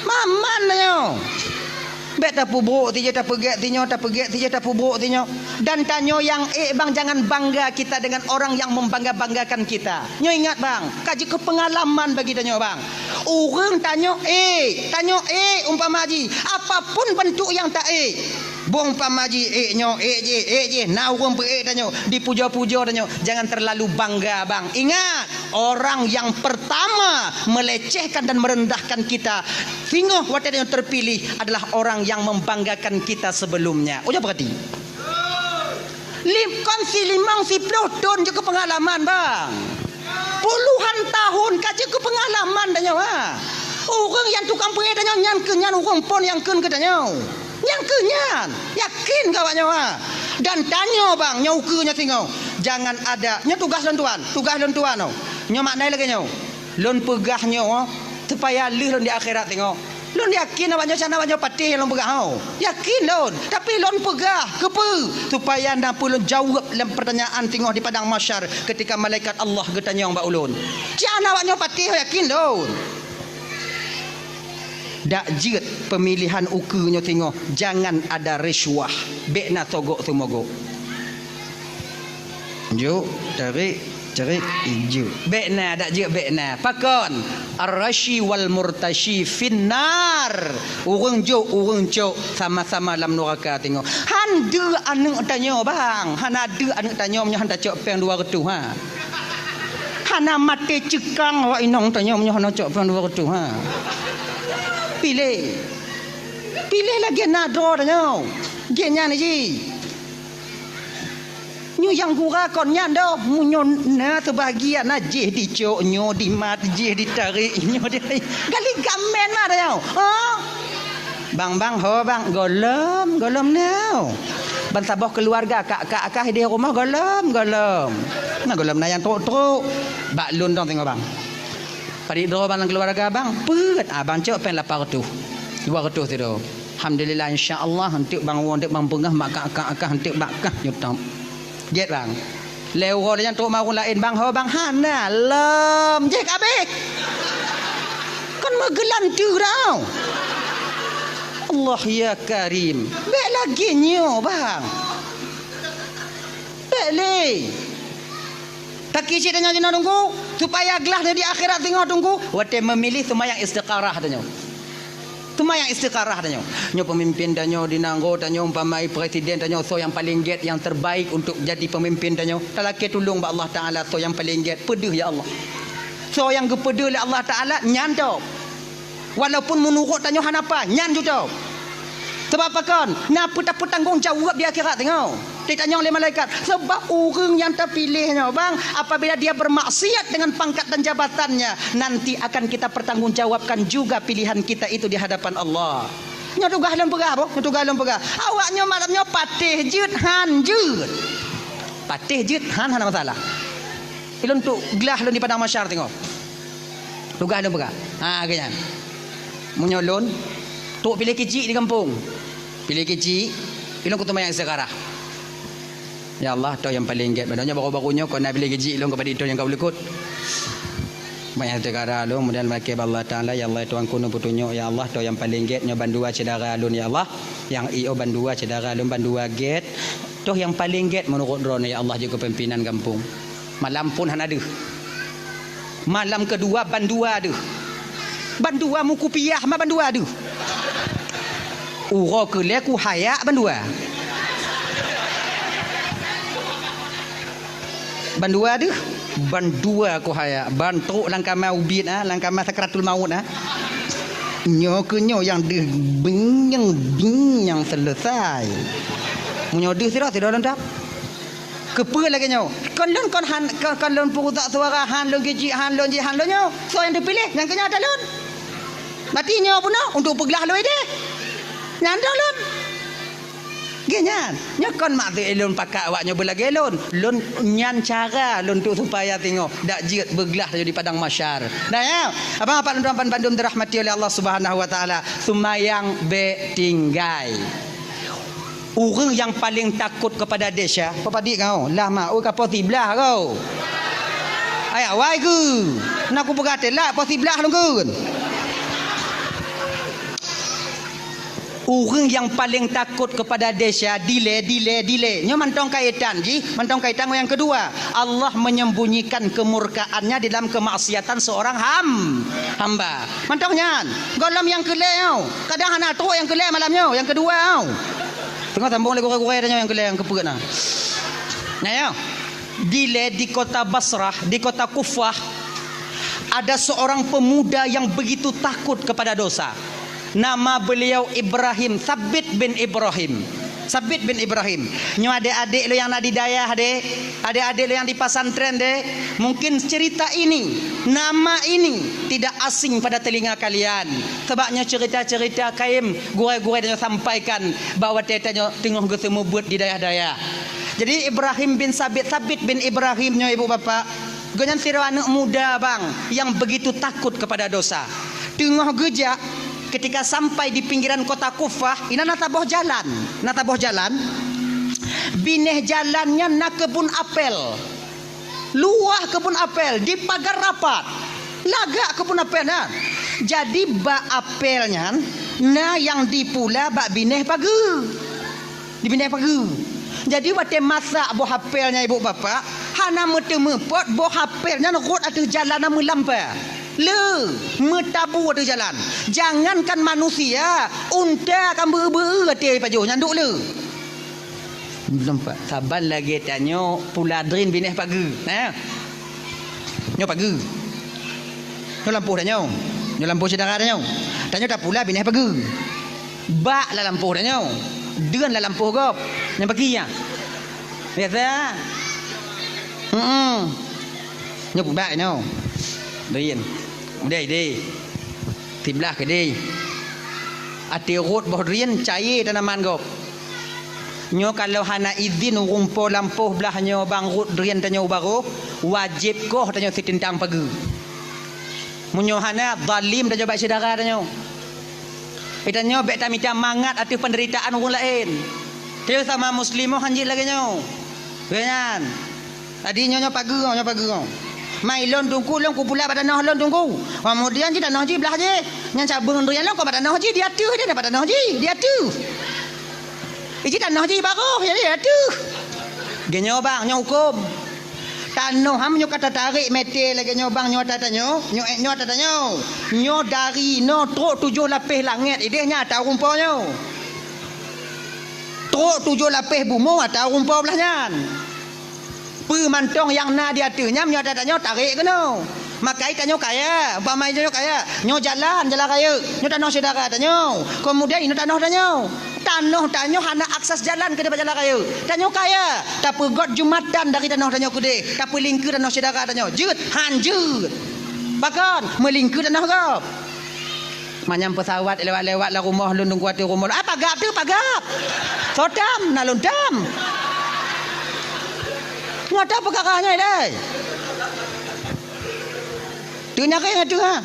Maman nyo. Bet tak pubruk tija tak pegek tinyo tak pegek tija tak pubruk tinyo dan tanyo yang bang jangan bangga kita dengan orang yang membangga-banggakan kita. Nyo ingat bang, kaji ke pengalaman bagi tanyo bang. Orang tanyo umpama haji apapun bentuk yang tak bong pamaji nyo je na urang pe tanyo dipuja-puja tanyo jangan terlalu bangga bang. Ingat orang yang pertama melecehkan dan merendahkan kita sehingga waktu yang terpilih adalah orang yang membanggakan kita sebelumnya. Udah berarti kongsi 50 tahun juga pengalaman bang puluhan tahun kaji ke pengalaman tanyo orang yang tukang pengen tanyo nyan kenyan orang pon yang ken ke tanyo yang kenyan yakin kawannya dan tanyo bang nyaukunya tinggal jangan ada nya tugas lentuan nyo maknai lagi nyo lon pegah nyo supaya lih lon di akhirat tengok lon yakin awaknya sana awaknya patih lon pegah yakin lon tapi lon pegah kepe supaya napa lon jawab dalam pertanyaan tengok di padang mahsyar ketika malaikat Allah getanya mbak ulun jana awaknya patih yakin lon dak jit pemilihan ukunya tengok jangan ada riswah bekna togok tumogo Juk, cerik hijau. Bekna dak je bekna. Pakon ar-rashi wal murtashi finnar. Urang juk sama-sama dalam neraka tengok. Han de anu tanya bang. Han ada anu tanya nya han tak cok peng 200 ha. Hana mati cekang wa inong tanya nya han cok peng 200 ha. Pilih lagi nado tanya. Genya ni ji. Nyu yang gura kon nyan do munyo na sebahagian na je dicok nyo di mat je ditarik nyo di gali gamen ma da yo bang ho bang golom now ban sabah keluarga kak di rumah golom nah golom na yang truk bak lun dong tengok bang padi do bang keluarga bang pet abang cok pen 800 200 tu do alhamdulillah insyaallah hentik bang won hentik bang pengah mak kak hentik bakah nyutap Jet bang. Lewat yang tu mau lain bang ho bang hana lem jek abik. Kan megelan tu tau. Allah ya Karim. Bek lagi nyo bang. Bek le. Tak kisi tanya jina tunggu supaya gelah di akhirat tengok tunggu. Wate memilih semua yang istiqarah tanya. Cuma yang istiqarah tanya. Nyo pemimpin tanya dinanggo tanya umpamai presiden tanya so yang paling get yang terbaik untuk jadi pemimpin tanya. Talake tolong ba Allah Taala so yang paling get pedih ya Allah. So yang gepedih oleh Allah Taala nyan tau. Walaupun menurut tanya hanapa nyan juga. Sebab apa kan? Napa tak bertanggung jawab di akhirat tengok. Ditanya oleh malaikat. Sebab orang yang terpilihnya bang, apabila dia bermaksiat dengan pangkat dan jabatannya, nanti akan kita pertanggungjawabkan juga pilihan kita itu di hadapan Allah. Nya tugah lem pegah boh, tugah lem pegah. Awaknya malamnya patih jut han jut. Patih jut han ada masalah. Ilun tu gelah lun di padang masyar tengok. Tugah lem pegah. Ha ganyan. Menyolon tok pilih kecil di kampung. Pilih kecil, ilung kutuma yang sekarang. Ya Allah, tu yang paling get. Badanya baru-barunya kau nak pilih kecil ilung kepada itu yang kau boleh ikut. Banyak sekarang lu, kemudian makai Allah Taala, ya Allah Tuhan kuno putunyo, ya Allah tu yang paling get nya bandua cedara alun ya Allah. Yang io bandua cedara alun bandua get. Tu yang paling get menurut drone ya Allah juga pimpinan kampung. Malam pun han ada. Malam kedua bandua ada. Bandua muku piah ma bandua ada. Uro ke leku hayak bandua. Bandua ada. Bandua ku hayak. Bantuk langkama ubit langkama sakratul maut Nyo ke nyo yang deh binyang selesai. Munyo deh tidak lentap. Kepa lagi nyo. Kon lon purutak suara han lon geji han lon nyo. So yang dipilih yang kenya ada lon. Mati nyo pun untuk peglah lo ide. Nyandang lon. Genyan. Nyakon mak tu elon pakak awaknya berlagi elon. Lon nyan cara lon tu supaya tengok dak jiat bergelah di padang masyar. Nah ya. Abang apa tuan Bandung dirahmati oleh Allah Subhanahu wa taala. Sumayang be tinggai. Orang yang paling takut kepada desa, apa dik kau? Lah mak oi kapo tiblah kau. Ai awai ke? Nak ku berkata lah apa tiblah lu kun. Orang yang paling takut kepada desa delay. Nyo mantong kaitan ji, mantong kaitan yang kedua. Allah menyembunyikan kemurkaannya di dalam kemaksiatan seorang hamba. Mantong nyan. Golom yang keleo. Kadang anak tu yang keleo malamnya, yang kedua. Tengok sambung lagi kurang-kurang tanya yang keleo yang keput nah. Nah ya. Delay di kota Basrah, di kota Kufah ada seorang pemuda yang begitu takut kepada dosa. Nama beliau Ibrahim, Sabit bin Ibrahim. Nyo adik-adik lo yang nak didayah dek, adik-adik lo yang di pesantren dek, mungkin cerita ini, nama ini tidak asing pada telinga kalian. Sebabnya cerita-cerita kaim gurai-gurai dia sampaikan bahawa tetanya tengah ketemu buat di dayah-dayah. Jadi Ibrahim bin Sabit bin Ibrahim nyo ibu bapa, ganyan sira anak muda bang yang begitu takut kepada dosa. Tengah gejak ketika sampai di pinggiran kota Kufah, ini nataboh jalan. Bineh jalannya nak kebun apel. Luah kebun apel di pagar rapat. Lagak kebun apel nah. Jadi bak apelnya nah yang dipula bak bineh pagi. Di bineh pagi. Jadi waktu masak boh hapelnya ibu bapa, hana metemu pot boh hapelnya nurut atas jalan nama lampa. Metabu atas jalan. Jangankan manusia, unta kan ber-ber atas pajuh nyanduk le. Nampak saban lagi tanya puladrin bineh pagi. Nyo pagi. Nyo lampuh dah nyo. Nyo lampuh saudara dah nyo. Tanya tak pula bineh pagi. Bak la lampuh dah nyo. Deun la lampuh gop. Yang pagi ya. Biasa. Nyo bak nyo. Rien. Dei. Tiblah ke dei. Ati rot boh rien cair tanaman gop. Nyo kalau hana izin rumpo lampuh belah nyo bang rut drian tanyo baru wajib koh tanyo sitintang pagi. Munyo hana zalim tanyo baik saudara tanyo. Tanyo baik tamita mangat ati penderitaan orang lain. Tanyo sama muslimo hanjit lagi nyo. Kan? Tadi nyo pagi. Mai lon tungku lon ku pula badan lon tungku. Kemudian ji tanah ji belah je. Nyan cabung drian lon ko badan ji dia tu dia badan ji dia tu. Iji tanah ji baru jadi tu. Genyo bang nyo hukum. Tanah ham nyo kata tarik meter lagi nyo bang nyo tata nyo tata nyo. Nyo dari no truk 7 lapis langit ideh nya tahu rumpa nyo. Truk 7 lapis bumo tahu rumpa belah nyan. Pemantong yang na dia tu nyam nyo tata nyo tarik ke no. Makai tanyo kaya, umpama nyo kaya, nyo jalan kaya, nyo tanah saudara tanyo. Kemudian ino tanah tanyo. Tanyo hana akses jalan ke depan jalan kaya. Tanyo kaya, tapi got jumatan dari tanah tanyo kude, tapi lingku tanah saudara tanyo. Jut, hanjut. Bahkan melingku tanah gap. Manyam pesawat lewat-lewat lah rumah lundung kuati rumah. Apa gap tu pagap. Sotam nalundam. Ngata perkaranya dai. Tu nyakai ngatu ha.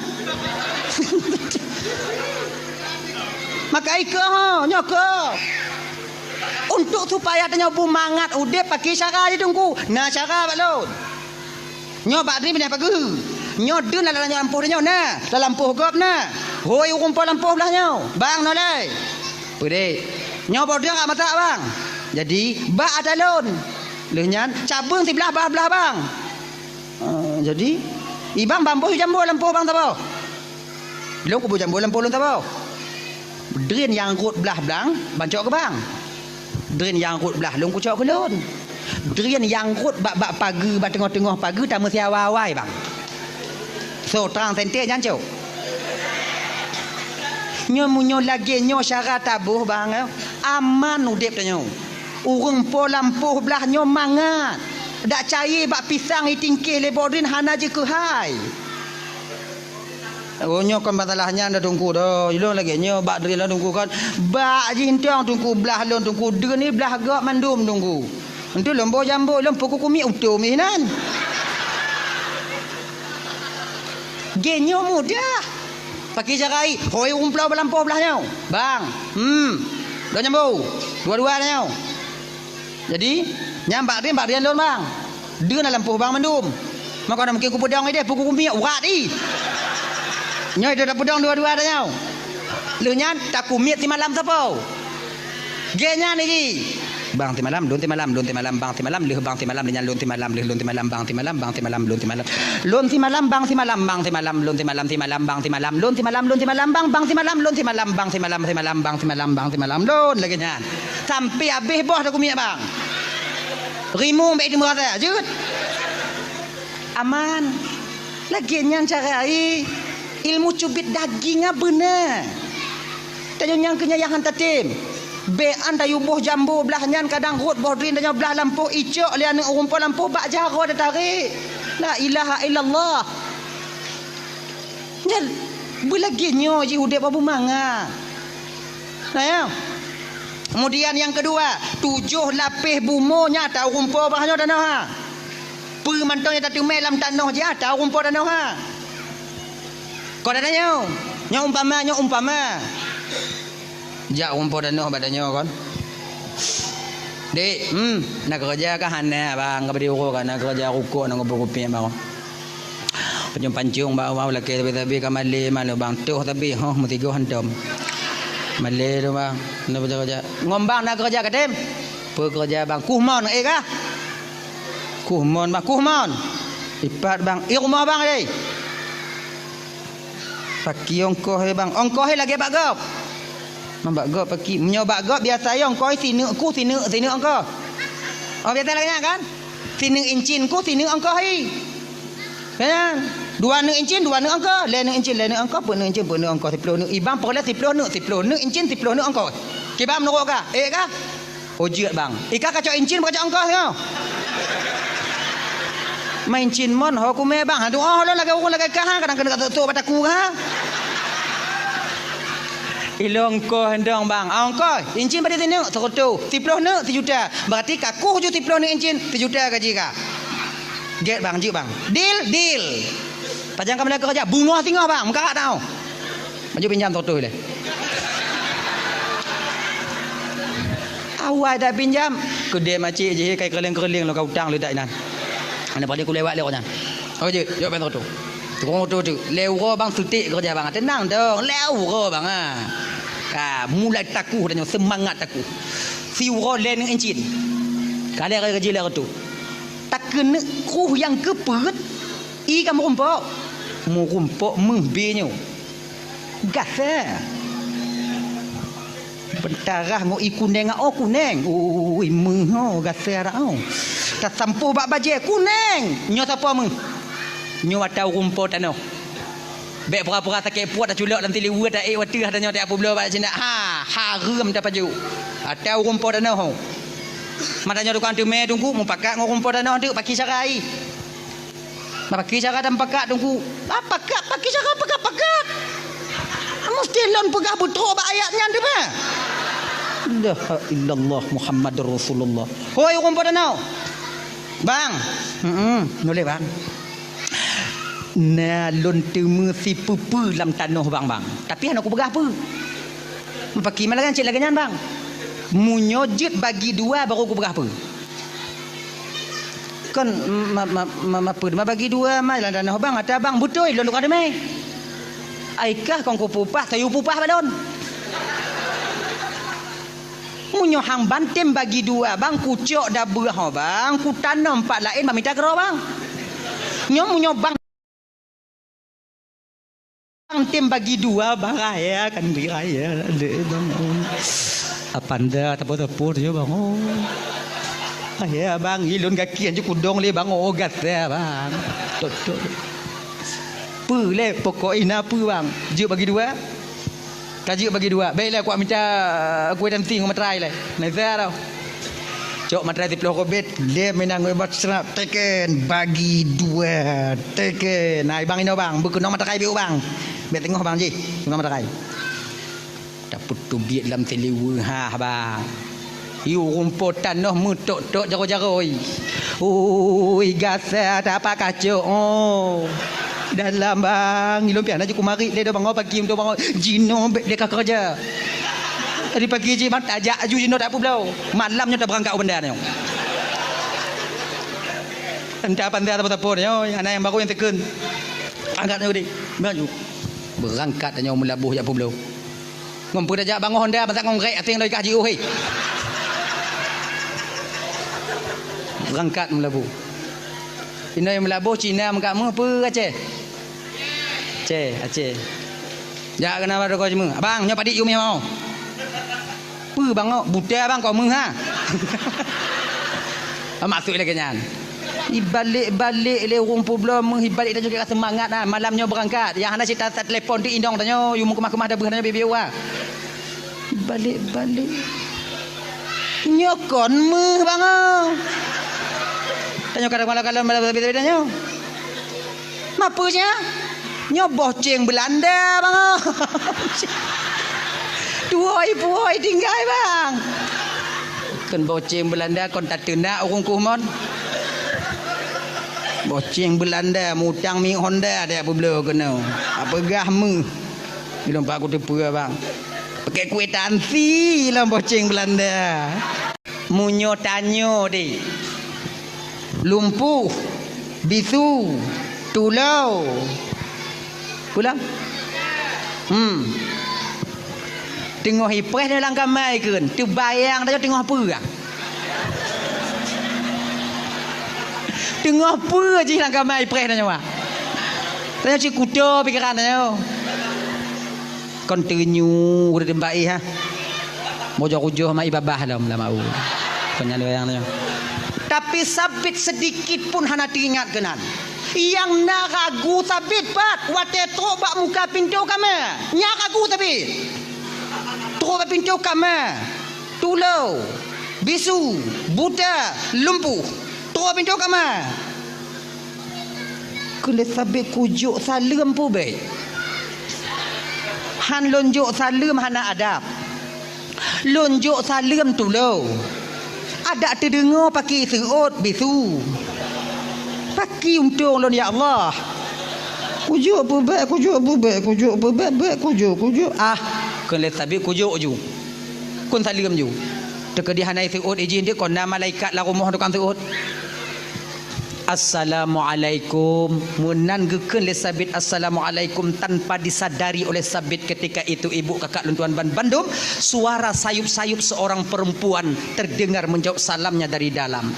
Maka ika ha, nyaka. Untuk supaya tanyo bumangat udep pakai cara dia tunggu. Nah cara bak lon. Nyo bak ni pindah pagi. Nyo dun la lampuh nyo nah. La lampuh gop nah. Hoi rumpah lampuh belah nyo. Bang no lai. Pede. Nyo bodoh enggak masak bang. Jadi bak ada lon. Lehnyan cabung sebelah belah bang. Jadi ibang bambu jambu lampuh bang tahu. Lo ku jambu lampuh lon tahu. Drin yang rut belah belang bancok ke bang. Drin yang rut belah long ku cok ke lon. Drin yang rut bak pagi bak tengah-tengah pagi tak mesti awal-awal bang. So terang sente nyan cok. Nyo munyo lagi nyo syarat tabuh bang. Aman udep tanyo. Urung po lampuh belah nyo mangat. Dak cair bak pisang itingkih lebodrin hana je ke hai. Oh nyo kan masalahnya dah tunggu dah. Ilong lagi nyo bak dari lah tunggu kan. Bak je hintang tunggu belah lon tunggu. De ni belah gak mandum tunggu. Entu lombo jambu lom pokok kumi utuh minan. Genyo mudah. Pakai jarai. Hoi umplau belampuh belah nyo. Bang. Dua jambu. Dua-dua nyo. Jadi nyambak dia lon bang. Dia nak lampuh bang mandum. Maka nak mungkin ku pedang dia pukul kumpi urat di. Nyoi dah pedang dua-dua dah nyau. Lu nyan tak kumit ti malam sapo. Genya ni. Bang ti malam, lon ti malam, bang ti malam, leh bang ti malam nyan lon ti malam, leh lon ti malam, bang ti malam, lon ti malam. Lon ti malam, bang ti malam, bang ti malam, lon ti malam, bang ti malam, lon ti malam, bang ti malam, lon ti malam, bang ti malam, bang ti malam, lon lagi nyan. Sampai habis boh dah kumit bang. Rimu baik di murah jut. Aman. Lagi nyan carai. Ilmu cubit daging benar. Tanya yang kenyayangan tatim. Bean dayu boh jambu belah nyan kadang rut boh drin tanya belah lampu icok lian rumpah lampu bak jaro dah tarik. La ilaha illallah. Nyal belagi nyo ji udep abu manga. Nah, kemudian yang kedua, 7 lapis bumonya tahu rumpah bahnya tanah ha. Pemantangnya tak tumai dalam tanah je tahu rumpah tanah ha. Kau dah tanya, nyo umpama. Jak rumpah tanah badannya kan. Dek, nak kerja ke hana bang, ke urut kan nak kerja rukuk nak ngobrol-ngobrol bang. Pancung bawa laki tapi kamali malu bang tuh tapi mesti go hantam. Malay tu bang, nak kerja. Ngombang nak kerja katem. Pekerja bang kuhmon kah? Kuhmon bang kuhmon. Ipat bang rumah bang ni. Paki ongkoh bang. Ongkoh lagi bak gop. Mambak gop paki. Menyobak gop biasa yo ongkoh sini ongkoh. Oh biasa lagi kan? Sini incin ku sini ongkoh hi. Kan? 2 incin 2 ongkoh. Lain incin ongkoh, pun incin pun ongkoh 10 ibang pokoknya 10 incin 10 ongkoh. Kibam nurut kah? Kah? Ojek bang. Ika kacau incin kacau ongkoh tengok. Main cin mon ho ku me bang. Aduh oh lo lagi aku lagi kah kadang kena tu bataku kah. Ilong ko hendong bang. Ongkoh incin pada sini sekoto 10 juta. Berarti kaku je 10 incin 1 juta gaji kah. Get bang, jik bang. Deal. Pajang kamu kerja bunga tinggal bang. Muka tahu. Maju pinjam toto le. Awak dah pinjam. Kedai macik je kai kerling-kerling lo kau utang le tak nan. Ana pada aku lewat le kau nan. Oh je, jok bang toto. Tukang toto tu. Lewo bang sutik kerja bang. Tenang dong. Lewo bang mulai taku dan semangat taku. Siuro len encin. Kali kerja le tu. Tak kena kuh yang kepet. I kamu rumpok. Mu rumpok membinyo. Gasa. Bentarah ngo i kuneng kuneng. Ui mengho gasa rao. Tak sampu bak baje kuneng. Nyo siapa meng? Nyo atau rumpok tanah. Bek pura-pura sakit puat dah culak dalam tiliwa dah watah dah nyo tak apa belah bak sini. Haram dah paju. Atau rumpok tanah ho. Matanya tukang tu me tunggu mu pakat ngorumpor danau tu paki sarai. Paki cara dan pakat tunggu. Pakat paki cara pakat. Mesti lon pegah betul ba ayatnya tu mah. La illallah Muhammadur Rasulullah. Hoi rumpor danau. Bang. Boleh bang. Nah lon temu si pupu dalam tanah bang. Tapi aku pegah apa? Paki malah kan cik laganyan bang. Munyojit bagi 2 baru aku berapa? Kan apa bagi 2 mai lah danah bang ada bang betul lon ada mai. Aikah kau pupah sayu pupah balon. Munyo hang bantem bagi 2 bang kucok dah berah bang ku tanam 4 lain bang minta kero bang. Munyo bang bantem bagi 2 bang raya kan raya ada bang. Apanda tapo-tapo je bang. Ya bang ilun kaki anju kudong le bang ogat ya bang. Tok. Pu le pokok ina pu bang. Je bagi 2. Kaji bagi 2. Baiklah aku minta kuih dan ting matrai le. Nazar tau. Cok matrai 10 kobet dia menang buat serap teken bagi 2 teken. Nah bang ino bang berkenong matrai biu bang. Bet tengok bang ji. Tengok matrai. Dapat tu biat dalam telewa bang. Yu rumput tanah mutok-tok jaro-jaro. Oi gasa tak apa kacau. Dalam bang ilom pian aja kumari le bang pagi untuk bang jino dia kerja. Tadi pagi je bang tajak aju jino tak apa belau. Malamnya dah berangkat benda ni. Entah pandai apa-apa ni. Anak yang baru yang tekan. Angkat ni baju. Berangkat tanya melabuh jak apa belau. Ngompo dah bang Honda masak ngongkrek ating dari kaji oi. Berangkat melabu. Ina yang melabu Cina makamu apa Aceh? Aceh. Jak kenapa kau cuma? Abang nyo padik you mau. Apa bang buta bang kau meng ha. Masuk lagi nyan. Ibalik le rumpu belum hibalik dah juga semangat ah malamnya berangkat yang ana cerita telefon di indong tanya you mau kemah dah berhanya bibiu ah balik nyokon meh bang tanya kadang-kadang beda-beda nyo mapanya nyoboh ceng Belanda bang duoi tinggal bang kan boceng Belanda kon tak tena urung kuhmon boceng Belanda mutang mi Honda dia apa bela kena apa gahmu belum pak aku tipu bang pakai kwitansi lah boceng Belanda munyo tanyo di lumpuh bisu tulau pulang tengok hipres dalam kamai kan tu bayang dah tengok apa dengar apa je nak gamai preh tanya wah. Tanya cik kuda pikiran tanya. Continue udah dembai ha. Mojo-mojo sama ibabah dalam mau. Penyalo yang tanya. Tapi sabit sedikit pun hana teringat kenan. Yang nak ragu sabit pat wate bak muka pintu kami. Nya ragu sabit. Bak pintu kami. Tulau, bisu, buta, lumpuh. Pintu kami. Kulit sabit kujuk salam pu be. Han lonjuk salam hana adab. Lonjuk salam tulau. Ada terdengar pakai seut bisu. Pakai untung lon ya Allah. Kujuk bubek, kujuk bubek, kujuk bubek, kujuk. Ah, kulit sabit kujuk ju. Kun salam ju. Teka di hanai seut izin dia kon nama malaikat la rumah tukang seut. Assalamualaikum. Munan gekeun le sabit assalamualaikum tanpa disadari oleh sabit ketika itu ibu kakak luntuan ban Bandung, suara sayup-sayup seorang perempuan terdengar menjawab salamnya dari dalam.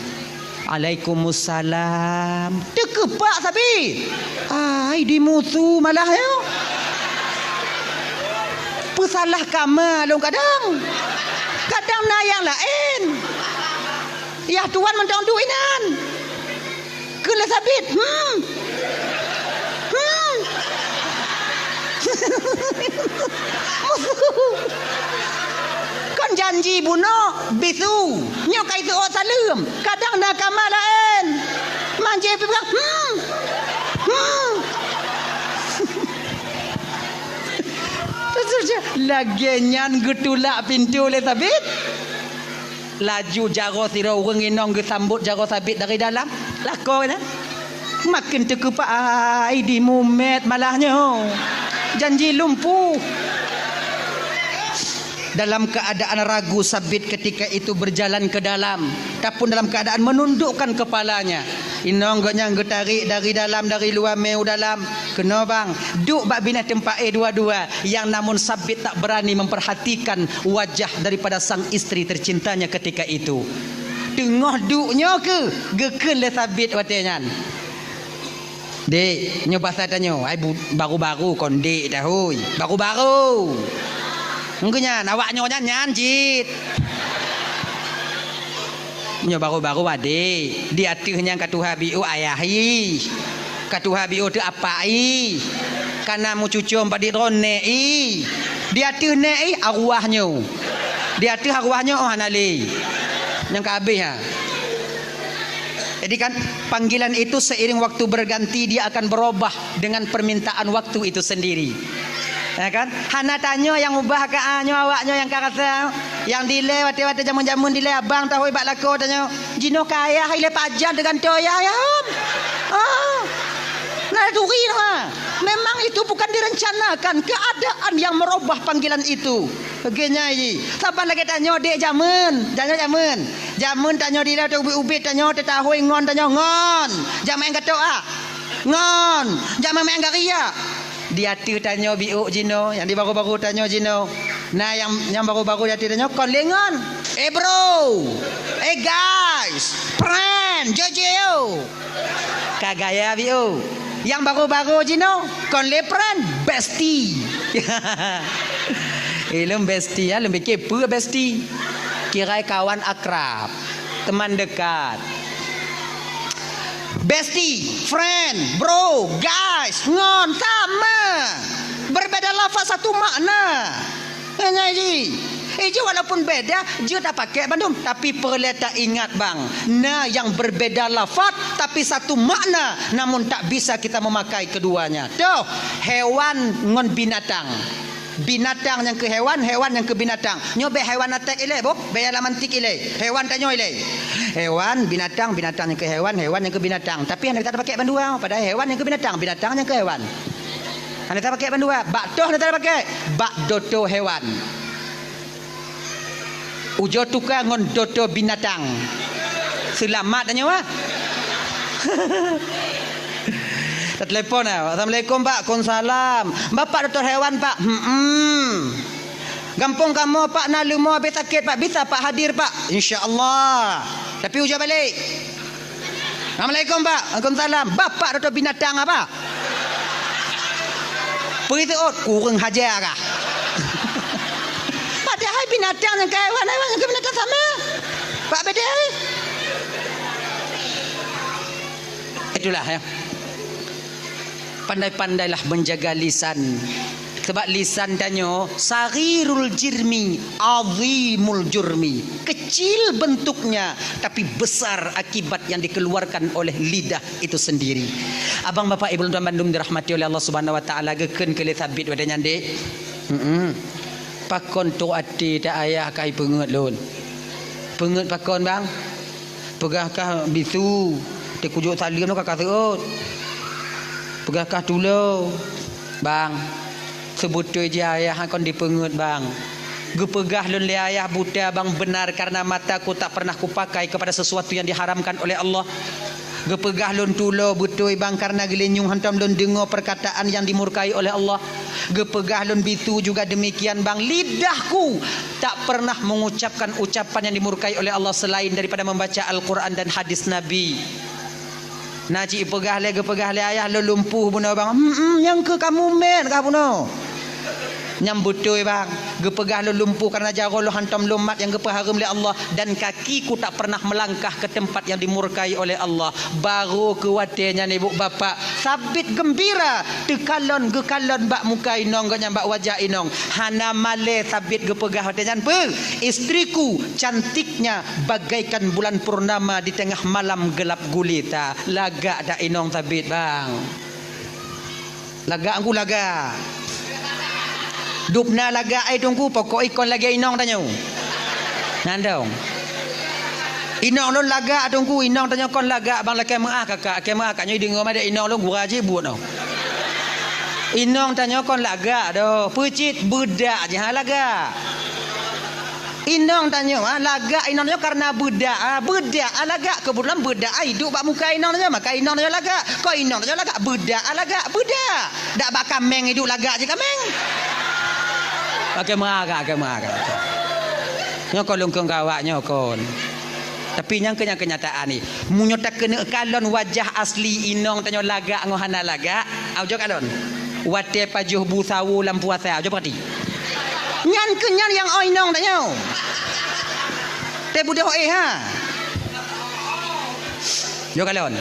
Waalaikumsalam. Dekepak sabit. Ai di musuh malah yo. Pesalah kama long kadang. Kadang nayang lain. Ya tuan mentang duinan. Kena sabit. Kan janji bunuh bisu. Nyokai tu ot salam. Kadang nakama lain. Manje bilang Lagian getulak pintu oleh sabit. Laju jaro sira urang inong gesambut jaro sabit dari dalam. Lakon dah. Makin terkepak ai di mumet malahnya. Janji lumpuh. Dalam keadaan ragu sabit ketika itu berjalan ke dalam, tapi dalam keadaan menundukkan kepalanya. Inong gaknya getarik dari dalam dari luar meu dalam. Kena bang, duk bak bina tempat dua-dua yang namun sabit tak berani memperhatikan wajah daripada sang isteri tercintanya ketika itu. Tengah duknya ke gekeun le sabit watenya. Dek, nyo bahasa tanya, ai baru-baru kon dek dah hoi. Baru-baru. Engkenya awaknya nyan jit. Nyo baru-baru ade. Dia teuhnya katuha biu ayahi. Katuha biu tu apai. Kana mu cucum padi rone i. Dia teuh ne arwahnya. Dia teuh arwahnya oh hanali. Yang kabeh ha. Jadi kan panggilan itu seiring waktu berganti dia akan berubah dengan permintaan waktu itu sendiri. Ya kan? Hana tanya yang ubah ke anyo awaknya yang karasa yang dile wate-wate jamun-jamun dile abang tahu ibak lako tanya jino kaya ile pajan dengan toya ya. Nah duri ha. Memang itu bukan direncanakan, keadaan yang merubah panggilan itu. Begini ji. Saban lagi tanya dek jamun, Jamun tanya dile tu ubi tanya tahu ngon tanya ngon. Jamun kata ngon. Jamun main garia. Dia tu tanya biuk jino, yang di baru-baru tanya jino. Nah yang baru-baru dia tanya kon lengon. Bro. Guys, friend, Jojo. Kagaya biuk. Yang baru-baru jino kon le friend, bestie. Ilmu bestie ya, lebih kepo bestie. Kira kawan akrab, teman dekat. Bestie, friend, bro, guys, ngon sama. Berbeda lafaz satu makna. Hanya ji. Walaupun beda, dia tak pakai Bandung, tapi perlu tak ingat bang. Nah, yang berbeda lafaz tapi satu makna, namun tak bisa kita memakai keduanya. Tuh, hewan ngon binatang. Binatang yang ke hewan, hewan yang ke binatang. Nyobe hewan atak ile, bob, bayar mantik ile. Hewan tanyo ile. Hewan, binatang, binatang yang ke hewan, hewan yang ke binatang. Tapi anda tak pakai bandua, padahal hewan yang ke binatang, binatang yang ke hewan. Anda tak pakai bandua, bak toh anda tak pakai. Bak doto hewan. Ujo tukar ngon doto binatang. Selamat tanyo ah. Telepon Assalamualaikum Pak. Konsalam. Bapak doktor hewan Pak. Gampung kamu Pak nak lumah habis sakit Pak. Bisa Pak hadir Pak. InsyaAllah. Tapi ujar balik. Assalamualaikum Pak. Waalaikumsalam. Bapak ada binatang apa? Begitu kurang hajar kah? Padahal binatang yang kawan yang binatang sama. Pak beda. Itulah ya. Pandai-pandailah menjaga lisan. Sebab lisan danyo sarirul jirmi azimul jurmi. Kecil bentuknya tapi besar akibat yang dikeluarkan oleh lidah itu sendiri. Abang bapak ibu tuan bandung dirahmati oleh Allah Subhanahu wa taala geken kele sabit wadanya dek. Pakon tu ati tak ayah kai pengut lun. Pengut pakon bang. Pegahkah bisu dikujuk salim tu kakak seut. Pegahkah dulu bang. Sebutu je ayah kon dipengut bang. Gepegah lun le ayah buta bang benar karena mataku tak pernah kupakai kepada sesuatu yang diharamkan oleh Allah. Gepegah lun tulo betul bang karena gelenyung hantam lun dengar perkataan yang dimurkai oleh Allah. Gepegah lun bitu juga demikian bang. Lidahku tak pernah mengucapkan ucapan yang dimurkai oleh Allah selain daripada membaca Al-Quran dan hadis Nabi. Naji pegah le ayah lo lumpuh buno bang. Yang ke kamu men kah buno? Nyambut tu bang. Gepegah lo lumpuh karena jaro lo hantam lumat yang gepaharum oleh Allah dan kakiku tak pernah melangkah ke tempat yang dimurkai oleh Allah. Baru kuatirnya ni ibu bapa sabit gembira tekalon gekalon bak muka inong ganya bak wajah inong. Hana male sabit gepegah hotinya pe. Istriku cantiknya bagaikan bulan purnama di tengah malam gelap gulita. Lagak dak inong sabit bang. Lagak aku lagak. Dupna laga ai tungku pokok ikon lagi inong tanyo. Nandong. Inong lo laga tungku inong tanyo kon laga bang laki maah kakak kakaknya dengar ada inong lo gura je buat no. Inong tanyo kon laga do pecit budak je laga. Inong tanyo laga inong tanyo karena budak budak laga kebetulan budak ai duk bak muka inong tanyo maka inong tanyo laga. Kok inong tanyo laga budak budak. Dak bak kameng hidup laga je kameng. Pakai marah. Nyokon lungkung kawak nyokon. Tapi yang kenyataan ni, munyota kena kalon wajah asli inong tanyo laga ngohana laga. Aujo kalon. Wate pajuh busawu lam puasa. Aujo perhati. Nyan kenyan yang inong tanyo. Te budak ha. Jo kalon.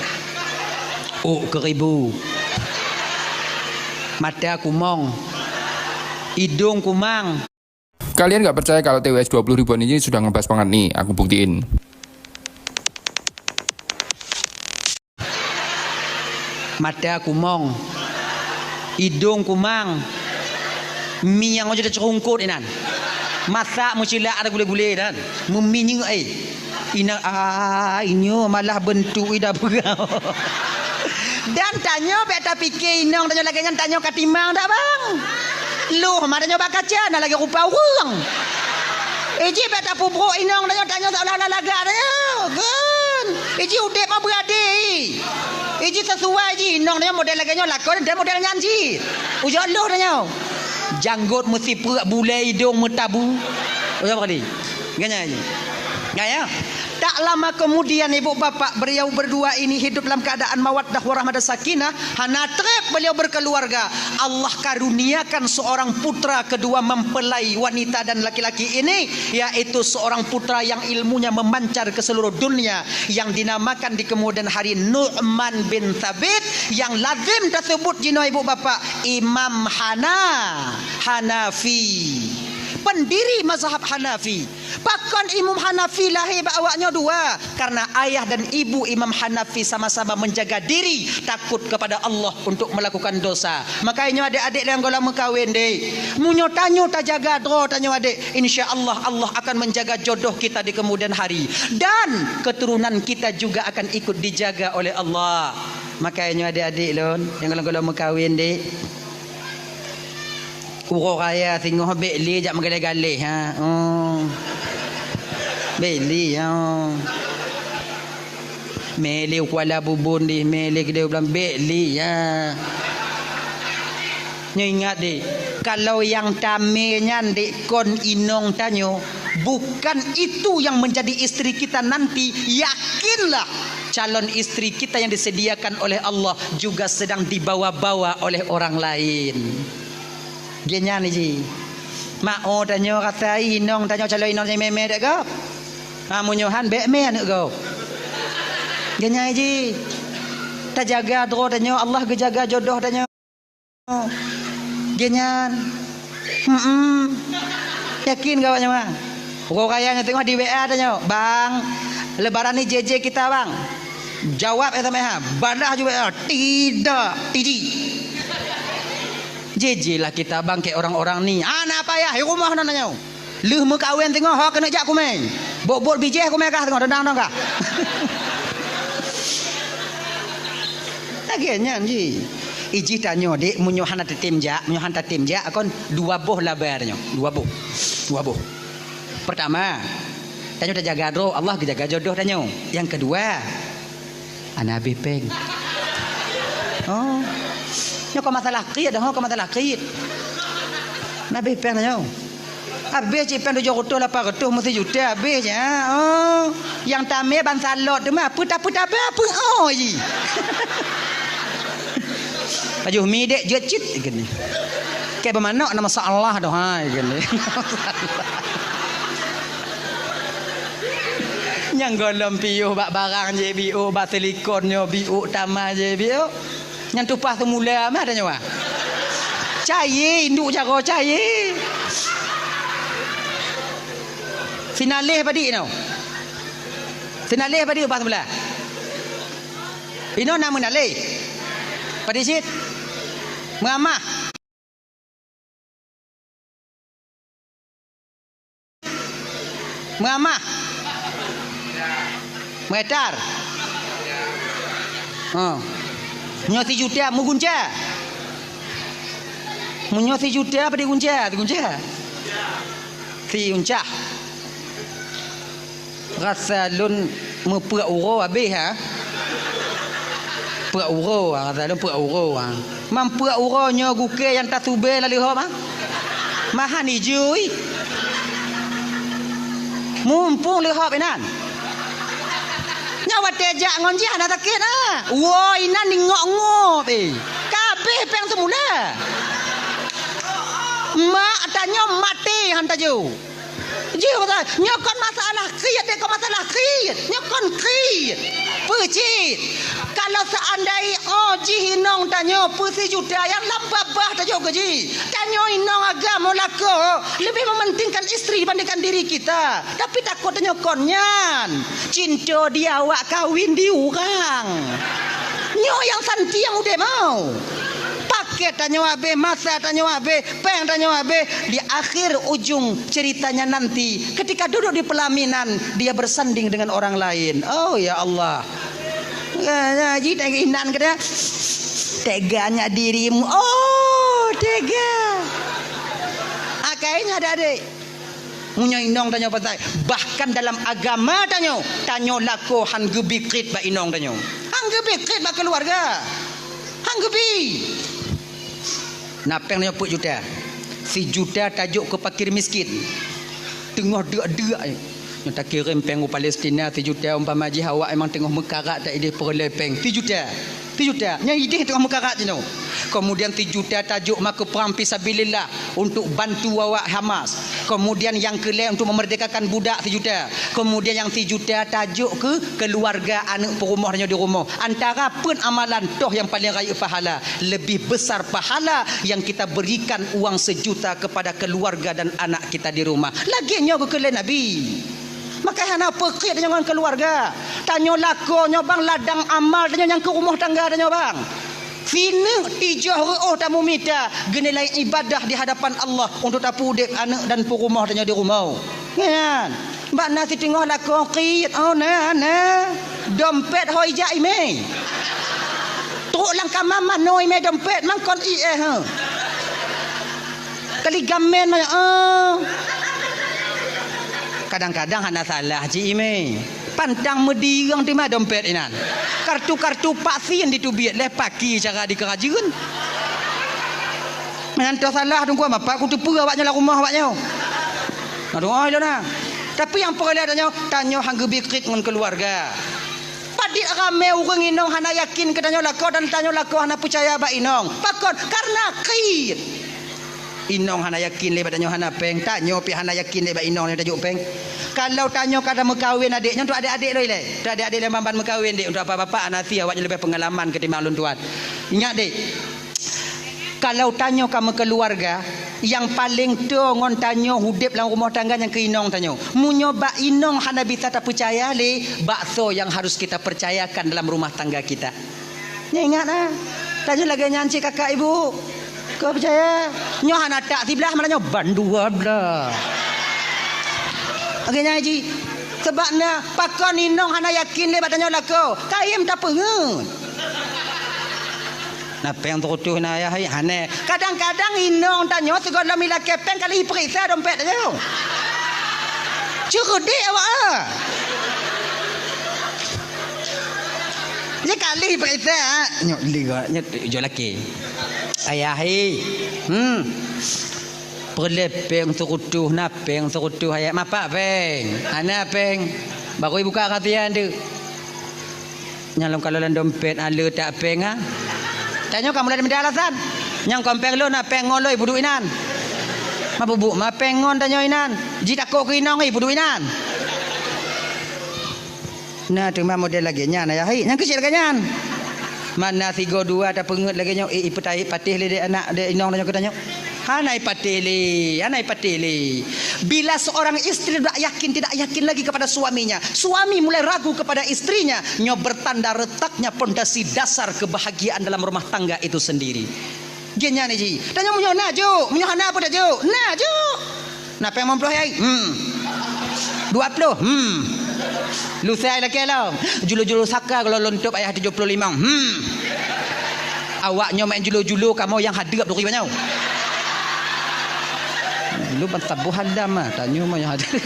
Oh keribu. Mata kumong. Hidung kumang. Kalian gak percaya kalau TWS 20 ribuan ini sudah ngebahas banget nih, aku buktiin. Mata kumong. Hidung kumang. Mi yang aja cerungkut inan. Masak mucila ada gule-gule dan. Meminying Ina inyo malah bentuk ida berau. Dan tanya beta fikir inong tanya lagi tanya katimang tak bang. Loh, madanya bak kaca, nak lagi rupa orang. Eji beta pupuk inong tanya tak lah laga tanya. Kan. Eji udep mah berade. Eji sesuai ji inong tanya model lagi lakon dan model nyanji. Ujar loh tanya. Janggut mesti perak bulai hidung metabu. Ujar kali. Ganya ni. Gaya. Tak lama kemudian ibu bapa beliau berdua ini hidup dalam keadaan mawaddah warahmah dan sakinah. Hana trep beliau berkeluarga. Allah karuniakan seorang putra kedua mempelai wanita dan laki-laki ini, yaitu seorang putra yang ilmunya memancar ke seluruh dunia, yang dinamakan di kemudian hari Nu'man bin Thabit, yang lazim tersebut jino ibu bapa Imam Hanafi, pendiri mazhab Hanafi. Pakon Imam Hanafi lahir awaknya dua karena ayah dan ibu Imam Hanafi sama-sama menjaga diri takut kepada Allah untuk melakukan dosa. Makanya adik-adik yang kalau mengkawin deh, munyo tanyo tak jaga dro tanyo adik, insya-Allah Allah akan menjaga jodoh kita di kemudian hari dan keturunan kita juga akan ikut dijaga oleh Allah. Makanya adik-adik lon yang kalau mengkawin deh, Uro raya tengok beli jak mengalih-galih ha. Beli ha. Meli kuala bubun di meli dia bilang beli ya. Nyo ingat dek, kalau yang tamenya dek kon inong tanyo bukan itu yang menjadi istri kita nanti, yakinlah calon istri kita yang disediakan oleh Allah juga sedang dibawa-bawa oleh orang lain. Genya ni ji. Mak oh tanya kata inong tanya calon inong yang meme dak kau. Munyohan bek me anak kau. Genya ji. Tak jaga dro tanya Allah ke jaga jodoh tanya. Genya. Yakin kau tanya mah. Orang kayanya tengok di WA tanya, "Bang, lebaran ni JJ kita bang." Jawab eta mah, balah juga tidak, tiji. JJ lah kita bang kayak orang-orang ni. Anak apa ya? Rumah nanya. Leuh mu kawin tengok ha kena jak ku main. Bok-bok biji aku mekah tengok dendang kah. Akhirnya ji. Iji tanya dek munyohan tatim jak, munyohan tatim jak akon dua boh labarnya. Dua boh. Pertama, tanya dah jaga roh, Allah jaga jodoh tanya. Yang kedua, anabi peng. Oh. Nya kau masalah qiyad dah, kau masalah qiyad. Nabi peng tanya. Habis je peng 700 800 mesti juta habis je. Oh. Yang tamir ban salot tu mah apa oh ji. Ajuh mi dek jecit gini. Kayak bermakna nama masalah dah ha gini. Yang golem piuh bak barang je biu bak silikonnya biu tamah je biu. Yang tupas semula mah adanya wah. Cair induk cara cair. Finalih padi no. Finalih padi pas semula. Ino nama nalih. Padi sit. Mengamah. Mengamah. Metar. Nyo 3 juta mu gunca. Munyo 3 juta apa di gunca? Di gunca. Si uncah. Rasa lun mu pura uro habis ha. Pura uro rasa lun pura uro ha. Mam pura uro nyo guke yang tak sube lalu ho mah. Mahan hijui. Mumpung lehop inan. Nyawa tejak ngonji ana sakit ah. Wo inan ni ngok-ngok kabeh peng semula. Mak tanya mati hanta ju. Ji kata nyokon masalah kriyat dia kau masalah kriyat. Nyokon kriyat. Pecit. Kalau seandai ji hinong tanya pusi juta yang lambabah tanya ke ji. Tanya hinong agama lako lebih mementingkan istri dibandingkan diri kita. Tapi takut tanya konyan. Cinta dia awak kawin di orang. Nyo yang santi yang udah mau. Paket tanya wabe, masa tanya wabe, peng tanya wabe. Di akhir ujung ceritanya nanti ketika duduk di pelaminan dia bersanding dengan orang lain. Oh ya Allah. Ji tega inan kena. Teganya dirimu. Oh, tega. Kayaknya ada adik. Munya inong tanya pasal. Bahkan dalam agama tanya lako han gebikrit ba inong tanya. Han gebikrit ba keluarga. Han gebi. Napeng tanya put juta. Si juta tajuk ke fakir miskin. Tengah deak-deak. Yang tak kirim peng Palestina 3 juta umpama haji awak memang tengah mekarat tak ide perle peng 3 juta. 3 juta. Yang ide tengah mekarat je no. Kemudian 3 juta tajuk maka perang fisabilillah untuk bantu awak Hamas. Kemudian yang kelima untuk memerdekakan budak 3 juta. Kemudian yang 3 juta tajuk ke keluarga anak perumahnya di rumah. Antara pun amalan toh yang paling raya pahala. Lebih besar pahala yang kita berikan uang 1 juta kepada keluarga dan anak kita di rumah. Laginya ke kelai Nabi. Maka hana pekit dengan keluarga. Tanya lakonnya bang ladang amal tanya yang ke rumah tangga tanya bang. Fina tijah ruh tamu minta genilai ibadah di hadapan Allah untuk tapu dek anak dan rumah tanya di rumah. Kan? Mbak nasi tengok lakon qit oh na dompet hoi jai me. Truk langkah mama noi me dompet mangkon ha. Kali gamen mah kadang-kadang hana salah ji ime. Pantang medirang di mana dompet inan. Kartu-kartu vaksin ditubiat leh pagi cara di kerajaan. Menantu salah tunggu apa aku tu pura awaknya lah rumah awaknya. Aduh ai lah. Tapi yang perlu tanya hang gebikrit dengan keluarga. adik ramai orang inong hana yakin ke tanyo lako dan tanyo lako hana percaya ba inong. Pakon karena kait. Inong hana yakin lebat tanyo hana peng, tanyo pi hana yakin lebat inong ni tajuk peng. Kalau tanyo kada mekawin adiknya untuk adik-adik doi le. Untuk adik-adik yang mampan mekawin dik untuk apa-apa nanti awaknya lebih pengalaman ketimbang lun tuan. Ingat dik. Kalau tanyo kamu keluarga yang paling tua ngon tanyo hudip dalam rumah tangga yang ke inong tanyo. Munyo bak inong hana bisa tak percaya le bakso yang harus kita percayakan dalam rumah tangga kita. Ya ingat lah. Tanyo lagi nyanci kakak ibu. Kau percaya? Nyo hana tak tibelah mana nyo bandua belah. Okey nyanyi. Sebabnya pakon inong hana yakin le bak tanyo lako. Kaim tak pengen. Nah peng tutuh na ya hane. Kadang-kadang inong tanyo segala mila kepeng kali periksa dompet tanyo. Cukup dek awak ah. Ni kali periksa nyok liga nyok jo laki. Ayah perlepeng tutuh na peng tutuh ayat mapak peng. Ana peng baru buka katian tu. Nyalong kalau dompet ala tak peng ah. Tanya kamu dari mana alasan? Yang kompeng lu na pengon lu ibu inan. Ma bubuk ma pengon tanya inan. Ji takok ke inong ibu inan. Nah tu ma model lagi nya na ya hai. Yang kecil ganyan. Mana 32 ada pengut lagi nya ipetai patih le anak de inong tanya ke tanya. Hanai patili, hanai patili. Bila seorang istri tidak yakin lagi kepada suaminya, suami mulai ragu kepada istrinya, nyo bertanda retaknya pondasi dasar kebahagiaan dalam rumah tangga itu sendiri. Genya ni ji. Dan nyo munyo na jo, munyo hana apa dak jo? Na jo. Na peng 50 ai. 20. Lu saya lagi lah. Julu-julu saka kalau lontok ayah 75. Awaknya main julu-julu kamu yang hadap 2000 banyak. Lu bantabuh hadam ah tanyo mo yang hadir.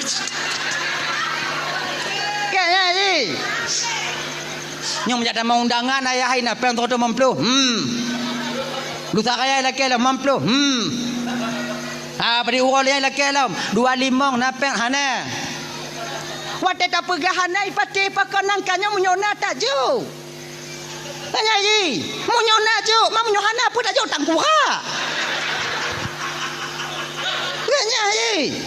Kaya ni. Nyong menjadi undangan ayah hai na peng toto 50. Lu tak kaya laki lah 50. Pada urol yang laki lah 25 na peng hana. Wate tak pegahanai pati pakonang kanyo munyona tak jo. Tanya ji, munyona jo, ma munyona pun tak jo tangkuha. Tanya ji.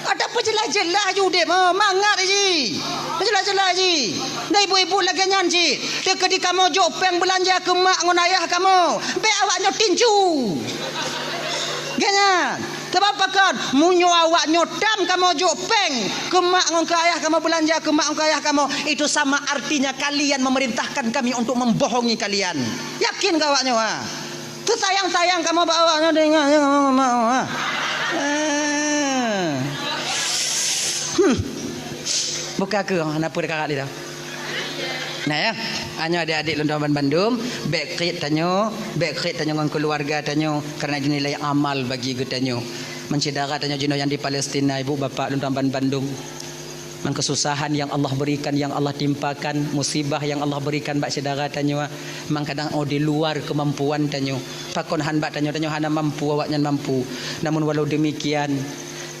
Ada apa jelas-jelas ju dek mangat ji. Jelas-jelas ji. Dah ibu-ibu lagi nyanci. Dia ketika kamu jo peng belanja ke mak ngon ayah kamu. Be awaknya tinju. Ganyan. Sebab apa kan? Munyo awak nyotam kamu jo peng ke mak ngon ke ayah kamu belanja ke mak ngon ke ayah kamu. Itu sama artinya kalian memerintahkan kami untuk membohongi kalian. Yakin ke awaknya ha? Tu sayang-sayang kamu bawanya dengan mak ha. Buka ke apa dekat dia. Nah ya, hanya adik-adik Lontaman Bandung, backrit tanyo dengan keluarga tanyo karena ini nilai amal bagi tanyo. Mencedera tanyo jino yang di Palestina, ibu bapa Lontaman Bandung. Man kesusahan yang Allah berikan, yang Allah timpakan, musibah yang Allah berikan bak saudara tanyo, mang kadang di luar kemampuan tanyo. Pakon han bak tanyo hana mampu, awaknya mampu. Namun walau demikian,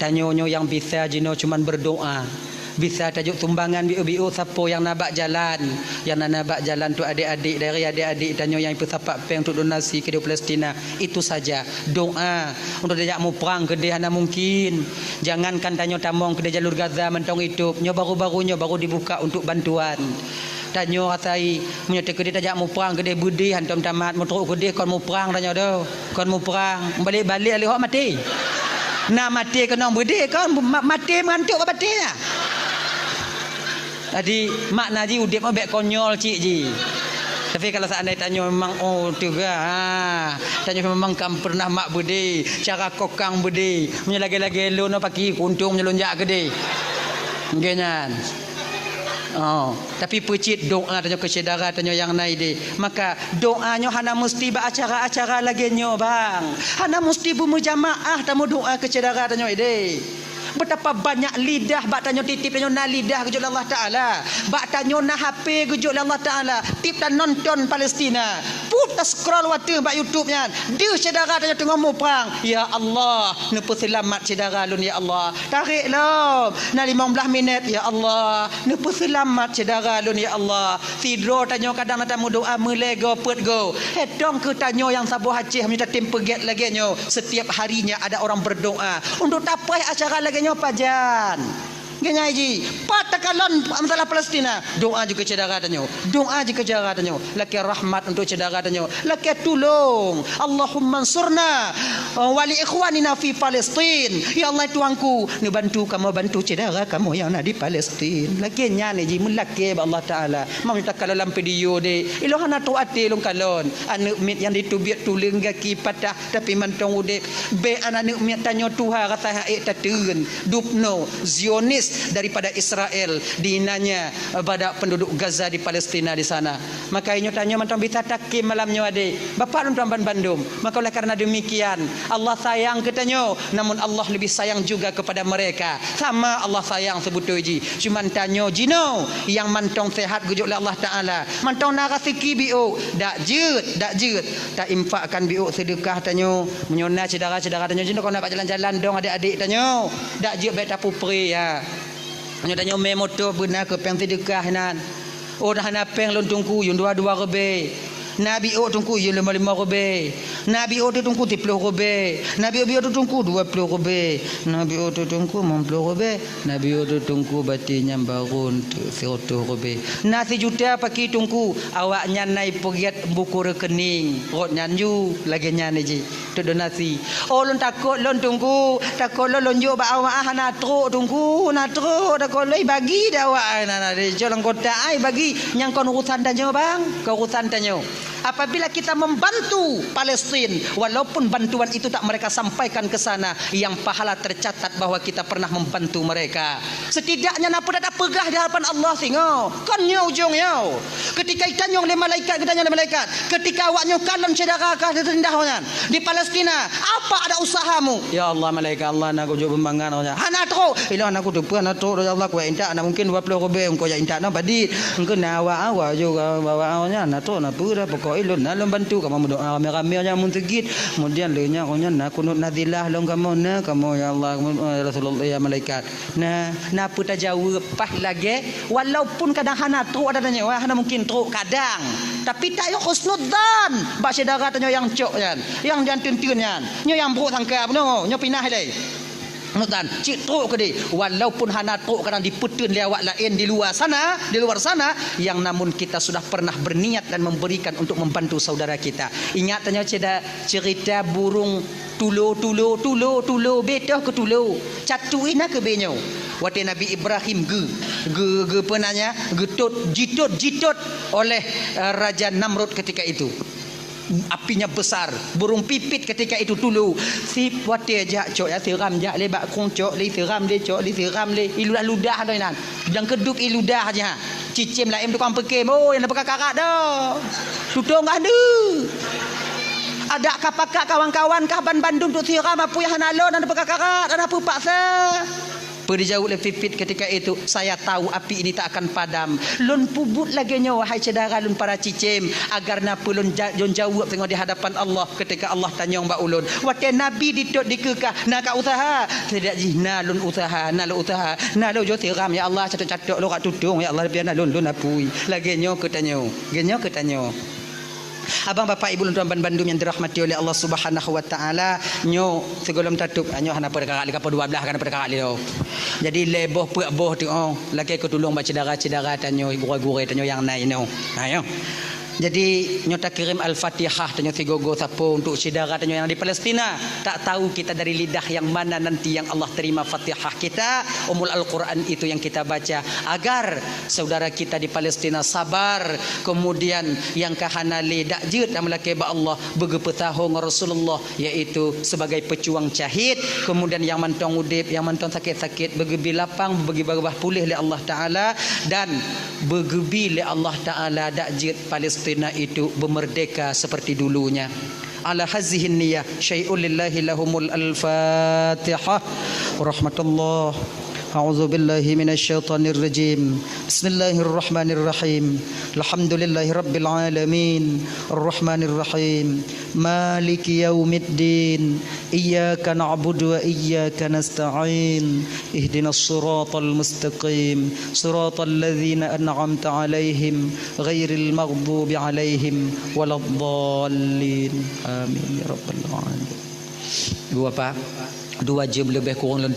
tanyo yang bisa jino cuman berdoa. Bisa tajuk tumbangan biu-biu siapa yang nabak jalan, tu adik-adik dari adik-adik tanyo yang pesapak peng untuk donasi ke Palestina. Itu saja doa untuk dia mau perang ke dia mungkin. Jangankan tanyo tamong ke jalur Gaza mentong itu nyo baru-barunya baru dibuka untuk bantuan. Tanyo rasai menyata ke dia tajak mau perang ke dia budi hantam tamat mau teruk ke dia kon mau perang tanyo do. Kon mau perang balik-balik alih hok mati. Nak mati ke nong budi kon mati mengantuk apa matinya. Tadi makna ji udip mbek konyol cik ji. Tapi kalau seandainya tanya memang juga tanya memang kam pernah mak budi cara kokang budi menyelagi-lagi lu no pagi kuntung menyelonjak gede. Ngenyan. Tapi pecit doa tanya ke saudara tanya yang naik deh. Maka doanya hana mesti acara-acara lagi nyo bang. Hana mesti berjamaah tamu doa ke saudara tanya deh. Betapa banyak lidah bak tanyo titip tanyo na lidah kejut Allah Taala, bak tanyo na HP kejut Allah Taala, tip dan nonton Palestina. putar scroll water bak YouTube nya. Dia saudara tanya tengah mau perang. Ya Allah, nepa selamat saudara lun ya Allah. Tarik lah. Na 15 minit ya Allah. Nepa selamat saudara lun ya Allah. Tidur tanya kadang tamu doa melego put go. Hedong ke tanya yang sabu Aceh minta tim peget lagi nyo. Setiap harinya ada orang berdoa. Untuk tapai acara lagi nyo pajan. Ganya haji, patakalon masalah Palestina. Doa juga cedera tanyo. Doa juga cedera tanyo. Laki rahmat untuk cedera tanyo. Laki tolong. Allahumma ansurna wali ikhwanina fi Palestin. Ya Allah tuanku, ni bantu kamu bantu cedera kamu yang ada di Palestin. Laki nyane ji mulaki Allah Taala. Mau minta kalau dalam video de. Ilo hana tu ate long kalon. Anu mit yang ditubiat tuling gaki patah tapi mantong ude. Be anak mit tanyo Tuhan kata haik tateun. Dupno Zionis daripada Israel dinanya pada penduduk Gaza di Palestina di sana. Maka inyo tanya mantan bisa takim malamnya ade. Bapak lun Tuan Bandung. Maka oleh karena demikian Allah sayang ketanyo, namun Allah lebih sayang juga kepada mereka. Sama Allah sayang sebutu ji. Cuman tanyo jino yang mantong sehat gujuk oleh Allah Taala. Mantong narasiki biu dak jeut tak infakkan biu sedekah tanyo menyona cedera-cedera tanyo jino kau nak jalan-jalan dong adik-adik tanyo. Dak jeut baik tapu pri ya. Nyo tanya motor benar ke peng sedekah nan. Oh dah na peng lon tungku yung 22 rebe. Nabi o tungku yung 55 rebe. Nabi o tu tungku 30 rebe. Nabi o tu tungku 20 rebe. Nabi o tu tungku 50 rebe. Nabi o tu tungku batinya barun 100 rebe. Nasi juta pakai tungku awak nyanai pegiat buku rekening. Rot nyanju lagi nyanai ji. Tu donasi. Oh lon takut lon tungku, takut lon jo ba awak hana truk tungku, na truk takut loi bagi dah awak na de jalan kota ai bagi yang kon urusan tanyo bang, kau urusan tanyo. Apabila kita membantu Palestin, walaupun bantuan itu tak mereka sampaikan ke sana, yang pahala tercatat bahwa kita pernah membantu mereka. Setidaknya napa dah pegah di hadapan Allah singo. Kan nyo ujung nyo. Ketika itanyong le malaikat, ketanya le malaikat. Ketika awak nyo kalon cedera kah terendahnya di Palestina, apa ada usahamu? Ya Allah malaikat Allah nak ujuk pembangan nya. Hana tro, ilo nak tu pun nak tro ya Allah ku inta nak mungkin 20 rubel engkau ya inta nak badit. Engkau nak awak juga bawa nya nak tro nak pura pokok ilun nak bantu kamu doa rame-rame nya mun tegit. Kemudian le nya nya nak kunut nazilah long kamu na kamu ya Allah Rasulullah ya malaikat. Nah, napa tak jawab pas lagi walaupun kadang hana tro ada tanya hana mungkin tro kadang. Tapi tak yo husnudzan. Bak saudara tanya yang cok kan. Yang jantin-tin kan. Nyo yang buruk sangka nyo pinah dai. Nutan, cik truk ke dia. Walaupun hana truk kadang diputun lewat lain di luar sana, yang namun kita sudah pernah berniat dan memberikan untuk membantu saudara kita. Ingat tanya cerita burung tulo betah ke tulo. Catuina ke benyo. Waktu Nabi Ibrahim ge penanya jitot oleh Raja Namrud ketika itu. Apinya besar, burung pipit ketika itu dulu. Si wate aja cok ya tiram ja le bak kong cok le tiram le cok le tiram le iludah dah nan. Dan keduk iludah aja. Cicim lain tukang pekim. Oh yang pakai kakak dah. Tutung ada. Ada kapakak kawan-kawan kaban Bandung tu tiram apa yang hanalon dan pakai kakak dan apa paksa. Dijauh oleh pipit ketika itu, saya tahu api ini tak akan padam. Lun pubut lagi nya wahai saudara lun para cicim agar napa lun jauh tengok di hadapan Allah ketika Allah tanya mbak ulun. Waktu Nabi ditok dikekah nak usaha tidak jina lun usaha na lu usaha na lu jo tiram ya Allah catok-catok lu kat tudung ya Allah biar lun apui lagi nya ketanyo. Abang bapak ibu tuan Bandung yang dirahmati oleh Allah Subhanahu wa taala, nyo segolom tatuk nyo hana perkara li kapo 12 kan perkara li do. Jadi leboh boh tu laki ko tulung baca cedara tanyo gure-gure tanyo yang nai no. Ayo. Jadi nyota kirim Al-Fatihah tanyo sigogo sapo untuk saudara tanyo yang di Palestina. Tak tahu kita dari lidah yang mana nanti yang Allah terima Fatihah kita, Al-Quran itu yang kita baca agar saudara kita di Palestina sabar. Kemudian yang kahanali dak jeut amalake ba Allah begepetahong Rasulullah yaitu sebagai pejuang syahid. Kemudian yang mantong udip, yang mantong sakit-sakit begebi lapang, bagi bagah pulih oleh Allah Taala dan begebi oleh Allah Taala dak jeut Palestina itu bermerdeka seperti dulunya. Ala hazihin niyah syai'un lillahi lahumul al-fatihah wa rahmatullah أعوذ بالله من الشيطان الرجيم بسم الله الرحمن الرحيم الحمد لله رب العالمين الرحمن الرحيم مالك يوم الدين إياك نعبد وإياك نستعين اهدنا الصراط المستقيم صراط الذين أنعمت عليهم غير المغضوب عليهم ولا الضالين آمين يا رب العالمين. Ibu bapa, 2 jam lebih kurang